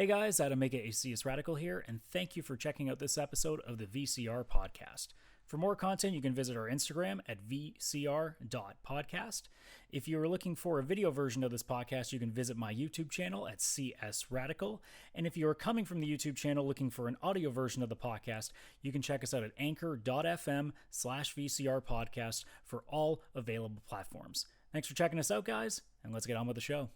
Hey guys, Adam aka askcsradical here, and thank you for checking out this episode of the VCR Podcast. For more content, you can visit our Instagram at vcr.podcast. If you are looking for a video version of this podcast, you can visit my YouTube channel at csradical. And if you are coming from the YouTube channel looking for an audio version of the podcast, you can check us out at anchor.fm/VCR Podcast for all available platforms. Thanks for checking us out, guys, and let's get on with the show.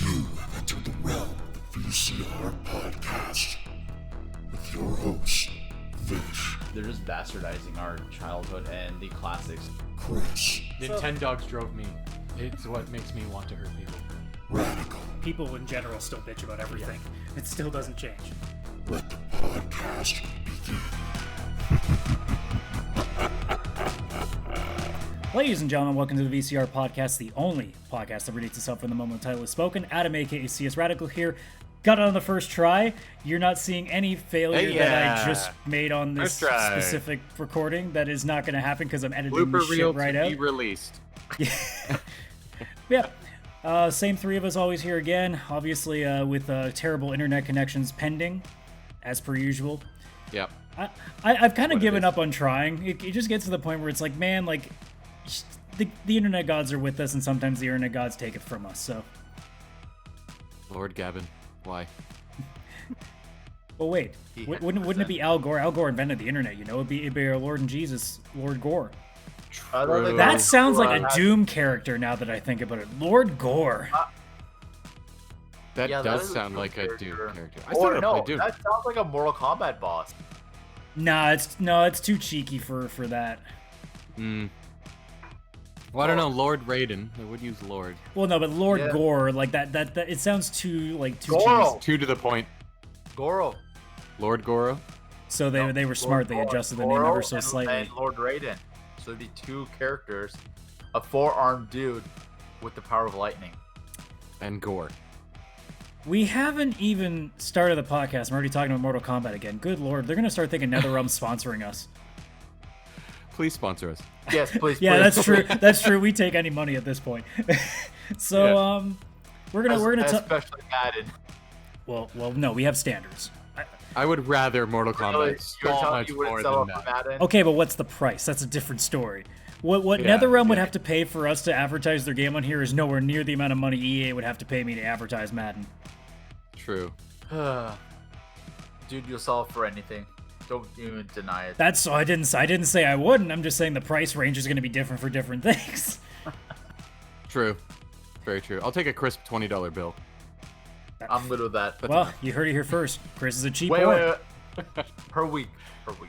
You have entered the realm of the VCR Podcast with your host, Fish, They're just bastardizing our childhood and the classics. Chris, Nintendogs drove me. It's what makes me want to hurt people. Radical. People in general still bitch about everything. It still doesn't change. Let the podcast begin. Ladies and gentlemen, welcome to the VCR Podcast, the only podcast that redates itself from the moment the title is spoken. Adam, aka askcsradical here. Got it on the first try. You're not seeing any failure that I just made on this specific recording. That is not going to happen because I'm editing this shit right out. Be released. Yeah. Same three of us always here again. Obviously, with terrible internet connections pending, as per usual. Yep. I've kind of given up on trying. It just gets to the point where it's like, man, like, the internet gods are with us, and sometimes the internet gods take it from us. So, Lord Gavin, why? well, wait, wouldn't it be Al Gore? Al Gore invented the internet, you know. It'd be our Lord and Jesus, Lord Gore. That sounds like a Doom character now that I think about it. Lord Gore. That does sound like a Doom character. I still Or no, Doom. that sounds like a Mortal Kombat boss. Nah, it's too cheeky for that. Well, I don't know, Lord Raiden. I would use Lord. Well, no, but Lord Yeah. Gore, like that it sounds too Goro. cheesy. Two to the point. Goro. Lord Goro. So they were smart. They adjusted the name ever so slightly. And Lord Raiden. So it'd be two characters, a four-armed dude with the power of lightning. And Gore. We haven't even started the podcast. I'm already talking about Mortal Kombat again. Good lord, they're gonna start thinking NetherRealm's sponsoring us. Please sponsor us. Yes, please. Yeah, please. that's true. That's true. We take any money at this point. So we're gonna especially Madden. well no, we have standards. I would rather Mortal Really? Kombat You're so telling much you wouldn't more sell than it for that. Madden? Okay, but what's the price? That's a different story. What Yeah, NetherRealm would yeah. have to pay for us to advertise their game on here is nowhere near the amount of money EA would have to pay me to advertise Madden. True. Dude, you'll sell it for anything. Don't even deny it. That's so I didn't say I wouldn't. I'm just saying the price range is going to be different for different things. True. Very true. I'll take a crisp $20 bill. I'm good with that. Well, you heard it here first. Chris is a cheap Wait. whore. Per week.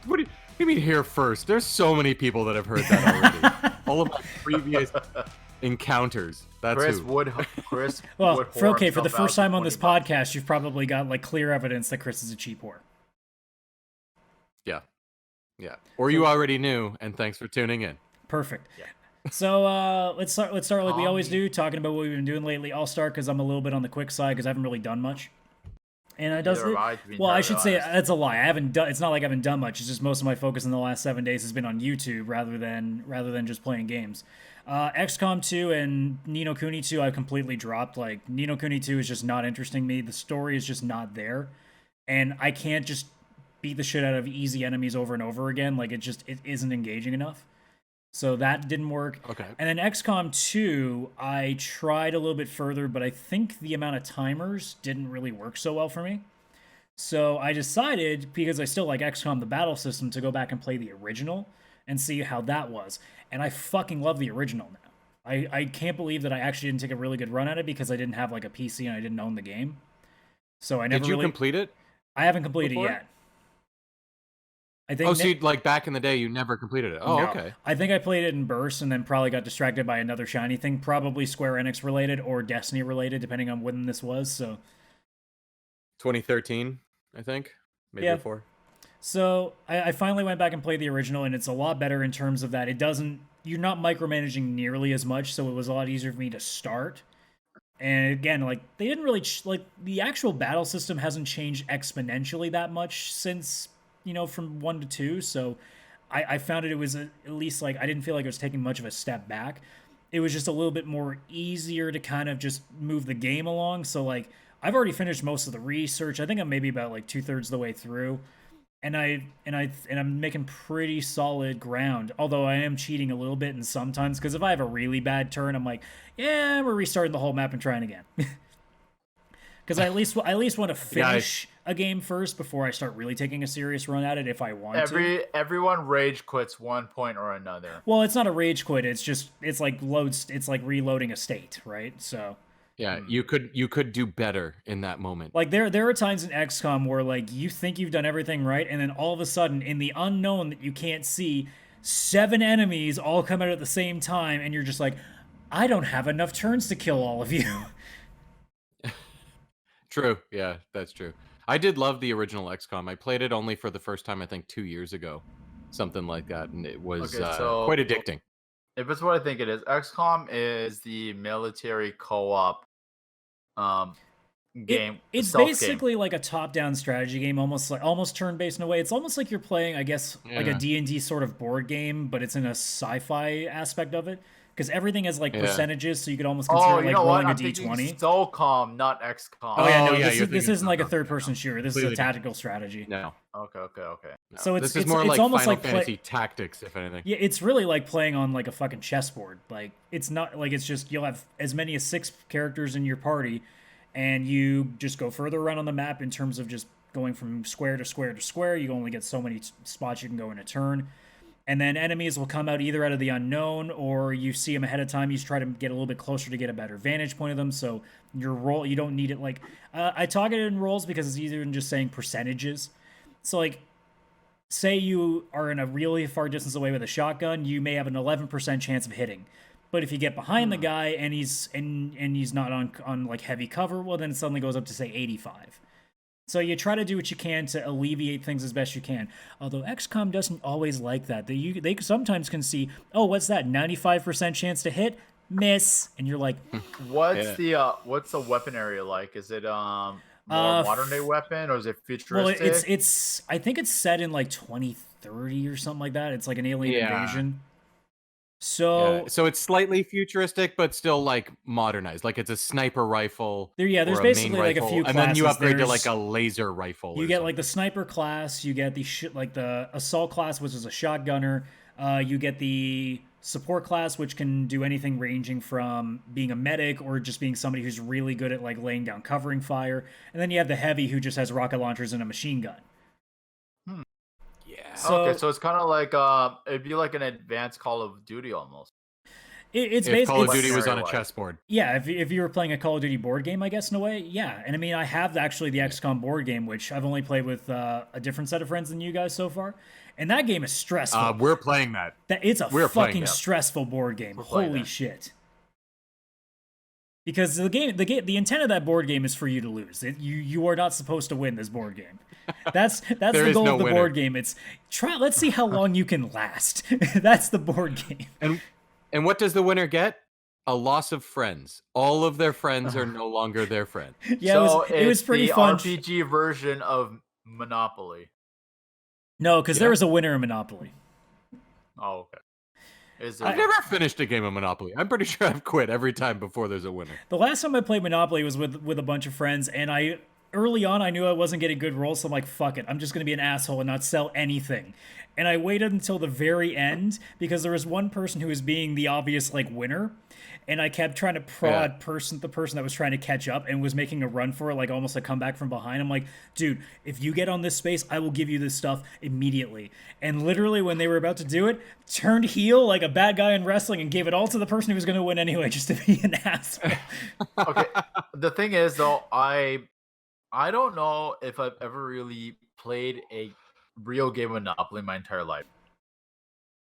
What do you mean here first? There's so many people that have heard that already. All of my previous encounters. That's Chris who. would. Well, would for the himself first out time for on this 20 bucks. podcast, you've probably got like clear evidence that Chris is a cheap whore. Yeah. Or you already knew, and thanks for tuning in. Perfect. So let's start like we always do, talking about what we've been doing lately. I'll start because I'm a little bit on the quick side because I haven't really done much. And it does. Neither have I, to be Well, I entirely should say honest. that's a lie. I haven't done. It's not like I haven't done much. It's just most of my focus in the last 7 days has been on YouTube rather than just playing games. XCOM 2 and Ni no Kuni 2 I completely dropped. Like Ni no Kuni 2 is just not interesting me. The story is just not there, and I can't just beat the shit out of easy enemies over and over again. Like it isn't engaging enough. So that didn't work. Okay. And then XCOM 2, I tried a little bit further, but I think the amount of timers didn't really work so well for me. So I decided, because I still like XCOM, the battle system, to go back and play the original and see how that was. And I fucking love the original now. I can't believe that I actually didn't take a really good run at it because I didn't have like a PC and I didn't own the game. So I never Did you complete it? I haven't completed before? it yet. I think Oh, so like back in the day, you never completed it. Oh, No. okay. I think I played it in bursts and then probably got distracted by another shiny thing, probably Square Enix related or Destiny related, depending on when this was. So 2013, I think. Maybe Yeah. before. So I finally went back and played the original, and it's a lot better in terms of that. You're not micromanaging nearly as much, so it was a lot easier for me to start. And again, like they didn't really the actual battle system hasn't changed exponentially that much since from 1 to 2. So I found it was at least like I didn't feel like it was taking much of a step back. It was just a little bit more easier to kind of just move the game along. So like I've already finished most of the research. I think I'm maybe about like 2/3 of the way through, and I'm making pretty solid ground. Although I am cheating a little bit, and sometimes because if I have a really bad turn, I'm like, yeah, we're restarting the whole map and trying again. Because I at least want to finish a game first before I start really taking a serious run at it if I want to. Everyone rage quits one point or another. Well, it's not a rage quit. It's like reloading a state, right? So Yeah, you could do better in that moment. like there are times in XCOM where like you think you've done everything right, and then all of a sudden in the unknown that you can't see, 7 enemies all come out at the same time, and you're just like, I don't have enough turns to kill all of you. True. Yeah, that's true. I did love the original XCOM. I played it only for the first time, I think 2 years ago, something like that, and it was Okay, so quite addicting. if it's what I think it is, XCOM is the military co-op game. It's stealth basically like a top-down strategy game, almost turn-based in a way. It's almost like you're playing, I guess, like a Yeah. D&D sort of board game, but it's in a sci-fi aspect of it. Because everything has like Yeah. percentages, so you could almost consider Oh, it you like know what? rolling a I'm thinking d20. SOCOM, not XCOM. Oh yeah, Oh, no, yeah, this, you're is, this thinking isn't like a SOCOM. third-person shooter. This is a Completely different. tactical strategy. No, Okay. So this is more it's like almost Final like Fantasy Tactics, if anything. yeah, it's really like playing on like a fucking chessboard. Like it's not like it's just you'll have as many as 6 characters in your party, and you just go further around on the map in terms of just going from square to square to square. You only get so many spots you can go in a turn. And then enemies will come out either out of the unknown or you see them ahead of time. You try to get a little bit closer to get a better vantage point of them. So your roll, you don't need it like I talk it in rolls because it's easier than just saying percentages. So like, say you are in a really far distance away with a shotgun, you may have an 11% chance of hitting. But if you get behind the guy and he's not on like heavy cover, well then it suddenly goes up to say 85. So you try to do what you can to alleviate things as best you can. Although XCOM doesn't always like that. They sometimes can see, oh, what's that? 95% chance to hit, miss, and you're like, What's the weapon area like? Is it more modern day weapon or is it futuristic? well, it's I think it's set in like 2030 or something like that. It's like an alien Yeah. invasion. So Yeah, so it's slightly futuristic, but still like modernized. Like it's a sniper rifle. there's or a basically main like a rifle, few and then you classes. upgrade to like There's- a laser rifle. You or get something. like the sniper class, you get the assault class, which is a shotgunner. You get the support class, which can do anything ranging from being a medic or just being somebody who's really good at like laying down covering fire. And then you have the heavy, who just has rocket launchers and a machine gun. yeah. Okay, so it's kind of like it'd be like an advanced Call of Duty almost. It's If Call of basically Duty was on a Area-wise. chessboard. yeah. If you were playing a Call of Duty board game, I guess in a way, yeah. And I mean, I have actually the XCOM board game, which I've only played with a different set of friends than you guys so far. And that game is stressful. We're playing that. It's a We're playing fucking that. stressful board game. playing Holy that. shit. Because the intent of that board game is for you to lose. You are not supposed to win this board game. That's There the is goal no of the winner. board game. It's let's see how long you can last. That's the board game. And what does the winner get? A loss of friends. All of their friends are no longer their friend. Yeah, So it was it's pretty the fun. RPG version of Monopoly. No, because Yeah. there was a winner in Monopoly. Oh, okay. Is I've it? never finished a game of Monopoly. I'm pretty sure I've quit every time before there's a winner. The last time I played Monopoly was with a bunch of friends, and early on I knew I wasn't getting good rolls, so I'm like, fuck it, I'm just gonna be an asshole and not sell anything. And I waited until the very end because there was one person who was being the obvious like winner, and I kept trying to prod the person that was trying to catch up and was making a run for it, like almost a comeback from behind. I'm like, dude, if you get on this space, I will give you this stuff immediately. And literally, when they were about to do it, turned heel like a bad guy in wrestling and gave it all to the person who was going to win anyway, just to be an asshole. Okay. The thing is, though, I don't know if I've ever really played a real game of Monopoly my entire life.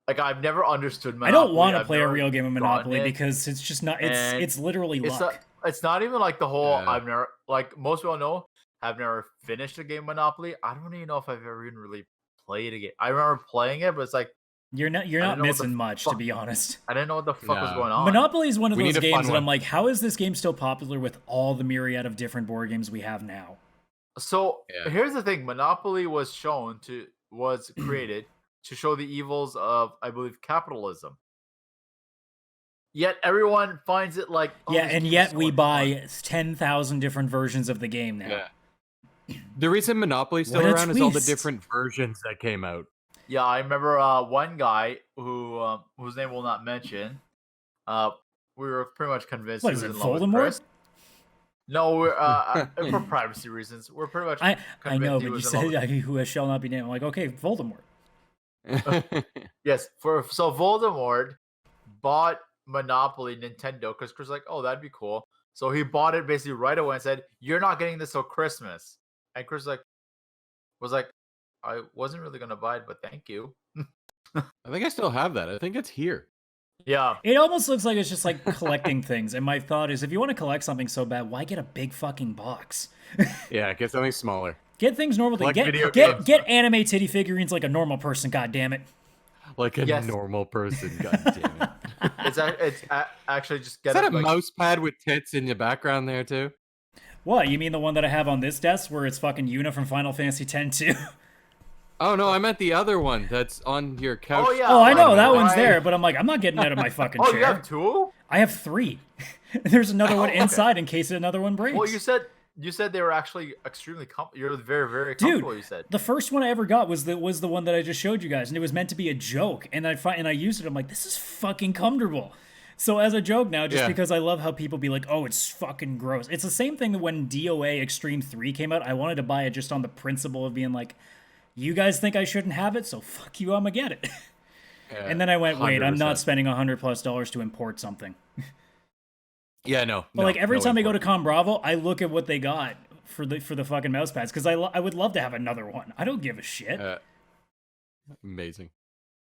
Like I've never understood I Monopoly. don't want to I've play a never real game of gotten Monopoly it, because it's just not. and It's literally it's luck. it's not even like the whole. Yeah. I've never like most people know. I've never finished a game of Monopoly. I don't even know if I've ever even really played a game. I remember playing it, but it's like You're not I don't know what the missing much, to fuck- be honest. I didn't know what the fuck was No. going on. Monopoly is one of We those need a fun games that I'm one. like, how is this game still popular with all the myriad of different board games we have now? So Yeah. here's the thing: Monopoly was created to show the evils of, I believe, capitalism. Yet everyone finds it like, oh, Yeah, this and game is yet so we much buy fun. 10,000 different versions of the game now. Yeah. The reason Monopoly's still What a around is all the twist. different versions that came out. Yeah, I remember one guy who whose name we'll not mention. We were pretty much convinced What he is was it, in love with Voldemort? Chris. No, we're for privacy reasons. We're pretty much I convinced know, he but you was in love said with... who shall not be named. I'm like, okay, Voldemort. Yes, so Voldemort bought Monopoly Nintendo because Chris was like, oh, that'd be cool. So he bought it basically right away and said, "You're not getting this till Christmas." And Chris was like, "I wasn't really gonna buy it, but thank you." I think I still have that. I think it's here. Yeah, It almost looks like it's just like collecting things. And my thought is, if you want to collect something so bad, why get a big fucking box? Yeah, get something smaller. Get things normal. Collect video Get games. get anime titty figurines like a normal person. God damn it! Like a Yes. normal person. God damn it. it's actually just get Is that it, a like, mouse pad with tits in the background there too? What, you mean the one that I have on this desk where it's fucking Yuna from Final Fantasy X too? Oh no, I meant the other one that's on your couch. Oh, yeah. Oh, I know like, that one's why- there, but I'm like, I'm not getting out of my fucking Oh, chair. you have two? I have 3. There's another one okay. inside in case another one breaks. Well, you said they were actually extremely you're very, very comfortable. You said. The first one I ever got was the one that I just showed you guys, and it was meant to be a joke. And I used it. I'm like, this is fucking comfortable. So as a joke now, just Yeah. because I love how people be like, oh, it's fucking gross. It's the same thing that when DOA Extreme 3 came out, I wanted to buy it just on the principle of being like, you guys think I shouldn't have it, so fuck you, I'ma get it. And then I went, wait, I'm not 100%. spending $100+ to import something. Yeah, no. But like every time I go to Con Bravo, I look at what they got for the fucking mouse pads because I would love to have another one. I don't give a shit. Amazing.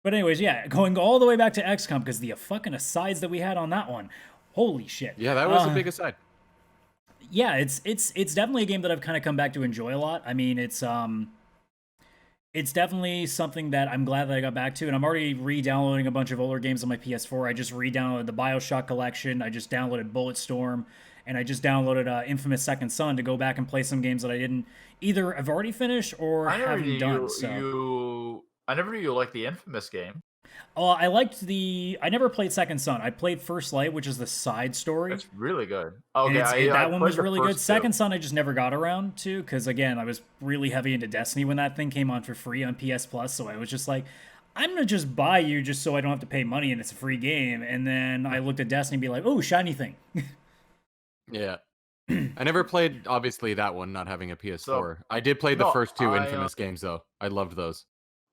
But anyways, yeah, going all the way back to XCOM because the fucking asides that we had on that one, holy shit. Yeah, that was a big aside. Yeah, it's definitely a game that I've kind of come back to enjoy a lot. I mean, it's definitely something that I'm glad that I got back to, and I'm already re-downloading a bunch of older games on my PS4. I just re-downloaded the BioShock collection. I just downloaded Bulletstorm, and I just downloaded Infamous Second Son to go back and play some games that I didn't either have already finished or I never haven't knew done. I never knew you liked the Infamous game. I liked I never played Second Son. I played First Light, which is the side story. It's really good. And Okay, that one played was the really good. first two. Second Son, I just never got around to because again, I was really heavy into Destiny when that thing came on for free on PS Plus. So I was just like, I'm gonna just buy you just so I don't have to pay money and it's a free game. And then I looked at Destiny and be like, oh, shiny thing. Yeah. I never played, obviously, that one, not having a PS4. So- I did play the No, first two I, Infamous games, though. I loved those.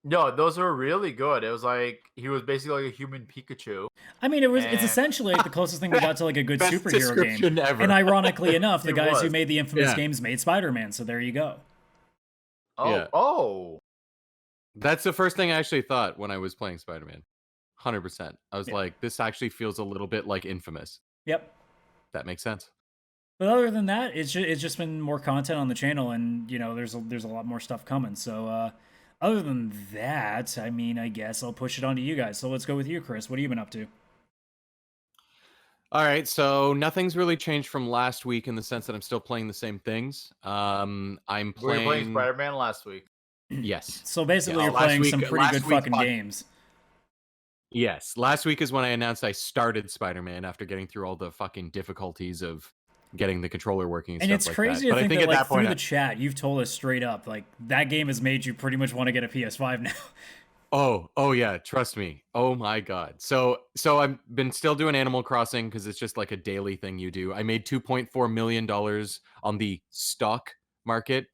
No, those were really good. It was like he was basically like a human Pikachu. I mean, it's And- essentially like the closest thing we got to like a good Best superhero description game. ever. And ironically enough, the It guys who was. made the infamous Yeah. games made Spider-Man. So there you go. Oh, Yeah. oh. That's the first thing I actually thought when I was playing Spider-Man. 100%. I was Yeah. like, this actually feels a little bit like Infamous. Yep. That makes sense. But other than that, it's just been more content on the channel, and you know, there's a lot more stuff coming. So other than that, I mean, I guess I'll push it on to you guys. So let's go with you, Chris. What have you been up to? All right, so nothing's really changed from last week in the sense that I'm still playing the same things. I'm We were playing. playing Spider-Man last week. Yes. So basically, Yeah, you're last playing week- some pretty last good week fucking pod- games. Yes. Last week is when I announced I started Spider-Man after getting through all the fucking difficulties of getting the controller working and, And stuff it's like crazy that. to But think I think that, at like, that point, through the chat, you've told us straight up, like, that game has made you pretty much want to get a PS5 now. oh yeah, trust me. Oh my god. So I've been still doing Animal Crossing because it's just like a daily thing you do. I made $2.4 million on the stock market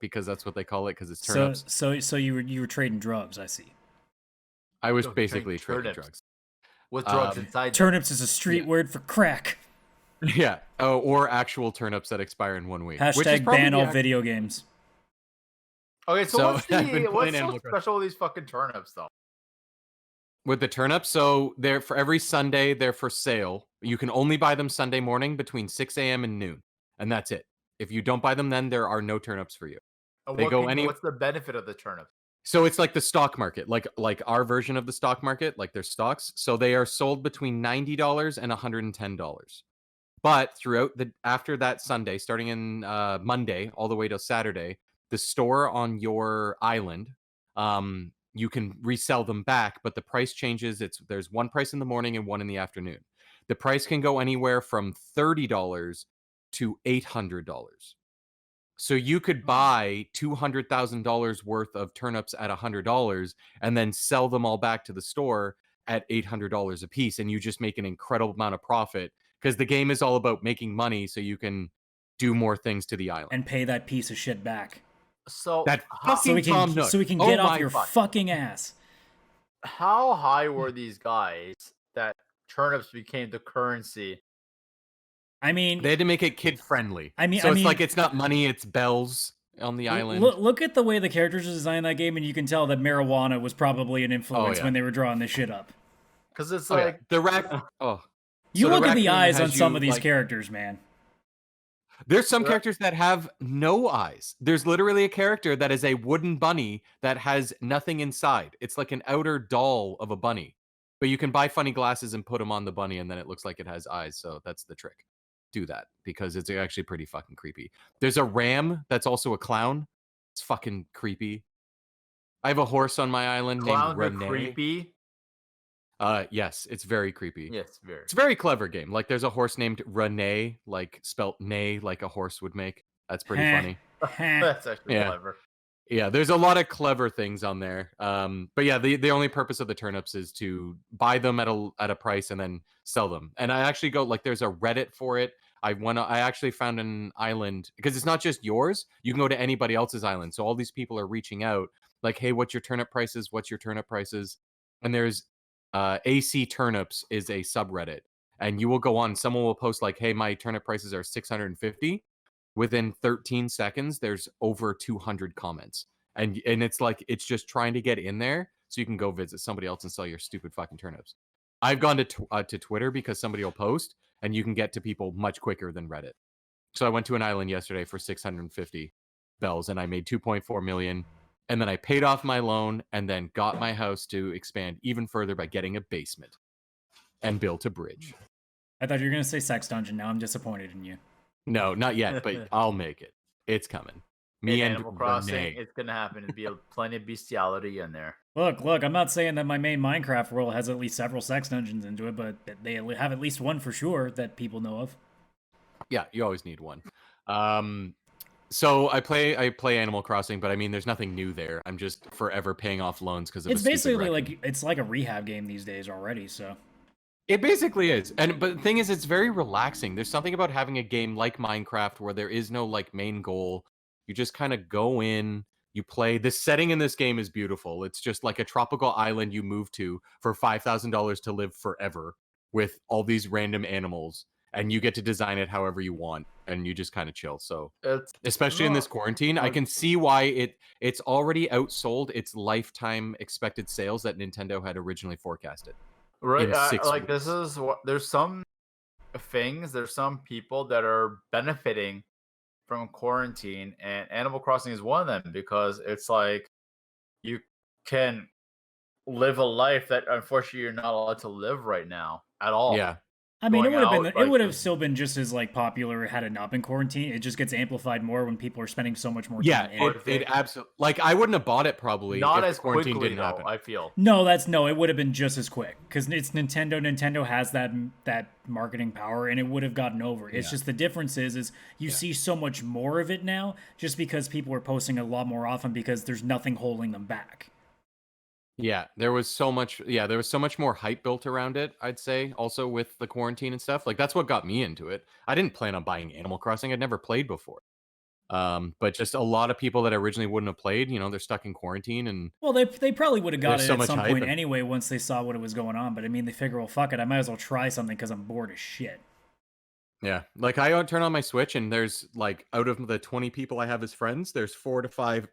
because that's what they call it because it's turnips. So you were trading drugs, I see. I was No, basically trading trading turnips. drugs. With drugs Um, inside. Turnips is a street Yeah. word for crack. Yeah. Oh, or actual turnips that expire in 1 week. which is Hashtag probably ban all the video games. Okay, so So, what's I've been what's playing so Animal Crossing. special with these fucking turnips though? With the turnips, so they're for every Sunday, they're for sale. You can only buy them Sunday morning between 6 a.m. and noon, and that's it. If you don't buy them, then there are no turnips for you. And They go any- what's the benefit of the turnip? So it's like the stock market, like our version of the stock market, like their stocks. So they are sold between $90 and $110. But throughout after that Sunday, starting in Monday all the way to Saturday, the store on your island, you can resell them back, but the price changes. There's one price in the morning and one in the afternoon. The price can go anywhere from $30 to $800. So you could buy $200,000 worth of turnips at $100 and then sell them all back to the store at $800 a piece, and you just make an incredible amount of profit because the game is all about making money so you can do more things to the island. And pay that piece of shit back. So That how, fucking Tom Nook. So we can Oh get off my your fuck. fucking ass. how high were these guys that turnips became the currency? I mean, They had to make it kid friendly. I mean- so I it's mean- like it's not money, it's bells on the island. look at the way the characters are designed in that game, and you can tell that marijuana was probably an influence yeah. when they were drawing this shit up. Because it's Oh, yeah. like The rack. Oh, You So the look at the raccoon eyes on has some you, of these like- characters, man. There's some Ra- characters that have no eyes. There's literally a character that is a wooden bunny that has nothing inside. It's like an outer doll of a bunny. But you can buy funny glasses and put them on the bunny, and then it looks like it has eyes. So that's the trick. Do that because it's actually pretty fucking creepy. There's a ram that's also a clown. It's fucking creepy. I have a horse on my island clowns are named Renee. creepy. Yes, it's very creepy. Yes, very. It's a very clever game. Like there's a horse named Renee, like spelt nay, like a horse would make. That's pretty Heh. funny. Heh. That's actually Yeah. clever. Yeah, there's a lot of clever things on there. But yeah, the only purpose of the turnips is to buy them at a price and then sell them. And I actually go like there's a Reddit for it. I actually found an island because it's not just yours. You can go to anybody else's island. So all these people are reaching out like, hey, what's your turnip prices? What's your turnip prices? And there's AC Turnips is a subreddit. And you will go on, someone will post like, hey, my turnip prices are 650. Within 13 seconds, there's over 200 comments. And it's like, it's just trying to get in there so you can go visit somebody else and sell your stupid fucking turnips. I've gone to Twitter because somebody will post and you can get to people much quicker than Reddit. So I went to an island yesterday for 650 bells and I made 2.4 million. And then I paid off my loan and then got my house to expand even further by getting a basement and built a bridge. I thought you were going to say sex dungeon. Now I'm disappointed in you. No, not yet, but I'll make it. It's coming. Me In and Animal Crossing, Renee. it's gonna happen. It'd be plenty of bestiality in there. Look, I'm not saying that my main Minecraft world has at least several sex dungeons into it, but they have at least one for sure that people know of. Yeah, you always need one. So I play Animal Crossing, but I mean, there's nothing new there. I'm just forever paying off loans because of It's a stupid basically raccoon. like it's like a rehab game these days already, so. It basically is. But the thing is, it's very relaxing. There's something about having a game like Minecraft where there is no like main goal. You just kind of go in, you play. The setting in this game is beautiful. It's just like a tropical island you move to for $5,000 to live forever with all these random animals, and you get to design it however you want, and you just kind of chill. So, It's especially in this quarantine, I can see why it's already outsold its lifetime expected sales that Nintendo had originally forecasted. right. in 6 Like weeks. this is what there's some some people that are benefiting from quarantine, and Animal Crossing is one of them because it's like you can live a life that unfortunately you're not allowed to live right now at all. Yeah. I mean, it Going would have been out, it like, would have the- still been just as like popular had it not been quarantine. It just gets amplified more when people are spending so much more Yeah, time in it. it absolutely like I wouldn't have bought it probably Not if as quarantine quickly didn't though, happen. I feel. No, it would have been just as quick because it's Nintendo. Nintendo has that marketing power, and it would have gotten over. It's Yeah. just the difference is you see so much more of it now, just because people are posting a lot more often because there's nothing holding them back. Yeah, there was so much more hype built around it, I'd say, also with the quarantine and stuff. Like that's what got me into it. I didn't plan on buying Animal Crossing. I'd never played before. But just a lot of people that originally wouldn't have played, they're stuck in quarantine and Well, they probably would have got There's it so at much some hype point and- anyway once they saw what it was going on. But I mean, they figure, well, fuck it, I might as well try something because I'm bored as shit. yeah, like I turn on my Switch and there's like out of the 20 people I have as friends, there's 4 to 5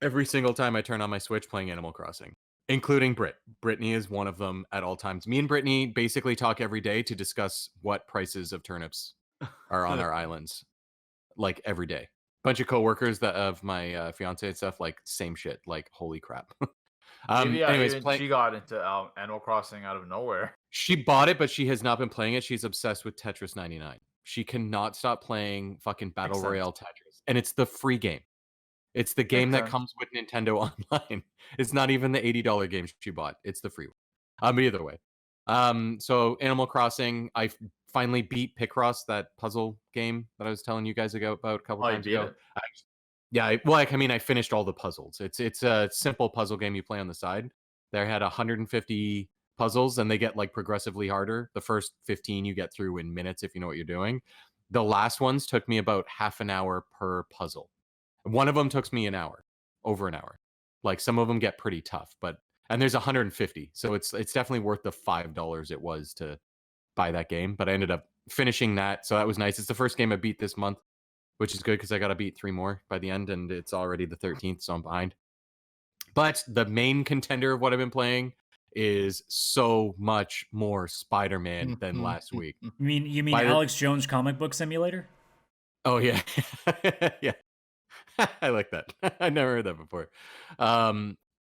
every single time I turn on my Switch playing Animal Crossing, including Brit. Brittany is one of them at all times. Me and Brittany basically talk every day to discuss what prices of turnips are on our islands, like every day. Bunch of coworkers that of my fiance and stuff, like same shit. Like holy crap. Maybe anyways, she got into Animal Crossing out of nowhere. she bought it, but she has not been playing it. She's obsessed with Tetris 99. She cannot stop playing fucking Battle Makes sense. Royale Tetris, and it's the free game. It's the game Makes that sense. comes with Nintendo Online. It's not even the $80 game she bought. It's the free one. But either way, So Animal Crossing, I finally beat Picross, that puzzle game that I was telling you guys about a couple Oh, you times beat ago. it? I finished all the puzzles. It's a simple puzzle game you play on the side. There had 150 puzzles, and they get like progressively harder. The first 15 you get through in minutes if you know what you're doing. The last ones took me about half an hour per puzzle. One of them took me an hour, over an hour. Like some of them get pretty tough, and there's 150, so it's definitely worth the $5 it was to buy that game. But I ended up finishing that, so that was nice. It's the first game I beat this month, which is good because I got to beat 3 more by the end, and it's already the 13th, so I'm behind. But the main contender of what I've been playing is so much more Spider-Man than last week. You mean Alex Jones comic book simulator? Oh yeah, yeah. I like that. I never heard that before.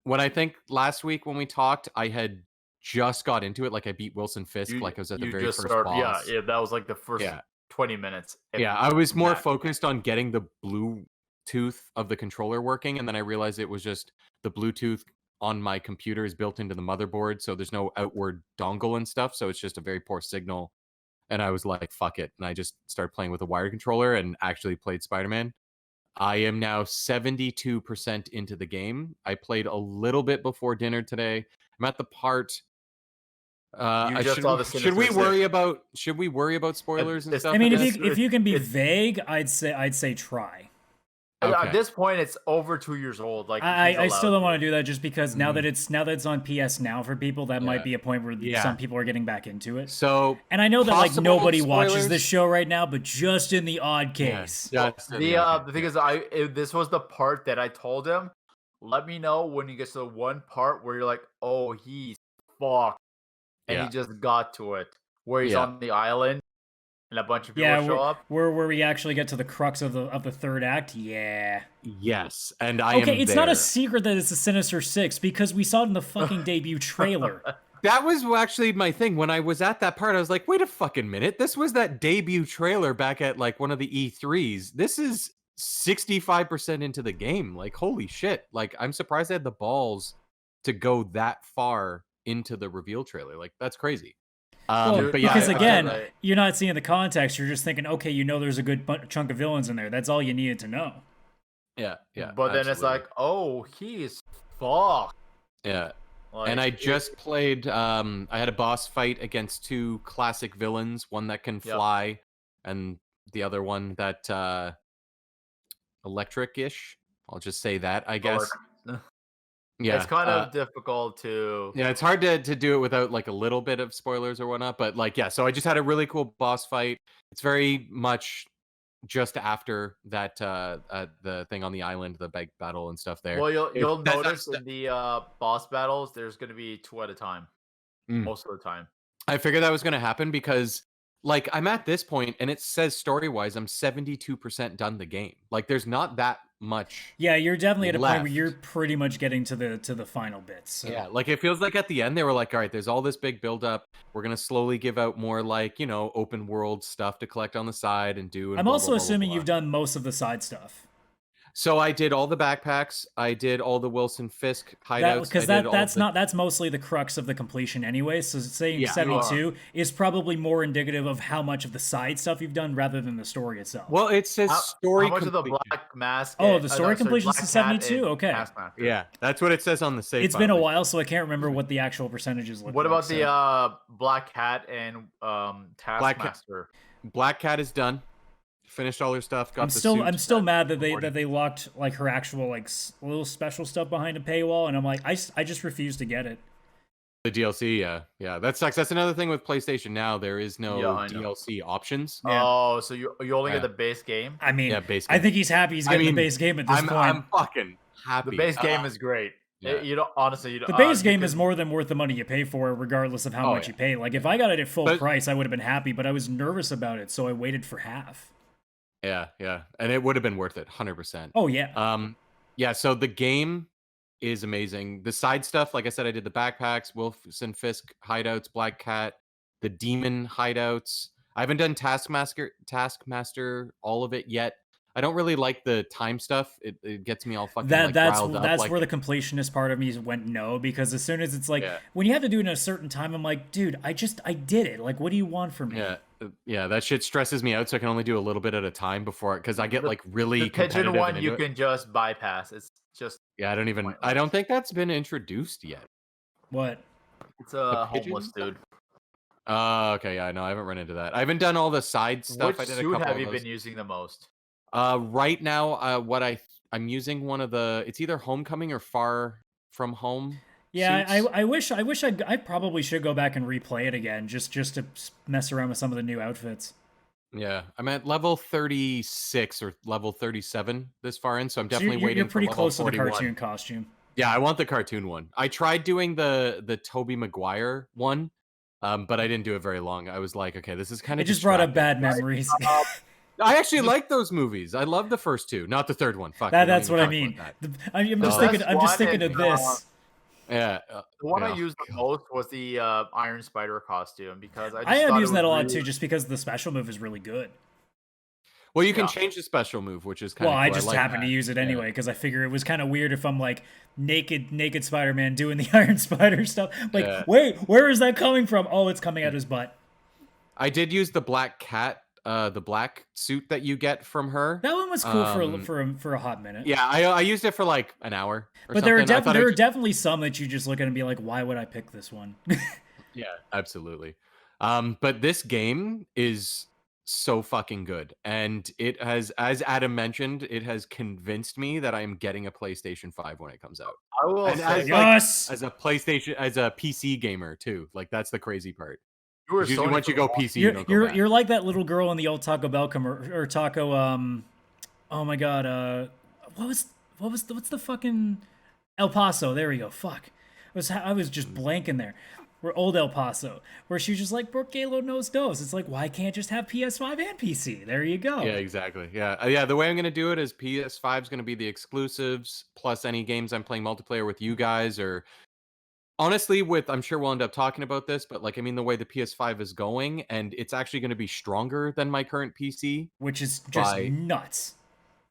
When I think last week when we talked, I had just got into it. Like I beat Wilson Fisk. Like I was at the very first boss. Yeah, that was like the first 20 minutes. Yeah, I was more focused on getting the Bluetooth of the controller working, and then I realized it was just the Bluetooth on my computer is built into the motherboard, so there's no outward dongle and stuff, so it's just a very poor signal. And I was like, fuck it. And I just started playing with a wired controller and actually played Spider-Man. I am now 72% into the game. I played a little bit before dinner today. I'm at the part. Should we worry about spoilers and stuff? I mean, if you can be vague, I'd say try. Okay. At this point, it's over 2 years old. Like I still don't want to do that just because now that it's on PS Now for people, that might be a point where some people are getting back into it. So, and I know that like nobody watches this show right now, but just in the odd case, the thing is, this was the part that I told him. Let me know when you get to the one part where you're like, oh, he's fucked, and he just got to it where he's on the island. And a bunch of people show up. Where we actually get to the crux of the third act. Yeah. Yes, and I am it's not a secret that it's the Sinister Six because we saw it in the fucking debut trailer. That was actually my thing. When I was at that part, I was like, wait a fucking minute. This was that debut trailer back at like one of the E3s. This is 65% into the game. Like, holy shit. Like, I'm surprised they had the balls to go that far into the reveal trailer. Like, that's crazy. But yeah, because again, you're not seeing the context. You're just thinking, okay, there's a good chunk of villains in there. That's all you needed to know. Yeah. But then it's like, oh, he's fucked. Yeah. Like, and I just played. I had a boss fight against 2 classic villains. One that can fly, and the other one that electric-ish. I'll just say that, I guess. Yeah, it's kind of difficult to. Yeah, it's hard to do it without like a little bit of spoilers or whatnot. But like, so I just had a really cool boss fight. It's very much just after that the thing on the island, the big battle and stuff there. Well, you'll notice in the boss battles, there's going to be 2 at a time, most of the time. I figured that was going to happen because like I'm at this point, and it says story-wise, I'm 72% done the game. Like, there's not that much. Yeah, you're definitely at a point where you're pretty much getting to the final bits. So. Yeah, like it feels like at the end they were like, all right, there's all this big build-up. We're gonna slowly give out more like open world stuff to collect on the side and do. And I'm also assuming you've done most of the side stuff. So I did all the backpacks. I did all the Wilson Fisk hideouts. Because that's mostly the crux of the completion anyway. So saying 72 is probably more indicative of how much of the side stuff you've done rather than the story itself. Well, it says story. How much of the Black Mask? Oh, the story completion is 72. Okay. Yeah, that's what it says on the save. It's been a while, so I can't remember what the actual percentages look like. What about the Black Cat and Taskmaster? Black Cat is done. Finished all her stuff. I'm still mad that they locked like her actual like little special stuff behind a paywall, and I'm like, I just refuse to get it. The DLC, yeah, that sucks. That's another thing with PlayStation Now. There is no DLC options. Yeah. Oh, so you only get the base game? I mean, base game. I think he's happy he's getting the base game at this point. I'm fucking happy. The base game is great. Yeah. The base game is more than worth the money you pay for it, regardless of how much you pay. Like if I got it at full price, I would have been happy, but I was nervous about it, so I waited for half. Yeah, and it would have been worth it, 100%. Oh yeah. So the game is amazing. The side stuff, like I said, I did the backpacks, Wilson Fisk hideouts, Black Cat, the demon hideouts. I haven't done Taskmaster, all of it yet. I don't really like the time stuff. It gets me all fucking like riled up. That's Like, where the completionist part of me went no, because as soon as it's like yeah, when you have to do it in a certain time, I'm like, dude, I did it. Like, what do you want from me? yeah, that shit stresses me out. So I can only do a little bit at a time before, because I get like The really pigeon competitive one and you into it. can just bypass. It's just Yeah, I pointless. don't think that's been introduced yet. What? It's The a homeless pigeon? dude. Okay, yeah, no, I haven't run into that. I haven't done all the side stuff. Which I did a suit couple have of you those. been using the most? Right now, I'm using one of the. It's either Homecoming or Far From Home Yeah, suits. I probably should go back and replay it again, just to mess around with some of the new outfits. Yeah, I'm at level 36 or level 37 this far in, so I'm So definitely you're waiting for pretty level close to the 41. cartoon costume. Yeah, I want the cartoon one. I tried doing the Tobey Maguire one, but I didn't do it very long. I was like, okay, this is kind It of just brought up distracting. bad memories. I actually like those movies. I love the first two, not the third one. Fuck, we don't That's even what I talk mean. about I'm The just Oh. thinking. best I'm just one thinking is, of this. that. Yeah, The one I yeah. used the most was the Iron Spider costume because I just I am thought it using was that a lot really... too, just because the special move is really good. Well, you can Yeah. change the special move, which is kind Well, of cool. I just like happen that. to use it Yeah. anyway because I figure it was kind of weird if I'm like naked Spider-Man doing the Iron Spider stuff. Like, Yeah. wait, where is that coming from? Oh, it's coming out his butt. I did use the black cat, the black suit that you get from her. That one was cool for a hot minute. Yeah, I used it for like an hour or But something. there are definitely some that you just look at and be like, why would I pick this one? Yeah, absolutely. But this game is so fucking good, and it has, as Adam mentioned, it has convinced me that I am getting a PlayStation 5 when it comes out. I will And say, as Yes! as a PlayStation, as a PC gamer too. Like, that's the crazy part. you were 'Cause usually Sony once you for go a while. PC, you don't go You're back. you're like that little girl in the old Taco Bell or Taco oh my god, what's the fucking El Paso? There we go. Fuck. I was just blanking there. We're old El Paso, where she was just like, Borgalo knows. It's like, why can't just have PS5 and PC? There you go. Yeah, exactly. Yeah, yeah. The way I'm gonna do it is PS5 is gonna be the exclusives plus any games I'm playing multiplayer with you guys, or honestly, I'm sure we'll end up talking about this, but like, I mean, the way the PS5 is going, and it's actually going to be stronger than my current PC, Which is just by nuts.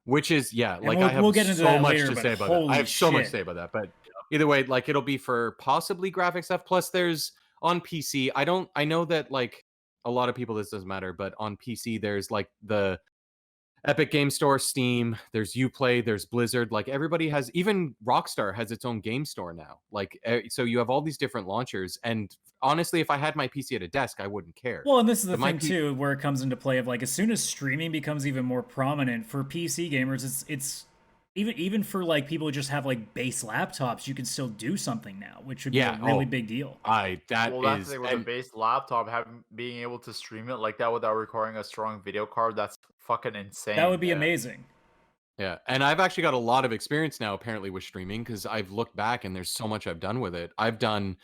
which is, yeah, like, I have we'll get into so that much later, to but say about that. I holy have so much to shit. say about that, but either way, like, it'll be for possibly graphic stuff. Plus, there's on PC. I know that like a lot of people this doesn't matter, but on PC there's like the Epic Game Store, Steam, there's Uplay, there's Blizzard. Like, everybody has, even Rockstar has its own game store now. Like, so you have all these different launchers. And honestly, if I had my PC at a desk, I wouldn't care. Well, and this is the But my thing too, where it comes into play of like, as soon as streaming becomes even more prominent for PC gamers, it's even for like people who just have like base laptops, you can still do something now, which would be a really big deal. Well, that's the is, thing with a base laptop, being able to stream it like that without recording a strong video card. That's fucking insane. That would be amazing. yeah. And I've actually got a lot of experience now, apparently, with streaming, because I've looked back and there's so much I've done with it. I've done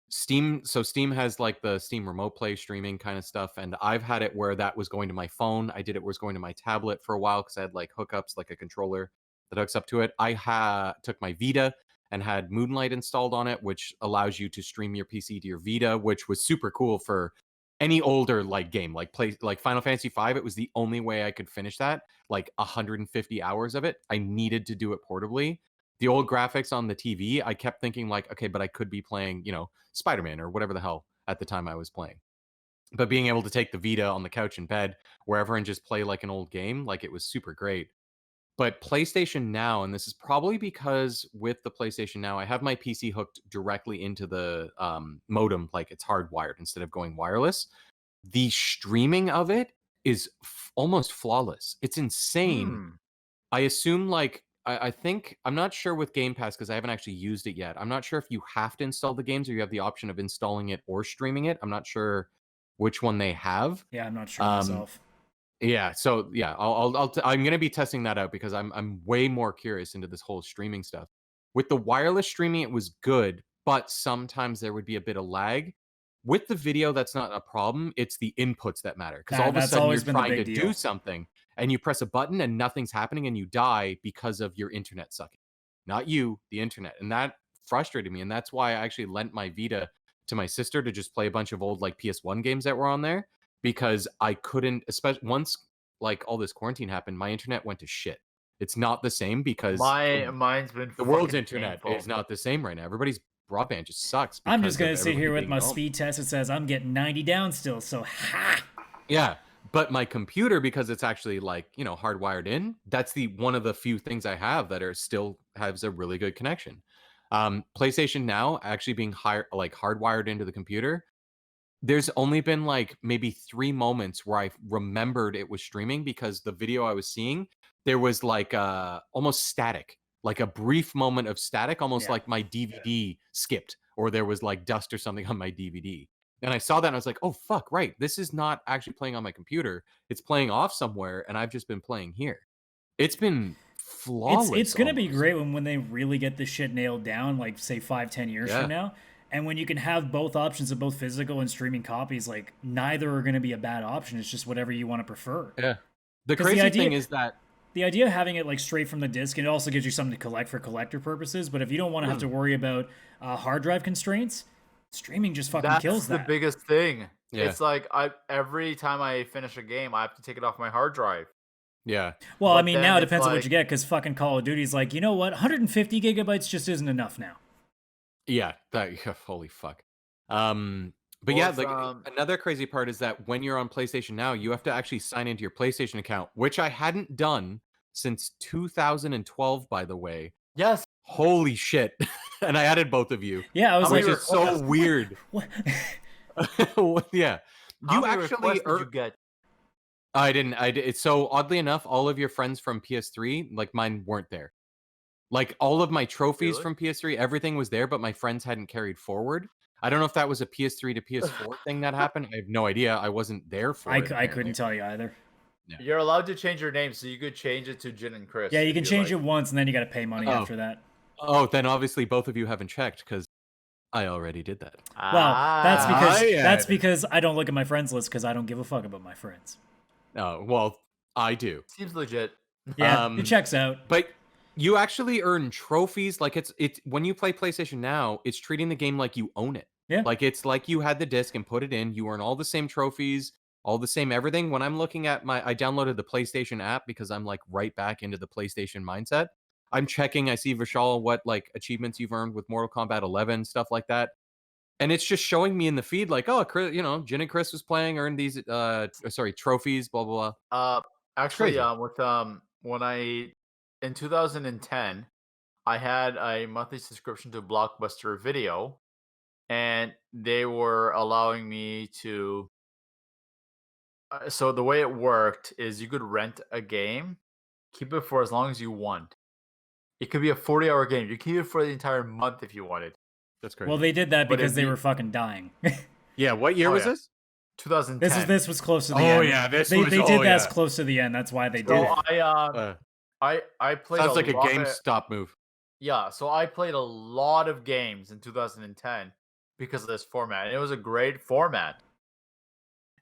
Steam. So Steam has like the Steam Remote Play streaming kind of stuff, and I've had it where that was going to my phone. I did it where it was going to my tablet for a while because I had like hookups, like a controller that hooks up to it. I took my Vita and had Moonlight installed on it, which allows you to stream your PC to your Vita, which was super cool for any older like game, like Final Fantasy V. It was the only way I could finish that, like 150 hours of it. I needed to do it portably. The old graphics on the TV, I kept thinking like, okay, but I could be playing, Spider-Man or whatever the hell at the time I was playing. But being able to take the Vita on the couch in bed, wherever, and just play like an old game, like, it was super great. But PlayStation Now, and this is probably because with the PlayStation Now, I have my PC hooked directly into the modem, like it's hardwired instead of going wireless. The streaming of it is almost flawless. It's insane. I assume, like, I think, I'm not sure with Game Pass because I haven't actually used it yet. I'm not sure if you have to install the games or you have the option of installing it or streaming it. I'm not sure which one they have. Yeah, I'm not sure myself. Yeah, so yeah, I'm gonna be testing that out because I'm way more curious into this whole streaming stuff. With the wireless streaming, it was good, but sometimes there would be a bit of lag. With the video, that's not a problem. It's the inputs that matter, because all of a That's sudden you're always been the trying to big do deal. something and you press a button and nothing's happening and you die because of your internet sucking. Not you, the internet, and that frustrated me. And that's why I actually lent my Vita to my sister to just play a bunch of old like PS1 games that were on there, because I couldn't, especially once like all this quarantine happened, my internet went to shit. It's not the same because Mine's been the world's fucking internet painful. is not the same right now. Everybody's broadband just sucks. I'm just because gonna of sit here everybody with being my at home. speed test. It says I'm getting 90 down still. So ha. Yeah, but my computer, because it's actually like, you know, hardwired in, that's the one of the few things I have that are still has a really good connection. PlayStation Now actually being hardwired into the computer, there's only been like maybe 3 moments where I remembered it was streaming because the video I was seeing, there was like almost static, like a brief moment of static, almost Yeah. like my DVD skipped or there was like dust or something on my DVD. And I saw that and I was like, oh fuck, right. This is not actually playing on my computer. It's playing off somewhere and I've just been playing here. It's been flawless. It's gonna be almost. great when they really get this shit nailed down, like say 5-10 years Yeah. from now. And when you can have both options of both physical and streaming copies, like neither are going to be a bad option. It's just whatever you want to prefer. Yeah. The 'Cause the crazy idea- thing is that The idea of having it like straight from the disc, and it also gives you something to collect for collector purposes. But if you don't want to have to worry about hard drive constraints, streaming just fucking That's kills the that. biggest thing. Yeah. It's like every time I finish a game, I have to take it off my hard drive. yeah. Well, I but mean, then now it it's depends on what like- you get, because fucking Call of Duty's like, you know what, 150 gigabytes just isn't enough now. Yeah, that holy fuck. But Well, yeah, it's, like another crazy part is that when you're on PlayStation Now, you have to actually sign into your PlayStation account, which I hadn't done since 2012, by the way. Yes. Holy shit. And I added both of you, Yeah, I was How like, many which is so weird. what? Yeah. How You many actually requests did you get? I didn't. I did. So oddly enough, all of your friends from PS3, like mine, weren't there. Like all of my trophies Really? from PS3, everything was there, but my friends hadn't carried forward. I don't know if that was a PS3 to PS4 thing that happened. I have no idea. I wasn't there for I it. couldn't apparently. tell you either. You're allowed to change your name, so you could change it to Jin and Chris. Yeah, you if can change like. it once, and then you got to pay money Oh. after that. Oh, then obviously both of you haven't checked because I already did that. Well, that's I because I don't look at my friends list because I don't give a fuck about my friends. Oh, well, I do. Seems legit. Yeah, Um, it checks out. But you actually earn trophies. Like it's when you play PlayStation Now, it's treating the game like you own it. Yeah. Like it's like you had the disc and put it in. You earn all the same trophies, all the same everything. When I'm looking at I downloaded the PlayStation app because I'm like right back into the PlayStation mindset. I'm checking. I see Vishal what like achievements you've earned with Mortal Kombat 11, stuff like that. And it's just showing me in the feed like, oh, Chris, Jin and Chris was playing, earned these trophies, blah blah blah. Actually, crazy. with when in 2010, I had a monthly subscription to Blockbuster Video, and they were allowing me to. So the way it worked is you could rent a game, keep it for as long as you want. It could be a 40-hour game. You keep it for the entire month if you wanted. That's crazy. Well, they did that But because if they you- were fucking dying. Yeah, what year Oh, was yeah. this? 2010. This was close to the Oh, end. yeah, this they was- did oh, that yeah. close to the end. That's why they did So it. I played. Sounds like a lot of- GameStop move. Yeah, so I played a lot of games in 2010 because of this format. And it was a great format.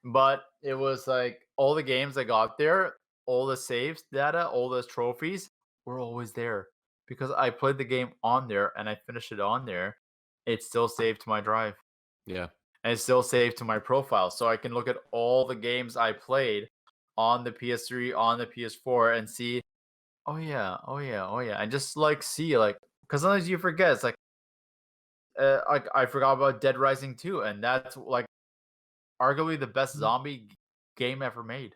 But it was like all the games I got there, all the saves data, all those trophies were always there because I played the game on there and I finished it on there. It's still saved to my drive Yeah. and it's still saved to my profile. So I can look at all the games I played on the PS3, on the PS4 and see, oh yeah. And just like see, like, because sometimes you forget. It's like, I forgot about Dead Rising 2, and that's like arguably the best zombie game ever made.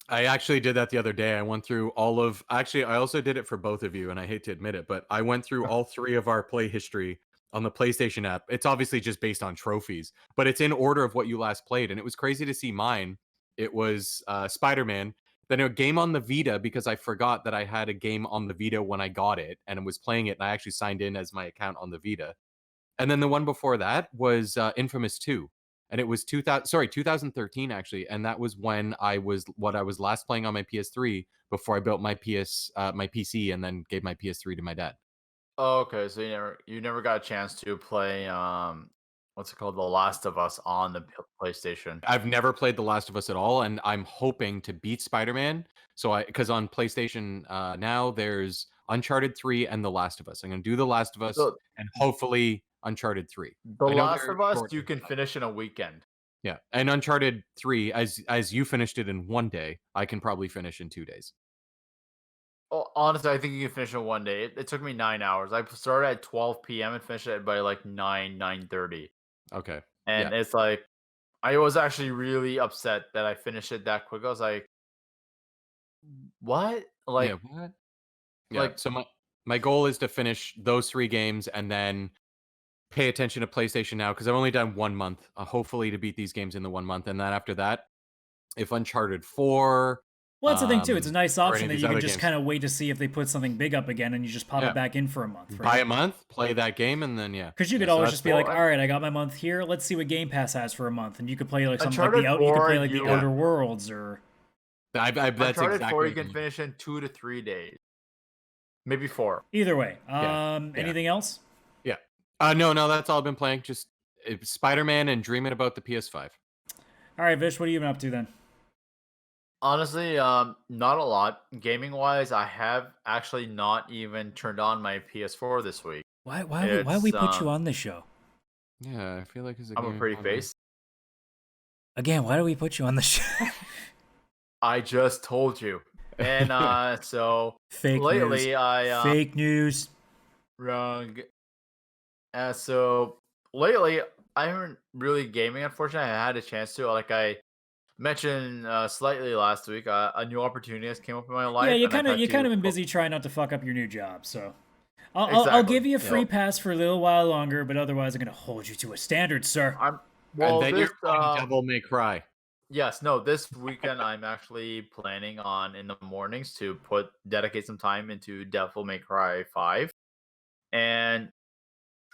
I actually did that the other day. I went through all of actually I also did it for both of you and I hate to admit it, but I went through all 3 of our play history on the PlayStation app. It's obviously just based on trophies, but it's in order of what you last played and it was crazy to see mine. It was Spider-Man, then a game on the Vita because I forgot that I had a game on the Vita when I got it and was playing it and I actually signed in as my account on the Vita. And then the one before that was Infamous 2. And it was 2013 actually, and that was when I was last playing on my PS3 before I built my PC and then gave my PS3 to my dad. Oh, okay, so you never got a chance to play what's it called, The Last of Us on the PlayStation. I've never played The Last of Us at all, and I'm hoping to beat Spider-Man. So because on PlayStation now there's Uncharted 3 and The Last of Us. I'm gonna do The Last of Us So and hopefully Uncharted 3. The I know Last they're of Us short you and can stuff. finish in a weekend. Yeah, and Uncharted 3, as you finished it in 1 day, I can probably finish in 2 days. Well, honestly, I think you can finish in 1 day. It took me 9 hours. I started at 12 p.m. and finished it by like 9:30. Okay. And Yeah. it's like I was actually really upset that I finished it that quick. I was like, what? Yeah, what? Yeah, Like so my goal is to finish those 3 games and then pay attention to PlayStation Now because I've only done 1 month, hopefully to beat these games in the 1 month, and then after that, if Uncharted 4, Well, that's the thing too. It's a nice or any option of that these you can other just games. kind of wait to see if they put something big up again, and you just pop Yeah. it back in for a month. buy Right? a month, play that game, and then Because you Yeah, could so always that's just be cool. like, all right, I got my month here. Let's see what Game Pass has for a month, and you could play like something like Uncharted you could 4, play like the you- Outer Worlds or that's Uncharted exactly 4 you what can I finish in 2 to 3 days. Maybe 4. either way. Yeah. Anything else? Yeah. No, that's all I've been playing. Just Spider-Man and dreaming about the PS5. All right, Vish, what have you been up to then? Honestly, not a lot. Gaming wise, I have actually not even turned on my PS4 this week. Why we put you on this show? Yeah, I feel like it's I'm a pretty face. Again, why do we put you on the show? I just told you. And so Fake lately news. I Fake news. wrong. So lately I haven't really gaming. Unfortunately, I had a chance to. Like I mentioned slightly last week, a new opportunity has came up in my life. Yeah, you and I've had kind of to been busy trying not to fuck up your new job. So I'll Exactly. give you a free Yeah. pass for a little while longer, but otherwise I'm gonna hold you to a standard, sir. Well, and then this, you're playing Devil May Cry. yes, no, this weekend I'm actually planning on in the mornings to dedicate some time into Devil May Cry 5. And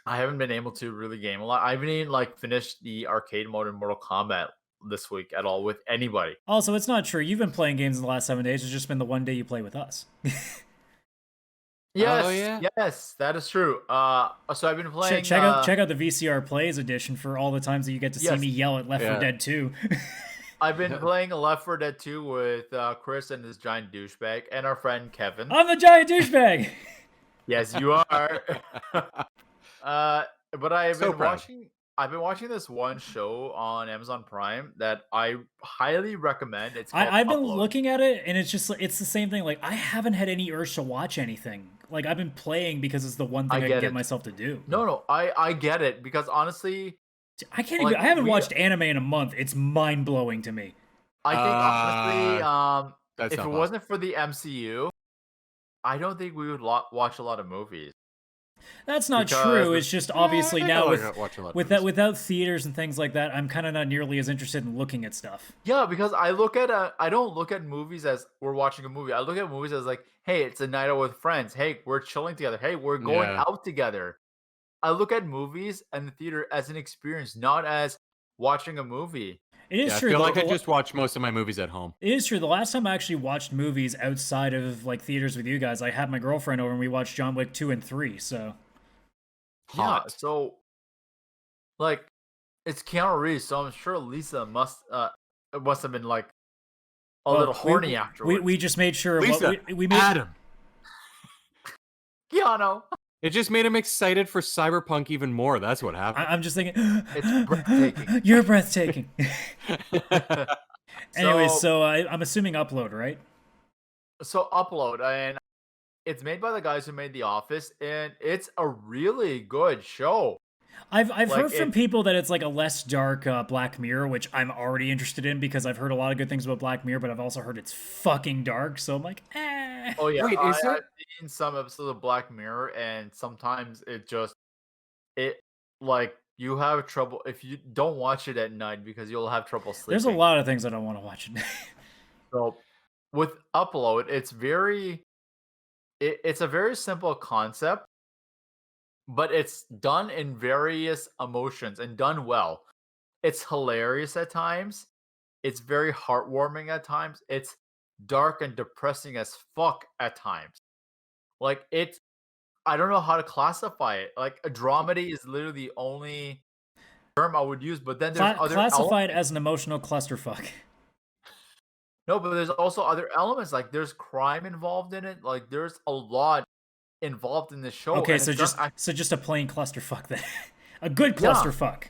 I haven't been able to really game a lot. I haven't even like finished the arcade mode in Mortal Kombat this week at all with anybody. Also, it's not true. You've been playing games in the last 7 days. It's just been the one day you play with us. Yes, yeah? yes, that is true. So I've been playing. check out the VCR Plays edition for all the times that you get to see Yes. me yell at Left 4 Yeah. Dead 2. I've been playing Left 4 Dead 2 with Chris and his giant douchebag and our friend Kevin. I'm the giant douchebag. Yes, you are. But I've So been proud. watching. I've been watching this one show on Amazon Prime that I highly recommend. It's called I've been Upload. looking at it, and it's the same thing. Like, I haven't had any urge to watch anything. Like, I've been playing because it's the one thing I can get get it. myself to do. No, I get it because honestly, I can't like, even. I haven't we- watched anime in a month. It's mind blowing to me. I think honestly, That's if not it possible. wasn't for the MCU, I don't think we would watch a lot of movies. That's not Because true. the- It's just obviously I now like to watch a lot of movies. without theaters and things like that, I'm kind of not nearly as interested in looking at stuff. Yeah, because I don't look at movies as we're watching a movie. I look at movies as like, hey, it's a night out with friends. Hey, we're chilling together. Hey, we're going Yeah. out together. I look at movies and the theater as an experience, not as watching a movie. It is Yeah, I true. feel though, like I just watch most of my movies at home. It is true. The last time I actually watched movies outside of like theaters with you guys, I had my girlfriend over and we watched John Wick 2 and 3. So Hot. Yeah, so like it's Keanu Reeves, so I'm sure Lisa must have been like a well, little horny afterwards. we just made sure Lisa, we made Adam. Keanu. It just made him excited for Cyberpunk even more. That's what happened. I'm just thinking It's breathtaking. You're breathtaking. Anyway, So- so I'm assuming Upload, right? So Upload, and it's made by the guys who made The Office, and it's a really good show. I've Like, heard from people that it's like a less dark Black Mirror, which I'm already interested in because I've heard a lot of good things about Black Mirror, but I've also heard it's fucking dark. So I'm like, eh. Oh yeah, Wait, is I've it? seen some episodes of Black Mirror, and sometimes it like you have trouble if you don't watch it at night because you'll have trouble sleeping. There's a lot of things I don't want to watch. So with Upload, it's a very simple concept, but it's done in various emotions and done well. It's hilarious at times. It's very heartwarming at times. It's dark and depressing as fuck at times. Like I don't know how to classify it. Like a dramedy is literally the only term I would use, but then there's other Classified as an emotional clusterfuck. No, but there's also other elements. Like there's crime involved in it. Like there's a lot involved in the show. Okay, and so it's done just a plain clusterfuck then. A good Yeah. clusterfuck.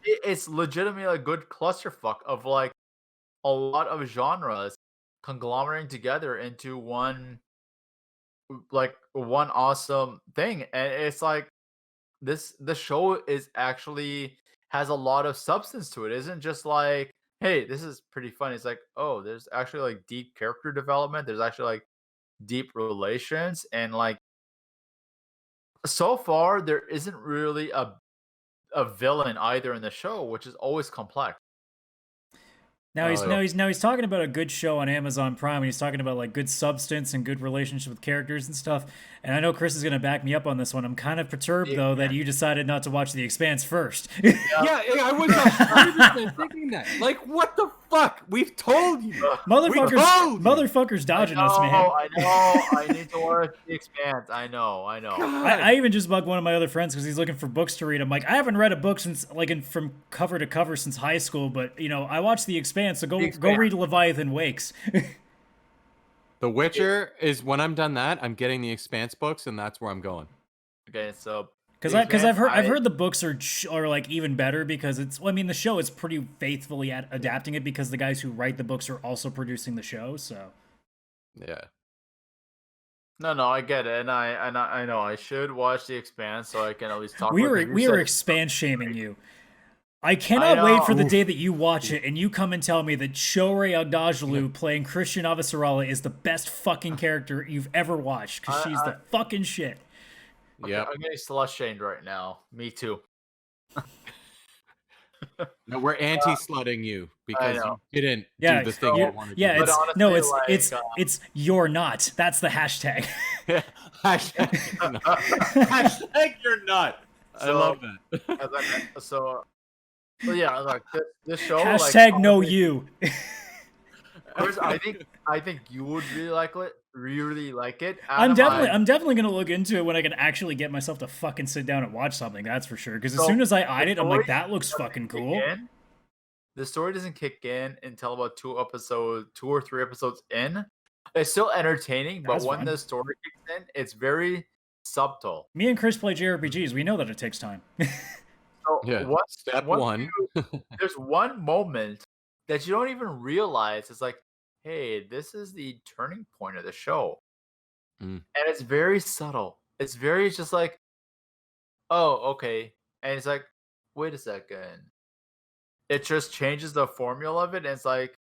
it's legitimately a good clusterfuck of like a lot of genres conglomerating together into one one awesome thing. And it's like the show is actually has a lot of substance to it. It isn't just like, hey, this is pretty fun. It's like, oh, there's actually like deep character development. There's actually like deep relations, and like so far there isn't really a villain either in the show, which is always complex. Now he's Oh, yeah. now he's talking about a good show on Amazon Prime, and he's talking about like good substance and good relationship with characters and stuff. And I know Chris is gonna back me up on this one. I'm kind of perturbed though that you decided not to watch The Expanse first. Yeah, I was 100% thinking that. Like, what the fuck? We've told you. Motherfuckers dodging us, man. I know. I need to watch The Expanse. I know. I even just bugged one of my other friends because he's looking for books to read. I'm like, I haven't read a book since from cover to cover since high school, but I watched The Expanse, so go read Leviathan Wakes. The Witcher is when I'm done that, I'm getting the Expanse books, and that's where I'm going. Okay, so Because I've heard the books are like even better because the show is pretty faithfully adapting it because the guys who write the books are also producing the show. So Yeah. No, I get it, and I know I should watch The Expanse so I can at least talk. we about it. were Expanse shaming you. I cannot wait for the day that you watch it and you come and tell me that Shohreh Aghdashloo playing Christian Avasarala is the best fucking character you've ever watched because she's the fucking shit. Okay, Yeah. I'm getting slut shamed right now. Me too. No, we're anti-slutting you because know. you didn't Yeah, do the thing you wanted to yeah, do. But honestly, it's you're not. That's the hashtag. Hashtag you're not. Hashtag you're not. I So- love that. as I meant, so yeah, like this show. Hashtag like, no honestly, you. Chris, I think you would really like it. Really like it. I'm Adam, definitely gonna look into it when I can actually get myself to fucking sit down and watch something. That's for sure. Because as So, soon as I eyed the it, I'm like, story that looks doesn't fucking kick cool. in. The story doesn't kick in until about 2 or 3 episodes in. It's still entertaining, but That's when fine. the story kicks in, it's very subtle. Me and Chris play JRPGs. We know that it takes time. So Yeah. Step once one. there's one moment that you don't even realize. It's like, hey, this is the turning point of the show. Mm. And it's very subtle. It's very just like, oh, okay. And it's like, wait a second. It just changes the formula of it. And it's like,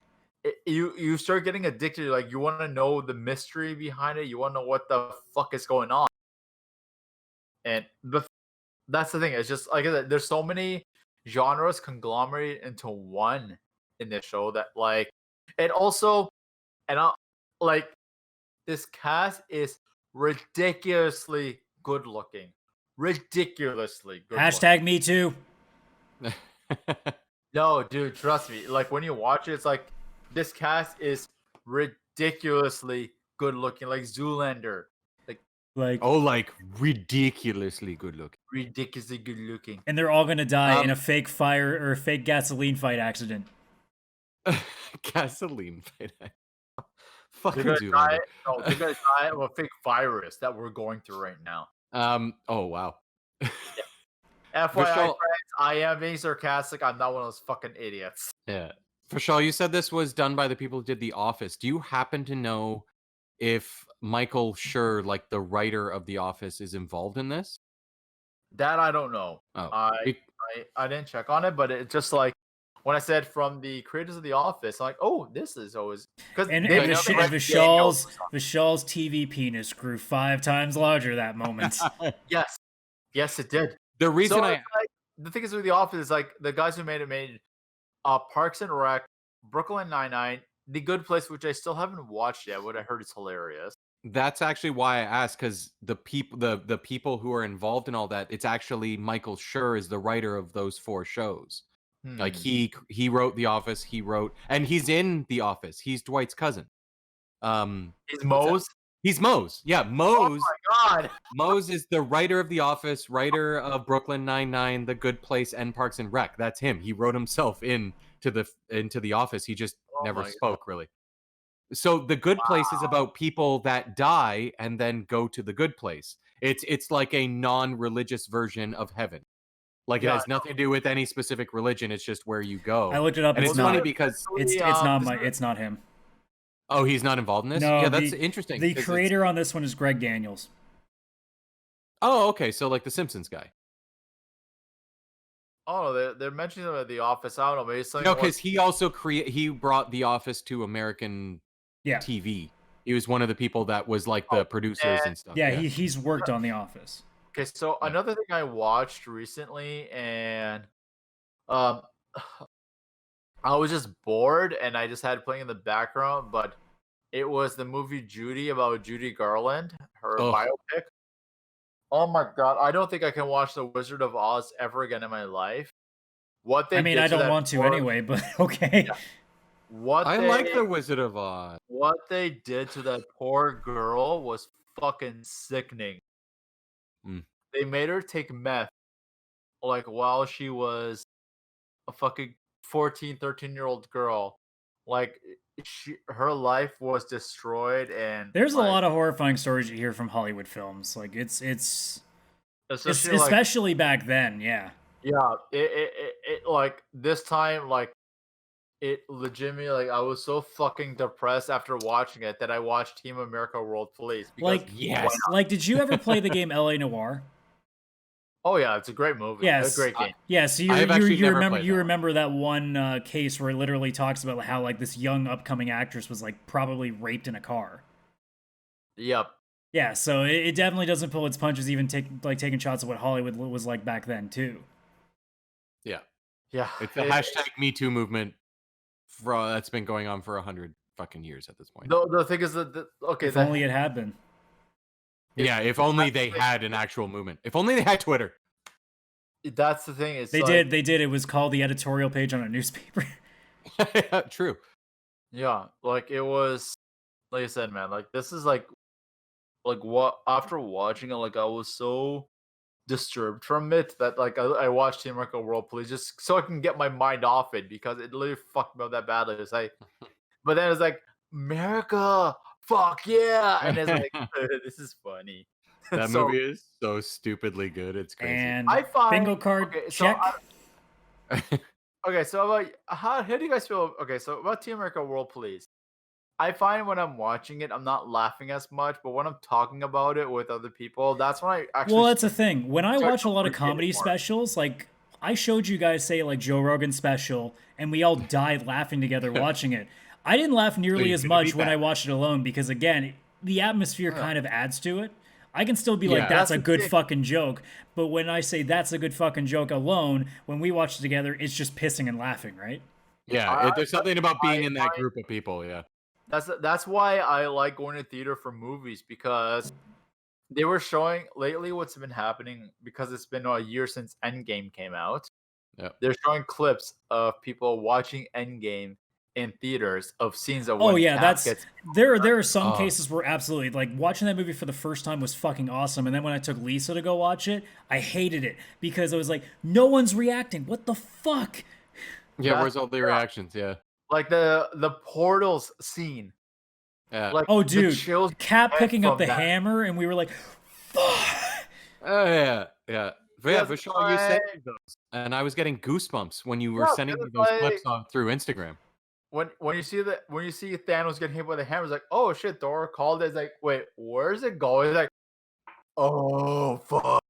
you start getting addicted. Like, you want to know the mystery behind it. You want to know what the fuck is going on. And that's the thing. It's just like I said, there's so many genres conglomerate into one in this show that like it also and I like this cast is ridiculously good looking. Ridiculously good. Hashtag me too. No, dude, trust me. Like when you watch it, it's like this cast is ridiculously good looking. Like Zoolander, Like, Oh, like ridiculously good looking. ridiculously good looking. and they're all gonna die in a Um, fake fire or a fake gasoline fight accident. Gasoline fight. They're Fucking gonna Zoolander. die. No, they're gonna die of a fake virus that we're going through right now. Oh wow. FYI, Vishal- friends, I am being sarcastic. I'm not one of those fucking idiots. Yeah. Vishal, you said this was done by the people who did The Office. Do you happen to know if Michael Schur, like the writer of The Office, is involved in this? That I don't know. Oh, I didn't check on it, but it's just like when I said from the creators of The Office, I'm like, oh, this is always because And Vishal's TV penis grew 5 times larger that moment. yes, it did. the reason So I it's like, the thing is with The Office is like the guys who made Parks and Rec, Brooklyn Nine-Nine, The Good Place, which I still haven't watched yet, but I heard it's hilarious. that's actually why I asked, because the people who are involved in all that, it's actually Michael Schur is the writer of those 4 shows. Like he wrote The Office, and he's in The Office. He's Dwight's cousin. He's Mose. He's Mose. Yeah, Oh Mose. my god! Mose is the writer of The Office, writer of Brooklyn Nine-Nine, The Good Place, and Parks and Rec. That's him. He wrote himself into The Office. He just Oh never my God. spoke really. So The Good Place is about people that die and then go to the good place. It's like a non-religious version of heaven. Like it Yeah, has nothing to do with any specific religion. It's just where you go. I looked it up. And It's it's not. funny because It's not him. oh, he's not involved in this. No, Yeah, that's interesting. The 'cause creator on this one is Greg Daniels. oh, okay. So like the Simpsons guy. Oh, they're mentioning The Office. I don't know. Maybe something. No, because he also he brought The Office to American Yeah. TV. He was one of the people that was like the producers and stuff. Yeah, he's worked on The Office. Okay, so Yeah. another thing I watched recently, and um, I was just bored, and I just had it playing in the background. But it was the movie Judy about Judy Garland, her Oh. biopic. Oh my god, I don't think I can watch The Wizard of Oz ever again in my life. What they I mean, did I to don't that want to poor- anyway, but okay. Yeah. What I they, like the Wizard of Oz. what they did to that poor girl was fucking sickening. Mm. They made her take meth like while she was a fucking 14, 13-year-old girl. Like her life was destroyed, and There's a like, lot of horrifying stories you hear from Hollywood films. Like it's especially like, especially back then. Yeah. yeah, it like this time, like it legitimately, like I was so fucking depressed after watching it that I watched Team America World Police. Because, Like Yes. Like, did you ever play the game L.A. Noire? oh yeah, it's a great movie. Yes. A great game. Yeah, so I have actually never played you that one. remember that one case where it literally talks about how like this young upcoming actress was like probably raped in a car. Yep. Yeah, so it definitely doesn't pull its punches, even taking shots at what Hollywood was like back then too. Yeah. Yeah. It's the hashtag Me Too movement that's been going on for 100 fucking years at this point. The thing is that okay, If only it had been. Yeah, if only they had an actual movement. If only they had Twitter. that's the thing. It's They like, did. It was called the editorial page on a newspaper. True. Yeah, like it was, like I said, man. Like this is like what after watching it, like I was so disturbed from it that like I watched Team America World Police just so I can get my mind off it because it literally fucked me up that badly. It's like, but then it's like America, fuck yeah, and it's like this is funny. That So, movie is so stupidly good. It's crazy. And I find bingo card okay, so check. Okay, so about how do you guys feel? Okay, so about Team America World Police, I find when I'm watching it, I'm not laughing as much, but when I'm talking about it with other people, that's when I actually. Well, that's the thing. When I start watch a lot of appreciating comedy it more. specials, like I showed you guys, say like Joe Rogan special, and we all died laughing together watching it. I didn't laugh nearly you as couldn't much beat when that. I watched it alone because again, the atmosphere kind of adds to it. I can still be Yeah. like, that's a That's the good thing. fucking joke. But when I say that's a good fucking joke alone, when we watch it together, it's just pissing and laughing, right? Yeah, there's something about being in that I- group of people. Yeah. That's why I like going to theater for movies because they were showing lately what's been happening because it's been a year since Endgame came out. Yep. They're showing clips of people watching Endgame in theaters of scenes of Oh when yeah, Cap that's gets there are some Oh. cases where absolutely like watching that movie for the first time was fucking awesome, and then when I took Lisa to go watch it, I hated it because I was like, no one's reacting. What the fuck? Yeah, That's- where's all the reactions? Yeah. like the portals scene. Yeah. Like Oh the dude, chills Cap get picking up from the that. hammer, and we were like, fuck. Oh yeah. Yeah. But yeah, Because for sure it's you said like- those. And I was getting goosebumps when you were Yeah, sending me because those it's clips on through Instagram. When you see Thanos get hit by the hammer, it's like, oh shit, Thor called it. It's like, wait, where's it going? It's like, oh fuck.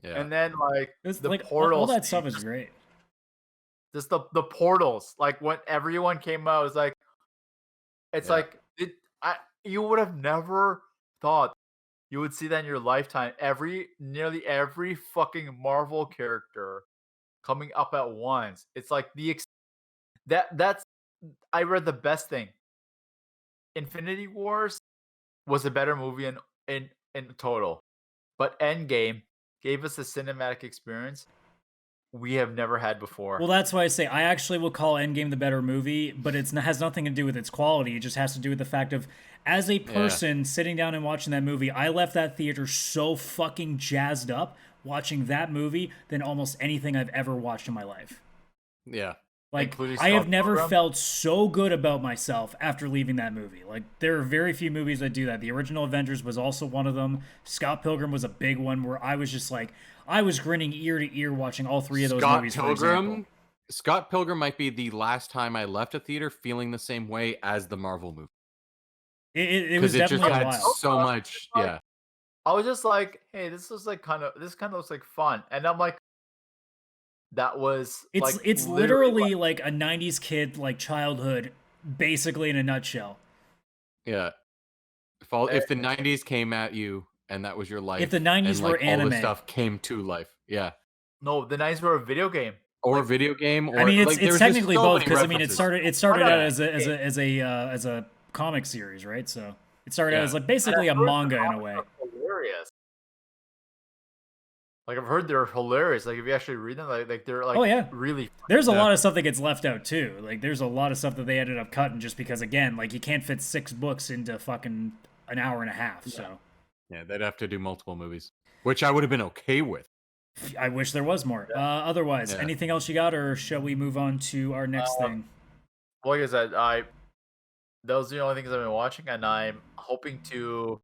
Yeah. And then like It's the like portals, all that stuff is great. just the portals. Like when everyone came out, it's like, Yeah. like you would have never thought you would see that in your lifetime. Nearly every fucking Marvel character coming up at once. It's like that's I read the best thing. Infinity Wars was a better movie in total, but Endgame gave us a cinematic experience we have never had before. Well, that's why I say I actually will call Endgame the better movie, but has nothing to do with its quality. It just has to do with the fact of, as a person sitting down and watching that movie, I left that theater so fucking jazzed up watching that movie than almost anything I've ever watched in my life. Yeah. Like, Including I have Scott never Pilgrim? felt so good about myself after leaving that movie. Like, there are very few movies that do that. The original Avengers was also one of them. Scott Pilgrim was a big one where I was just like, I was grinning ear to ear watching all three of those movies, for example. Scott Pilgrim might be the last time I left a theater feeling the same way as the Marvel movie. It was Because it just definitely a had while. so much. Yeah. I was just like, hey, this kind of looks like fun, and I'm like, that was It's like it's literally like a 90s kid, like childhood, basically in a nutshell. Yeah. If the 90s came at you and that was your life, If the 90s and, were like, all anime. this stuff came to life. Yeah. no, the 90s were a video game. Or Like, video game, or I mean, like, it's there's technically just so both many because I mean, it references. started out Yeah. as a comic series, right? So it started out Yeah. as like basically a I've heard the manga in a comics way. are hilarious. Like I've heard they're hilarious. Like if you actually read them, like they're like Oh, yeah. really. There's a Yeah. lot of stuff that gets left out too. Like there's a lot of stuff that they ended up cutting just because again, like you can't fit 6 books into fucking an hour and a half. So Yeah, they'd have to do multiple movies, which I would have been okay with. I wish there was more. Otherwise, Yeah. anything else you got, or shall we move on to our next thing? Like I said, those are the only things I've been watching, and I'm hoping to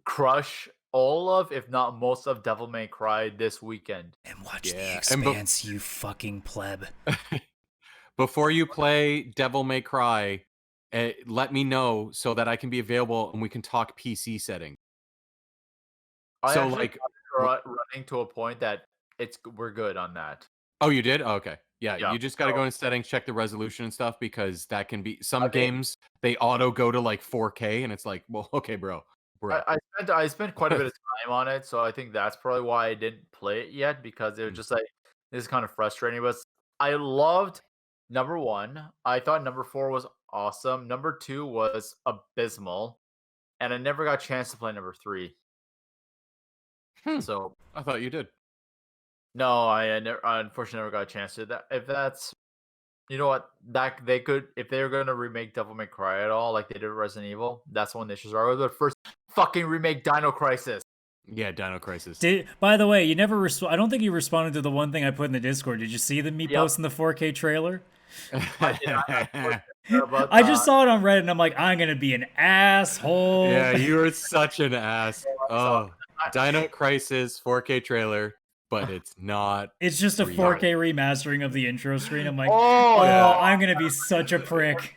crush all of, if not most of, Devil May Cry this weekend. And watch Yeah, The and Expanse, you fucking pleb. Before you play Devil May Cry, let me know so that I can be available and we can talk PC setting. I So, actually like, got it running to a point that we're good on that. oh, you did? Oh, okay. Yeah, Yeah, you just got to so- go in settings, check the resolution and stuff, because that can be some Okay. games they auto go to like 4K, and it's like, well, okay, bro. I spent quite a bit of time on it, so I think that's probably why I didn't play it yet, because it was just like this is kind of frustrating. But I loved number 1. I thought number 4 was awesome. Number 2 was abysmal, and I never got a chance to play number 3. Hmm. So I thought you did. no, I unfortunately never got a chance to that. If that's, you know what, that they could, if they were gonna remake Devil May Cry at all, like they did with Resident Evil, that's one they should start with. But first, fucking remake Dino Crisis. Yeah, Dino Crisis. By the way, you never. I don't think you responded to the one thing I put in the Discord. Did you see me Yep. posting the 4K trailer? About I just that. saw it on Reddit, and I'm like, I'm gonna be an asshole. Yeah, you are such an ass. Oh, Dino Crisis 4K trailer, but it's not. It's just a Real. 4K remastering of the intro screen. I'm like, Oh, oh, yeah. I'm gonna be such a prick.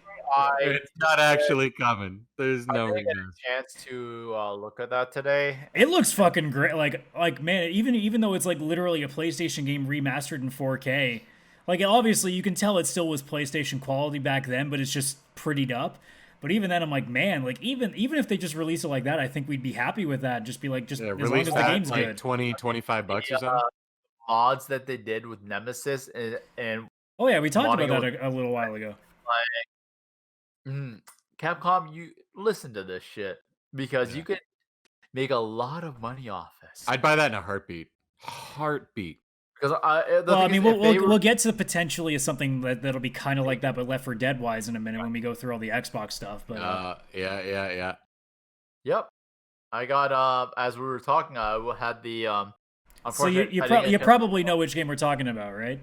It's not actually coming. There's no I didn't get remaster. a chance to look at that today. It looks fucking great. Like man, even though it's like literally a PlayStation game remastered in 4K, like obviously you can tell it still was PlayStation quality back then, but it's just prettied up. But even then, I'm like, man, like even if they just release it like that, I think we'd be happy with that. Just be like, just Yeah, as long release as the that game's like good. 20, 25 bucks or The, something. mods that they did with Nemesis and Oh yeah, we talked about modding that a little while ago. Capcom, you listen to this shit, because Yeah. you could make a lot of money off this. I'd buy that in a heartbeat. Heartbeat. Because Well, I mean, we'll get to potentially as something that'll be kind of like that, but Left 4 Dead wise in a minute when we go through all the Xbox stuff. But Yeah. Yep, I got as we were talking, I had the so you probably know which game we're talking about, right?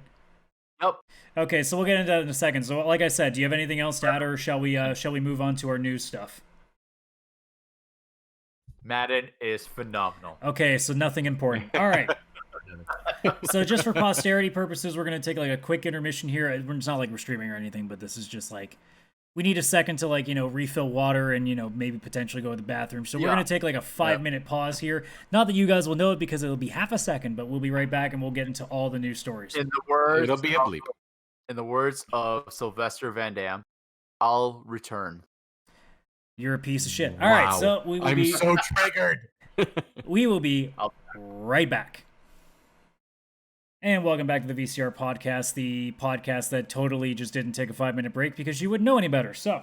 Yep. Okay, so we'll get into that in a second. So, like I said, do you have anything else to add, or shall we move on to our news stuff? Madden is phenomenal. Okay, so nothing important. All right. So just for posterity purposes, we're gonna take like a quick intermission here. It's not like we're streaming or anything, but this is just like we need a second to like refill water and maybe potentially go to the bathroom. So we're Yeah. gonna take like a 5-minute pause here. Not that you guys will know it because it'll be half a second, but we'll be right back and we'll get into all the news stories. In the words, It'll be a bleep. In the words of Sylvester Van Damme, I'll return. You're a piece of shit. All right, Wow. so we will I'm be so triggered. we will be right back. And welcome back to the VCR Podcast, the podcast that totally just didn't take a 5-minute break because you wouldn't know any better. So,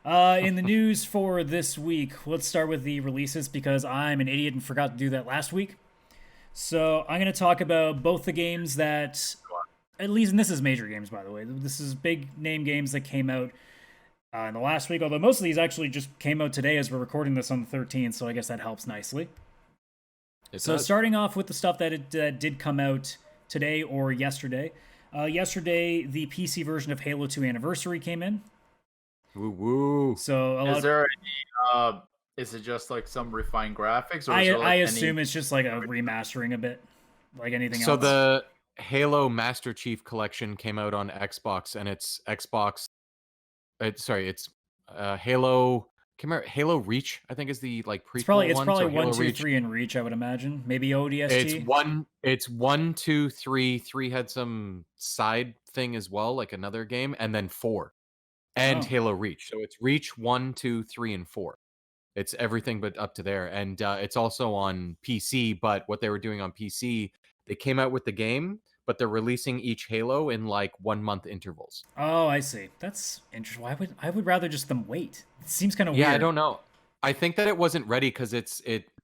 in the news for this week, let's start with the releases because I'm an idiot and forgot to do that last week. So, I'm going to talk about both the games that, at least, and this is major games, by the way. This is big name games that came out in the last week, although most of these actually just came out today as we're recording this on the 13th, so I guess that helps nicely. It So does. starting off with the stuff that did come out today or yesterday, Yesterday, the PC version of Halo 2 Anniversary came in. Woo woo. So Is there any? Is it just like some refined graphics, or I is there like assume it's just like a remastering a bit, like anything So else. the Halo Master Chief Collection came out on Xbox, and it's Xbox. It's Halo. Halo Reach, I think, is the like prequel it's one. probably So Halo 1, 2, Reach. 3 in Reach, I would imagine. Maybe ODST. It's 1, 2, 3. 3 had some side thing as well, like another game, and then 4. And Oh. Halo Reach. So it's Reach 1, 2, 3, and 4. It's everything but up to there. And it's also on PC, but what they were doing on PC, they came out with the game, but they're releasing each Halo in like 1 month intervals. Oh, I see. That's interesting. I would rather just them wait. It seems kind of Yeah, weird. I don't know. I think that it wasn't ready because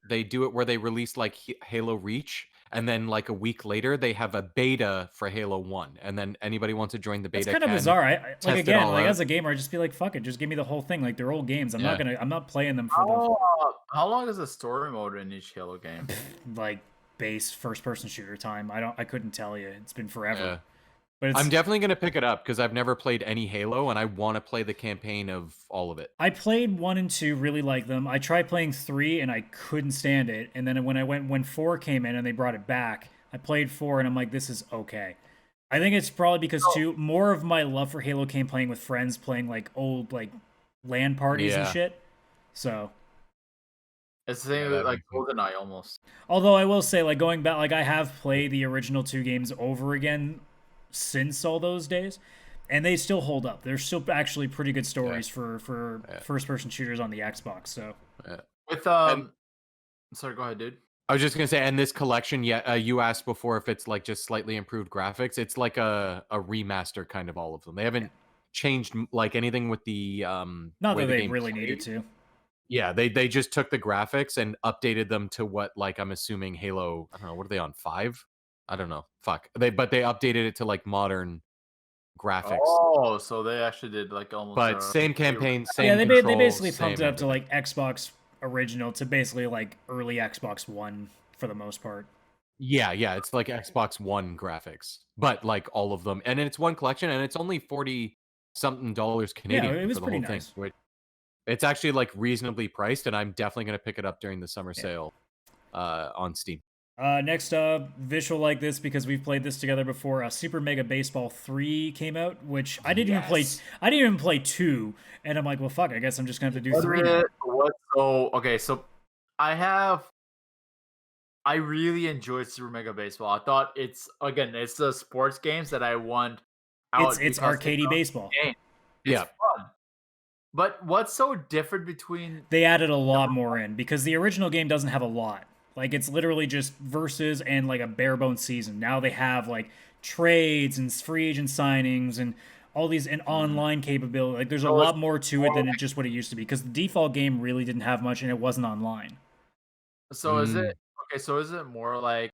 they do it where they release like Halo Reach, and then like a week later they have a beta for Halo 1, and then anybody wants to join the beta. It's kind of bizarre. test Like it again, all like out. as a gamer, I just be like, fuck it, just give me the whole thing. Like they're old games. I'm not playing them for How long is the story mode in each Halo game? the like base first person shooter time. I couldn't tell you. It's been forever. Yeah. But it's, I'm definitely gonna pick it up because I've never played any Halo, and I want to play the campaign of all of it. I played 1 and 2, really liked them. I tried playing 3 and I couldn't stand it. And then when 4 came in and they brought it back, I played 4 and I'm like, this is okay. I think it's probably because too more of my love for Halo came playing with friends, playing like old like LAN parties and Yeah. shit. So It's the same Yeah, with that like makes sense. GoldenEye almost. although I will say, like going back, like I have played the original 2 games over again since all those days, and they still hold up. They're still actually pretty good stories for first person shooters on the Xbox. So With sorry, go ahead, dude. I was just gonna say, and this collection, you asked before if it's like just slightly improved graphics. It's like a remaster kind of all of them. They haven't changed like anything with the not way that the they game really played. needed to. Yeah, they just took the graphics and updated them to what, like, I'm assuming Halo, I don't know, what are they on, 5? I don't know. Fuck. But they updated it to like modern graphics. Oh, so they actually did like almost. But same campaign, same Yeah, they controls, basically same pumped it up to everything. like Xbox original to basically like early Xbox One for the most part. Yeah, it's like Xbox One graphics, but like all of them. And it's one collection, and it's only 40 something dollars Canadian it was for the pretty whole nice. thing. Which it's actually like reasonably priced, and I'm definitely going to pick it up during the summer sale on Steam. Next up, visual like this because we've played this together before. Super Mega Baseball 3 came out, which I didn't even play. I didn't even play 2, and I'm like, well, fuck. I guess I'm just gonna have to do 3 now. So I really enjoyed Super Mega Baseball. I thought it's the sports games that I want out. It's because arcadey baseball. It's Yeah. fun. But what's so different between They added a lot more in because the original game doesn't have a lot. Like it's literally just versus and like a bare bones season. Now they have like trades and free agent signings and all these and online capability. Like there's a So it's lot more to it than it just what it used to be because the default game really didn't have much and it wasn't online. So is it okay? So is it more like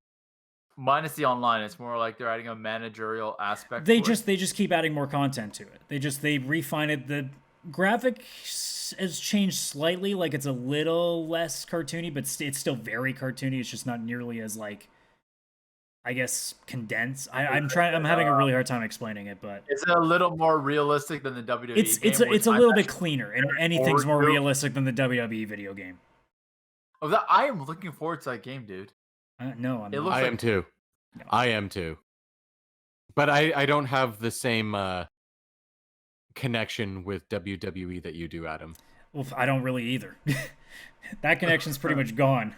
minus the online? It's more like they're adding a managerial aspect. They to it? just keep adding more content to it. They refine it. The graphics has changed slightly. Like it's a little less cartoony, but it's still very cartoony. It's just not nearly as like, I guess, condensed. I'm having a really hard time explaining it, but Is it a little more realistic than the WWE it's game? it's a little bit cleaner, and anything's more forward to. realistic than the WWE video game. I am looking forward to that game, dude. No, I'm It not. looks I like- am too. No. I am too. But I don't have the same connection with WWE that you do, Adam. Well, I don't really either. That connection's pretty much gone.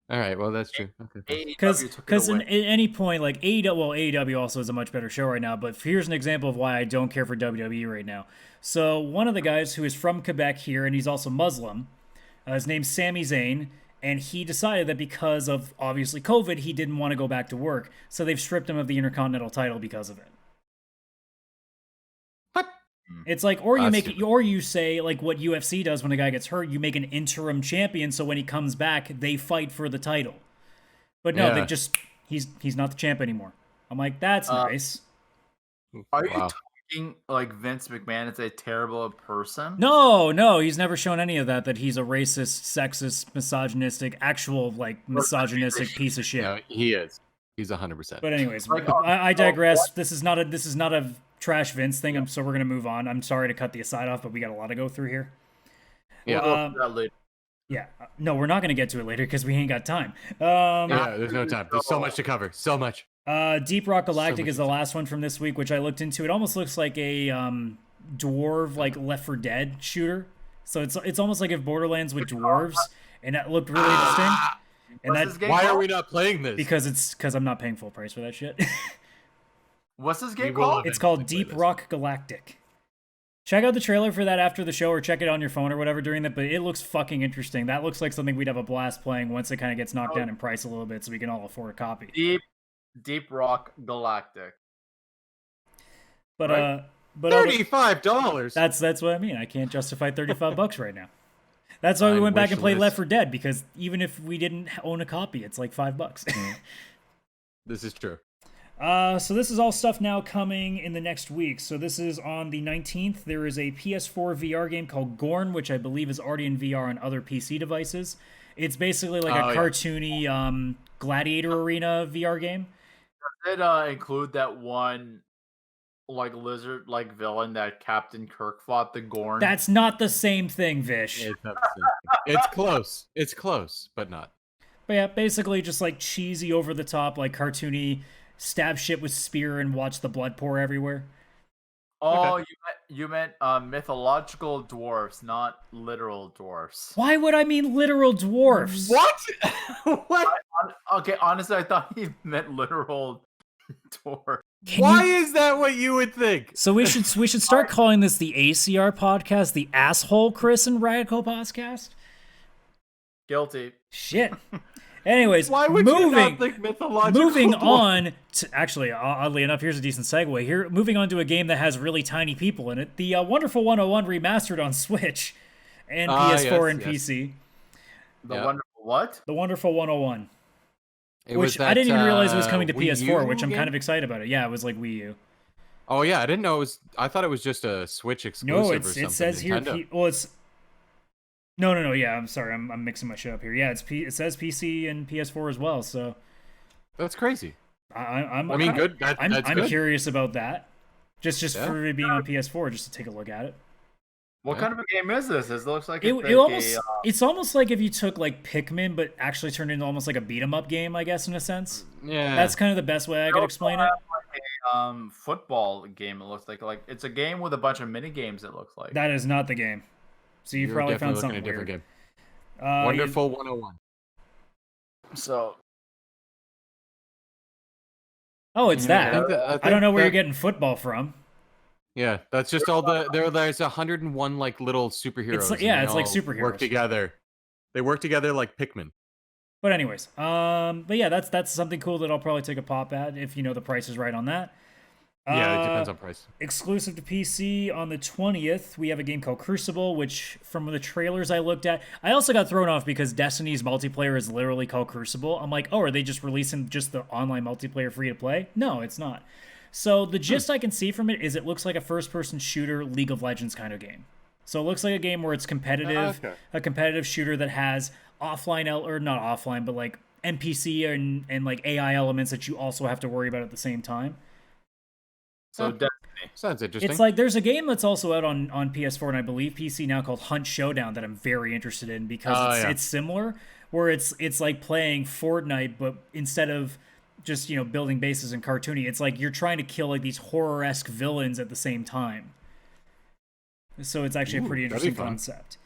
All right, well that's true. Okay. Because AEW took it at away. any point, like AEW also is a much better show right now. But here's an example of why I don't care for WWE right now. So one of the guys who is from Quebec here, and he's also Muslim, his name's Sami Zayn, and he decided that because of obviously COVID, he didn't want to go back to work. So they've stripped him of the Intercontinental title because of it. What? It's like, or you That's make it, stupid. or you say like what UFC does when a guy gets hurt, you make an interim champion, so when he comes back, they fight for the title. But no, they Yeah. just he's not the champ anymore. I'm like, that's nice. Are you Wow. talking like Vince McMahon is a terrible person? No, he's never shown any of that. That he's a racist, sexist, misogynistic, actual like misogynistic piece of shit. No, he is. He's 100%. But anyways, Like, I digress. This is not a trash Vince thing. So we're gonna move on. I'm sorry to cut the aside off, but we got a lot to go through here. Yeah. We'll go through that later. Yeah. No, we're not gonna get to it later because we ain't got time. Yeah, there's no time. There's so much to cover. So much. Deep Rock Galactic much is the last one from this week, which I looked into. It almost looks like a dwarf, like Left 4 Dead shooter. So it's almost like if Borderlands with dwarves, and that looked really interesting. And What's that this game Why are called? we not playing this? because I'm not paying full price for that shit. What's this game We will called? It's called eventually Deep play this. Rock Galactic. Check out the trailer for that after the show, or check it on your phone or whatever during that. But it looks fucking interesting. That looks like something we'd have a blast playing once it kind of gets knocked down in price a little bit, so we can all afford a copy. Deep Rock Galactic. But Right. but other- $35. that's what I mean. I can't justify $35 right now. That's why we On went back and wish played list. Left 4 Dead, because even if we didn't own a copy, it's like $5. This is true. So this is all stuff now coming in the next week. So this is on the 19th. There is a PS4 VR game called Gorn, which I believe is already in VR on other PC devices. It's basically like Oh, a yeah. cartoony gladiator arena VR game. Did include that one like lizard like villain that Captain Kirk fought, the Gorn? That's not the same thing, Vish. It's not the same thing. It's close. It's close, but not. But yeah, basically just like cheesy, over the top, like cartoony, stab shit with spear and watch the blood pour everywhere. Oh, you meant mythological dwarfs, not literal dwarfs. Why would I mean literal dwarfs? What? What? Okay, honestly, I thought he meant literal dwarfs. Can Why you- is that what you would think? So we should start calling this the ACR podcast, the Asshole Chris and Radical Podcast. Guilty. Shit. Anyways, Why would you not think mythological? moving dwarf? on to, actually, oddly enough, here's a decent segue here. Moving on to a game that has really tiny people in it. The Wonderful 101 remastered on Switch and PS4 and yes. PC. The Yeah. wonderful what? The Wonderful 101. It was Which I that, didn't even realize it was coming to Wii PS4, U which I'm game? kind of excited about it. Yeah, it was like Wii U. Oh yeah, I didn't know it was. I thought it was just a Switch exclusive No, or it's something. it says here. Nintendo. Well, it's no. Yeah, I'm sorry. I'm mixing my shit up here. Yeah, it says PC and PS4 as well. So That's crazy. I'm. I mean, good. That's I'm good. curious about that. Just Yeah. for it being on PS4, just to take a look at it. What Yeah. kind of a game is this? It looks like It, it's it like almost it's almost like if you took like Pikmin, but actually turned it into almost like a beat 'em up game, I guess, in a sense. Yeah. That's kind of the best way I could explain it. football game. It looks like it's a game with a bunch of mini games. It looks like. That is not the game. So you You're probably definitely found looking something at a different weird. game. Wonderful 101. So Oh, it's Yeah, that. I I don't know think where you're that- getting football from. Yeah, that's just all there's 101 like little superheroes. like- and yeah, they it's like all superheroes. Work together. They work together like Pikmin. But anyways, but yeah, that's something cool that I'll probably take a pop at if the price is right on that. Yeah, it depends on price. Exclusive to PC on the 20th, we have a game called Crucible, which from the trailers I looked at, I also got thrown off because Destiny's multiplayer is literally called Crucible. I'm like, oh, are they just releasing just the online multiplayer free to play? No, it's not. So the gist I can see from it is it looks like a first-person shooter League of Legends kind of game. So it looks like a game where it's competitive, Okay. a competitive shooter that has offline, or not offline, but like NPC and like AI elements that you also have to worry about at the same time. so Okay. Sounds interesting. It's like there's a game that's also out on PS4 and I believe PC now called Hunt Showdown that I'm very interested in because yeah. it's similar, where it's like playing Fortnite, but instead of just building bases and cartoony, it's like you're trying to kill like these horror-esque villains at the same time. So it's actually a pretty Ooh, that'd be interesting fun. concept.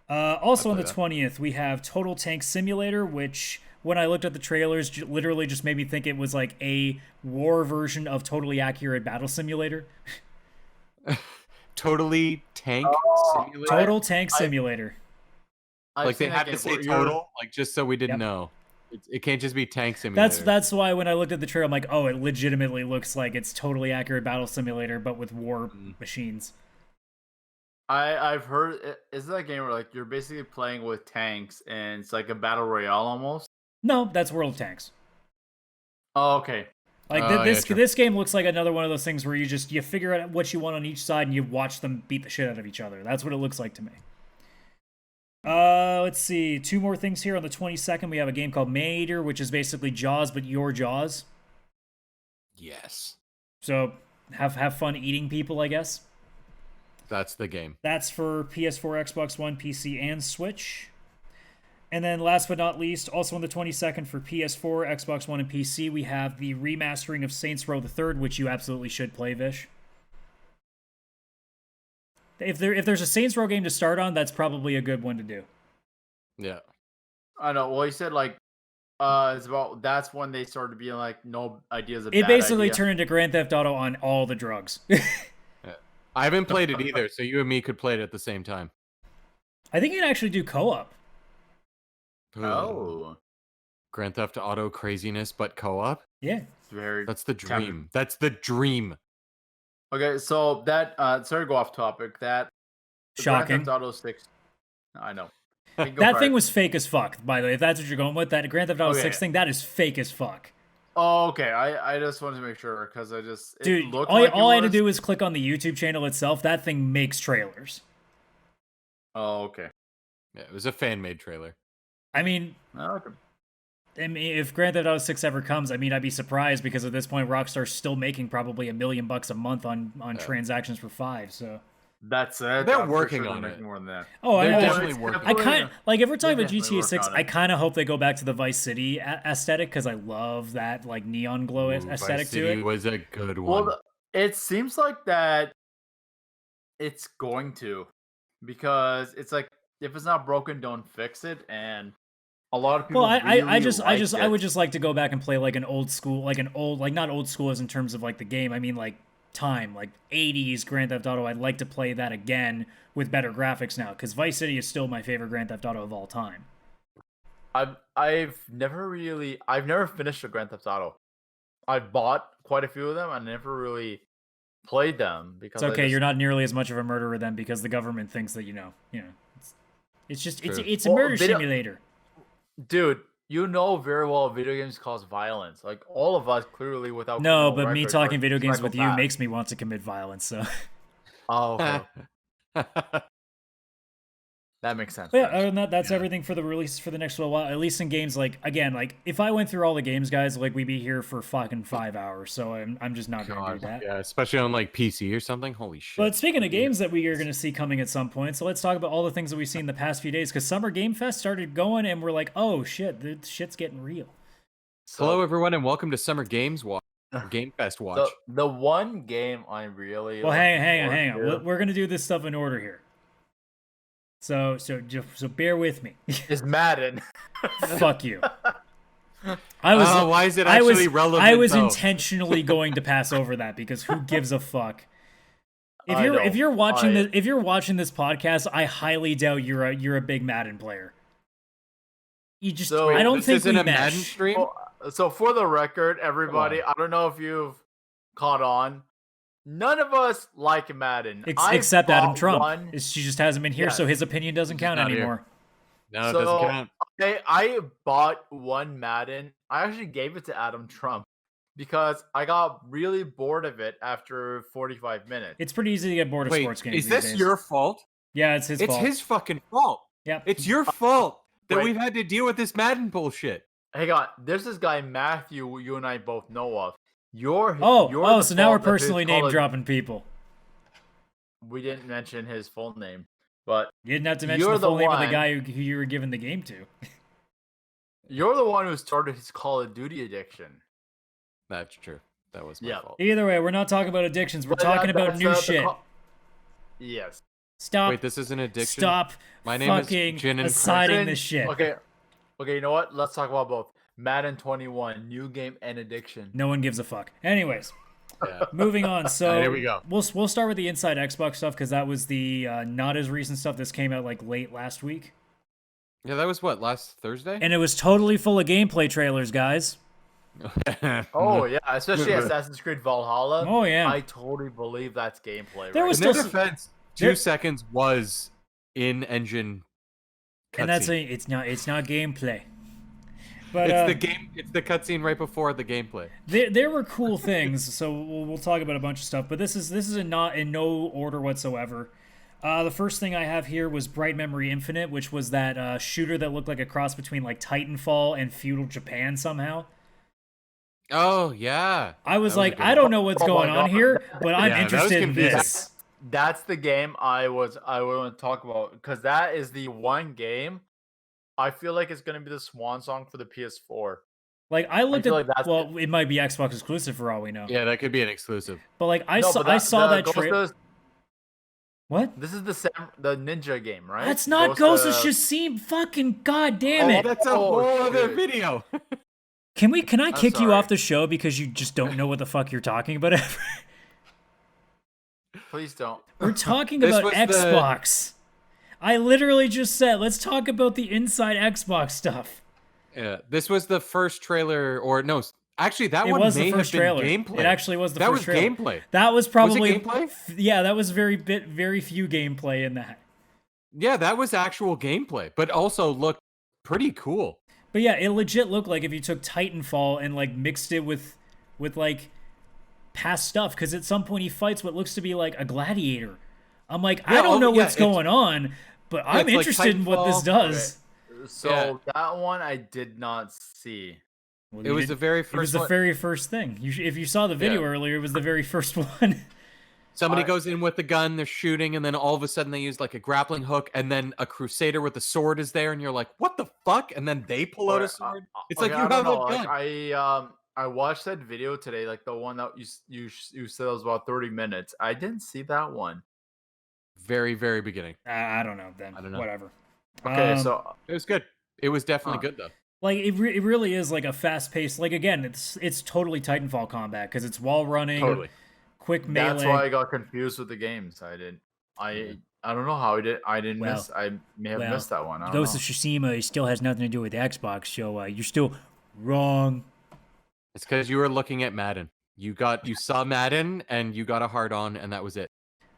Also on the play that. 20th, we have Total Tank Simulator, which when I looked at the trailers, literally just made me think it was like a war version of Totally Accurate Battle Simulator. Totally tank simulator. Total Tank Simulator. I've Like they seen that have to game say where you're- total, like just so we didn't Yep. know. It can't just be tank simulator. That's why when I looked at the trailer, I'm like, oh, it legitimately looks like it's Totally Accurate Battle Simulator, but with war machines. I've heard is that a game where like you're basically playing with tanks and it's like a battle royale almost. No, that's World of Tanks. Oh, okay. Like Oh, this yeah, true. this game looks like another one of those things where you figure out what you want on each side and you watch them beat the shit out of each other. That's what it looks like to me. Let's see. Two more things here. On the 22nd, we have a game called Maneater, which is basically Jaws, but your Jaws. Yes. So have fun eating people, I guess. That's the game. That's for PS4, Xbox One, PC, and Switch. And then last but not least, also on the 22nd for PS4, Xbox One, and PC, we have the remastering of Saints Row the Third, which you absolutely should play, Vish. If there's a Saints Row game to start on, that's probably a good one to do. Yeah. I know. Well, he said like, it's about that's when they started being like, no ideas of. It basically turned into Grand Theft Auto on all the drugs. I haven't played it either, so you and me could play it at the same time. I think you can actually do co-op. Oh, Grand Theft Auto craziness, but co-op? Yeah. it's very. That's the dream. That's the dream. Okay, so that sorry to go off topic. That Shocking. Grand Theft Auto 6. I know. That thing was fake as fuck, by the way. If that's what you're going with, that Grand Theft Auto 6 thing, that is fake as fuck. Oh, okay. I just wanted to make sure because I just dude, all I had to do was click on the YouTube channel itself. That thing makes trailers. Oh, okay. Yeah, it was a fan-made trailer. I mean, if Grand Theft Auto 6 ever comes, I mean, I'd be surprised because at this point, Rockstar's still making probably $1 million a month on transactions for 5. So that's it. They're working on it. More than that. Oh, I know. Definitely working. I kind like if we're talking about GTA 6, I I kind of hope they go back to the Vice City aesthetic because I love that like neon glow aesthetic Vice to it. was a good one. Well, it seems like that. It's going to, because it's like if it's not broken, don't fix it, and a lot of people. Well, I would it. just like to go back and play like an old school, like not old school as in terms of like the game. I mean like time, like 80s Grand Theft Auto. I'd like to play that again with better graphics now because Vice City is still my favorite Grand Theft Auto of all time. I've never finished a Grand Theft Auto. I've bought quite a few of them. I never really played them because it's okay. You're not nearly as much of a murderer then because the government thinks that you know. It's a murder simulator. Dude, you know very well video games cause violence. Like all of us clearly without. No, but me talking video games with you makes me want to commit violence. So. Oh. Okay. That makes sense. But yeah, other than that, that's everything for the release for the next little while. At least in games, like again, like if I went through all the games, guys, like we'd be here for fucking 5 hours. So I'm just not gonna do that. Yeah, especially on like PC or something. Holy shit! But speaking of games that we are gonna see coming at some point, so let's talk about all the things that we've seen the past few days. Because Summer Game Fest started going, and we're like, oh shit, the shit's getting real. Hello, everyone, and welcome to Summer Games Watch. Game Fest Watch. The one game I really hang on. We're gonna do this stuff in order here. So bear with me. It's Madden. Fuck you. Why is it actually relevant? I was intentionally going to pass over that because who gives a fuck? If you're watching this podcast, I highly doubt you're a big Madden player. You just I don't think we mesh. Madden stream. So for the record, everybody, I don't know if you've caught on. None of us like Madden. Except Adam Trump. She just hasn't been here, so his opinion doesn't count anymore. No, it doesn't count. I bought one Madden. I actually gave it to Adam Trump because I got really bored of it after 45 minutes. It's pretty easy to get bored of sports games. Is this your fault? Yeah, it's his fault. It's his fucking fault. Yeah. It's your fault that we've had to deal with this Madden bullshit. Hang on. There's this guy, Matthew, you and I both know of. So now we're personally name dropping people. We didn't mention his full name, but you didn't have to mention the full name of the guy who you were giving the game to. You're the one who started his Call of Duty addiction. That's true. That was my fault. Either way, we're not talking about addictions. We're talking about new shit. Yes. Stop. Wait, this is an addiction? Stop. My name is Gin and assiding this shit. Okay, you know what? Let's talk about both. Madden 21, new game and addiction. No one gives a fuck. Anyways, moving on. So here we go. We'll start with the Inside Xbox stuff because that was the not as recent stuff. This came out like late last week. Yeah, that was what, last Thursday? And it was totally full of gameplay trailers, guys. Oh yeah, especially Assassin's Creed Valhalla. Oh yeah, I totally believe that's gameplay. There was in their defense, 2 seconds was in-engine cutscene. And that's it's not gameplay. But, it's the game. It's the cutscene right before the gameplay. There were cool things, so we'll talk about a bunch of stuff. But this is not in no order whatsoever. The first thing I have here was Bright Memory Infinite, which was that shooter that looked like a cross between like Titanfall and feudal Japan somehow. Oh yeah. I was That was a like, good I one. don't know what's Oh my going on God. here, but I'm Yeah, that was interested in confusing. this. That's the game I want to talk about because that is the one game I feel like it's gonna be the swan song for the PS4. Like I looked feel at, like that's well, it might be Xbox exclusive for all we know. Yeah, that could be an exclusive. But like I No, saw, but I saw that Ghost trailer. of- What? This is the ninja game, right? That's not Ghost of Tsushima. Fucking goddamn Oh, it! that's a Oh, whole other shit. video. Can I I'm kick you sorry. off the show because you just don't know what the fuck you're talking about? Please don't. We're talking This about was the- Xbox. I literally just said, let's talk about the inside Xbox stuff. Yeah, this was the first trailer, or no, actually that It one was may the first have been trailer. gameplay. It actually was the that first was trailer. gameplay. That was probably gameplay? Yeah, that was very few gameplay in that. Yeah, that was actual gameplay, but also looked pretty cool. But yeah, it legit looked like if you took Titanfall and like mixed it with like past stuff, because at some point he fights what looks to be like a gladiator. I'm like, I Yeah, don't know yeah, what's going on, but I'm it's like interested in what this Titanfall. does. So Yeah. that one I did not see. Well, It you was did- the very It was first the one. very first thing. If you saw the video Yeah. earlier, it was the very first one. Somebody I- goes in with the gun, they're shooting, and then all of a sudden they use like a grappling hook, and then a crusader with a sword is there, and you're like, what the fuck? And then they pull out a sword. It's like, Okay, you I don't have a know, like, gun. I watched that video today, like the one that you said was about 30 minutes. I didn't see that one. Very, very beginning. I don't know. Then I don't know. whatever. Okay, so It was good. It was definitely Huh. good though. like it really is like a fast paced. Like again, it's totally Titanfall combat because it's wall running, Totally. quick melee. that's why I got confused with the games. I don't know how I didn't Well, miss. I may have well, missed that one. I don't Ghost know. of Tsushima still has nothing to do with Xbox, so you're still wrong. It's because you were looking at Madden. You saw Madden and you got a hard on, and that was it.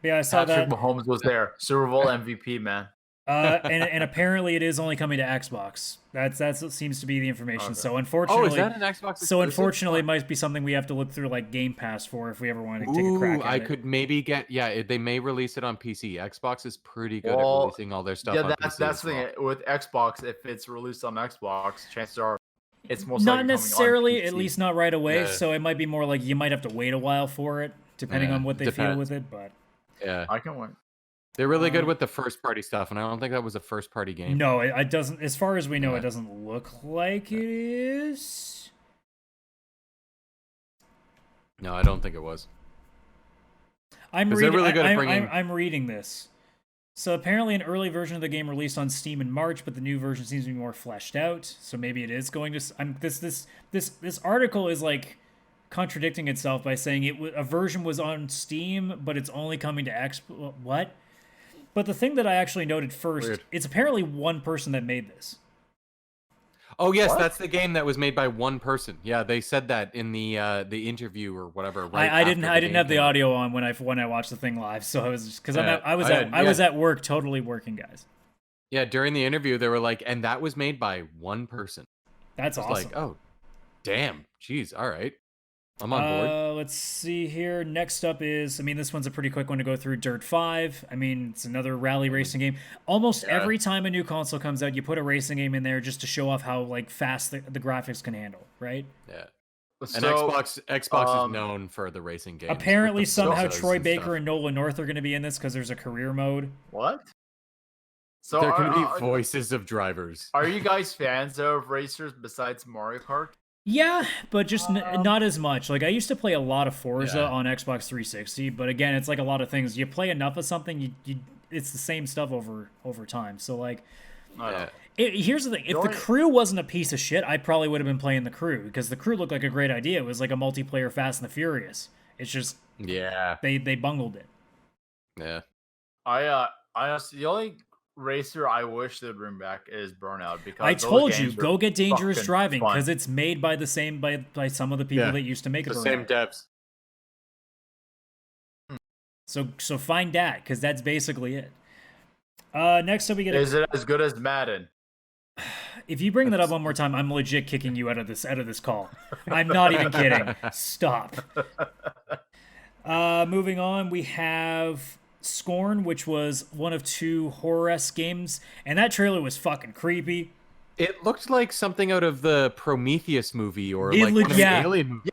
Yeah, I saw Patrick that. Mahomes was there, Super Bowl MVP, man. And apparently it is only coming to Xbox. That's what seems to be the information. Okay. So Oh, unfortunately, is that an Xbox? so exclusive? unfortunately, it might be something we have to look through like Game Pass for if we ever want to take a crack Ooh, at I it. could maybe get. Yeah, they may release it on PC. Xbox is pretty good Well, at releasing all their stuff. Yeah, on that's PC the as well. thing with Xbox. If it's released on Xbox, chances are it's most Not likely coming on necessarily, at PC. least not right away. Yeah. So it might be more like you might have to wait a while for it, depending Yeah, on what they feel depends. with it. But Yeah, I can wait. they're really good Um, with the first party stuff, and I don't think that was a first party game. no, it doesn't. As far as we know, Yeah. it doesn't look like it is. No, I don't think it was. I'm 'Cause they're reading. really good at I'm, bringing- I'm reading this. So apparently, an early version of the game released on Steam in March, but the new version seems to be more fleshed out. So maybe it is going to. This article is like contradicting itself by saying a version was on Steam, but it's only coming to what? But the thing that I actually noted first, Weird. it's apparently one person that made this. Oh yes, What? that's the game that was made by one person. Yeah, they said that in the interview or whatever. Right I didn't after have the game came out. audio on when I watched the thing live, so I was just because Yeah, I was yeah. at work, totally working, guys. Yeah, during the interview, they were like, and that was made by one person. That's It's awesome. like, oh, damn, jeez, all right, I'm on board. Let's see here. Next up is, I mean, this one's a pretty quick one to go through. Dirt 5. I mean, it's another rally racing game. Almost Yeah. every time a new console comes out, you put a racing game in there just to show off how like fast the graphics can handle, right? Yeah, and So, Xbox is known for the racing games. with Apparently, the somehow Forzas Troy and Baker stuff. and Nolan North are going to be in this because there's a career mode. what? So There can be voices of drivers. are you guys fans of racers besides Mario Kart? Yeah, but just not as much. Like I used to play a lot of Forza Yeah. on Xbox 360, but again, it's like a lot of things. You play enough of something, it's the same stuff over time. So like, I don't Yeah. know. here's the thing: if the only- Crew wasn't a piece of shit, I probably would have been playing the Crew because the Crew looked like a great idea. It was like a multiplayer Fast and the Furious. It's just Yeah, they bungled it. yeah. I honestly, the only racer I wish they'd bring back is Burnout because I those told you, games are go get Dangerous fucking Driving fun. because it's made by the same by some of the people Yeah. that used to make it. The same devs. So find that because that's basically it. Next up we get a Is it as good as Madden? If you bring that up one more time, I'm legit kicking you out of this call. I'm not even kidding. Stop. Moving on, we have Scorn, which was one of two horror-esque games, and that trailer was fucking creepy. It looked like something out of the Prometheus movie or It like looked- one of the yeah. Alien movies.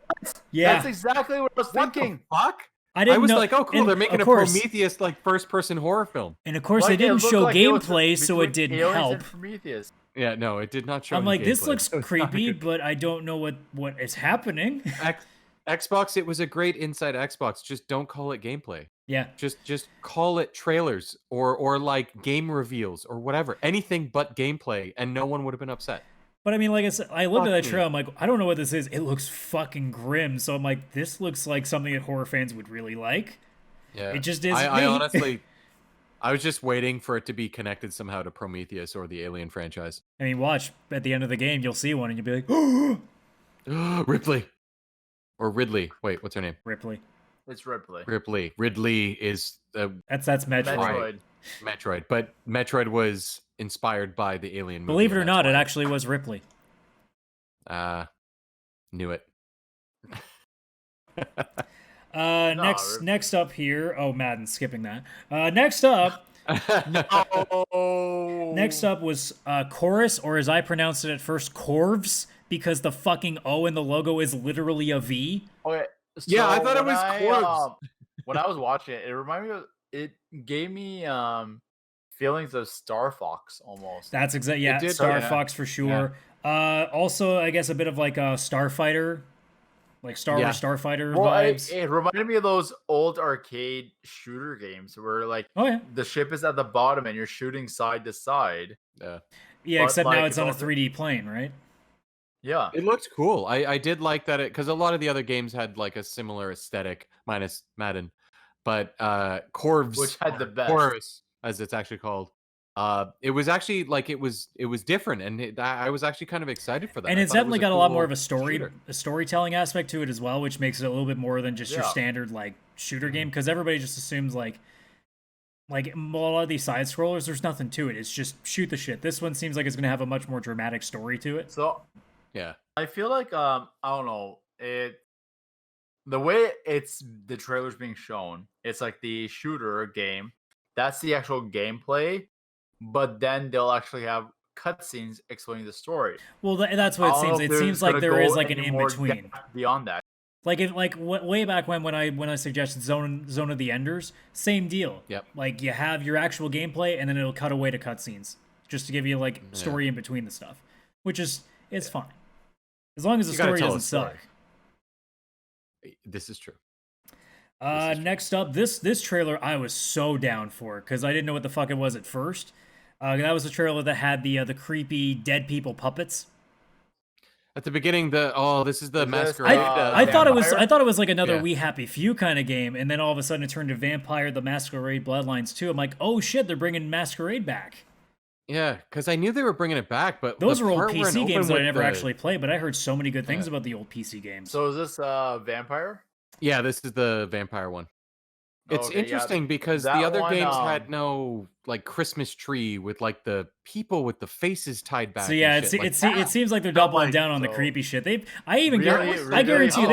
Yeah, That's exactly what I was What the thinking. fuck? I didn't I was know. like, oh, cool, and they're making of a course, Prometheus like first-person horror film. And of course, Like, they it didn't looked show like it was gameplay, so it between didn't Aliens help. and Prometheus. Yeah, no, it did not show. I'm any like, this gameplay. looks It was not creepy, good. but I don't know what is happening. Xbox, it was a great inside Xbox. Just don't call it gameplay. Yeah. Just call it trailers or like game reveals or whatever. Anything but gameplay, and no one would have been upset. But I mean, like I said, I looked at that Fuck me. trailer. I'm like, I don't know what this is. It looks fucking grim. So I'm like, this looks like something that horror fans would really like. Yeah. It just isn't I me. honestly, I was just waiting for it to be connected somehow to Prometheus or the Alien franchise. I mean, watch at the end of the game, you'll see one, and you'll be like, oh, Ripley. Or Ridley. Wait, what's her name? Ripley. It's Ripley. Ripley. Ridley is That's Metroid. Metroid. Metroid, but Metroid was inspired by the Alien movie. Believe it and or that's not, it why- actually was Ripley. Knew it. Next up here. Oh, Madden, skipping that. Next up Oh. Next up was Chorus, or as I pronounced it at first, Corvs, because the fucking O in the logo is literally a V. Okay, Yeah, I so thought it when was Corvs. when I was watching it, it reminded me of, it gave me feelings of Star Fox almost. That's exactly, yeah, did, Star yeah. Fox for sure. Also, I guess a bit of like a Starfighter, like Star Wars Starfighter Well, vibes. it reminded me of those old arcade shooter games where like Oh yeah, the ship is at the bottom and you're shooting side to side. Yeah. yeah. But, Except now like, it's on a also- 3D plane, right? Yeah. It looked cool. I did like that because a lot of the other games had like a similar aesthetic, minus Madden. But Corvs, Which had the best. Chorus, as it's actually called. It was actually like it was different, and I was actually kind of excited for that. And I it's thought it definitely was got a lot more cool of shooter. a storytelling aspect to it as well, which makes it a little bit more than just your Yeah. standard like shooter game. Because everybody just assumes like a lot of these side scrollers, there's nothing to it. It's just shoot the shit. This one seems like it's gonna have a much more dramatic story to it. So Yeah. I feel like I don't know, the way it's the trailer's being shown, it's like the shooter game. That's the actual gameplay, but then they'll actually have cutscenes explaining the story. Well, that's what it I don't know seems. if It they're seems like gonna there go is like an any in more between. depth beyond that. Like if way back when I suggested Zone of the Enders, same deal. Yep. Like you have your actual gameplay and then it'll cut away to cutscenes just to give you like story in between the stuff, which is it's fine as long as the You gotta story tell a doesn't suck. story. This is true. Next up, this trailer I was so down for because I didn't know what the fuck it was at first. That was a trailer that had the creepy dead people puppets. At the beginning, this is the Is this, masquerade. I thought it was Vampire? like another Yeah. We Happy Few kind of game, and then all of a sudden it turned to Vampire the Masquerade Bloodlines 2. I'm like, oh shit, they're bringing Masquerade back. Yeah, because I knew they were bringing it back, but Those the are old part where it PC games opened that I with never the- actually played, but I heard so many good things Yeah. about the old PC games. So is this Vampire? Yeah, this is the vampire one. It's Okay, yeah, interesting because the that other one, games had no like Christmas tree with like the people with the faces tied back. So yeah, and shit. it seems like they're Not doubling like doon on the so. creepy shit. I Really- guarantee you, they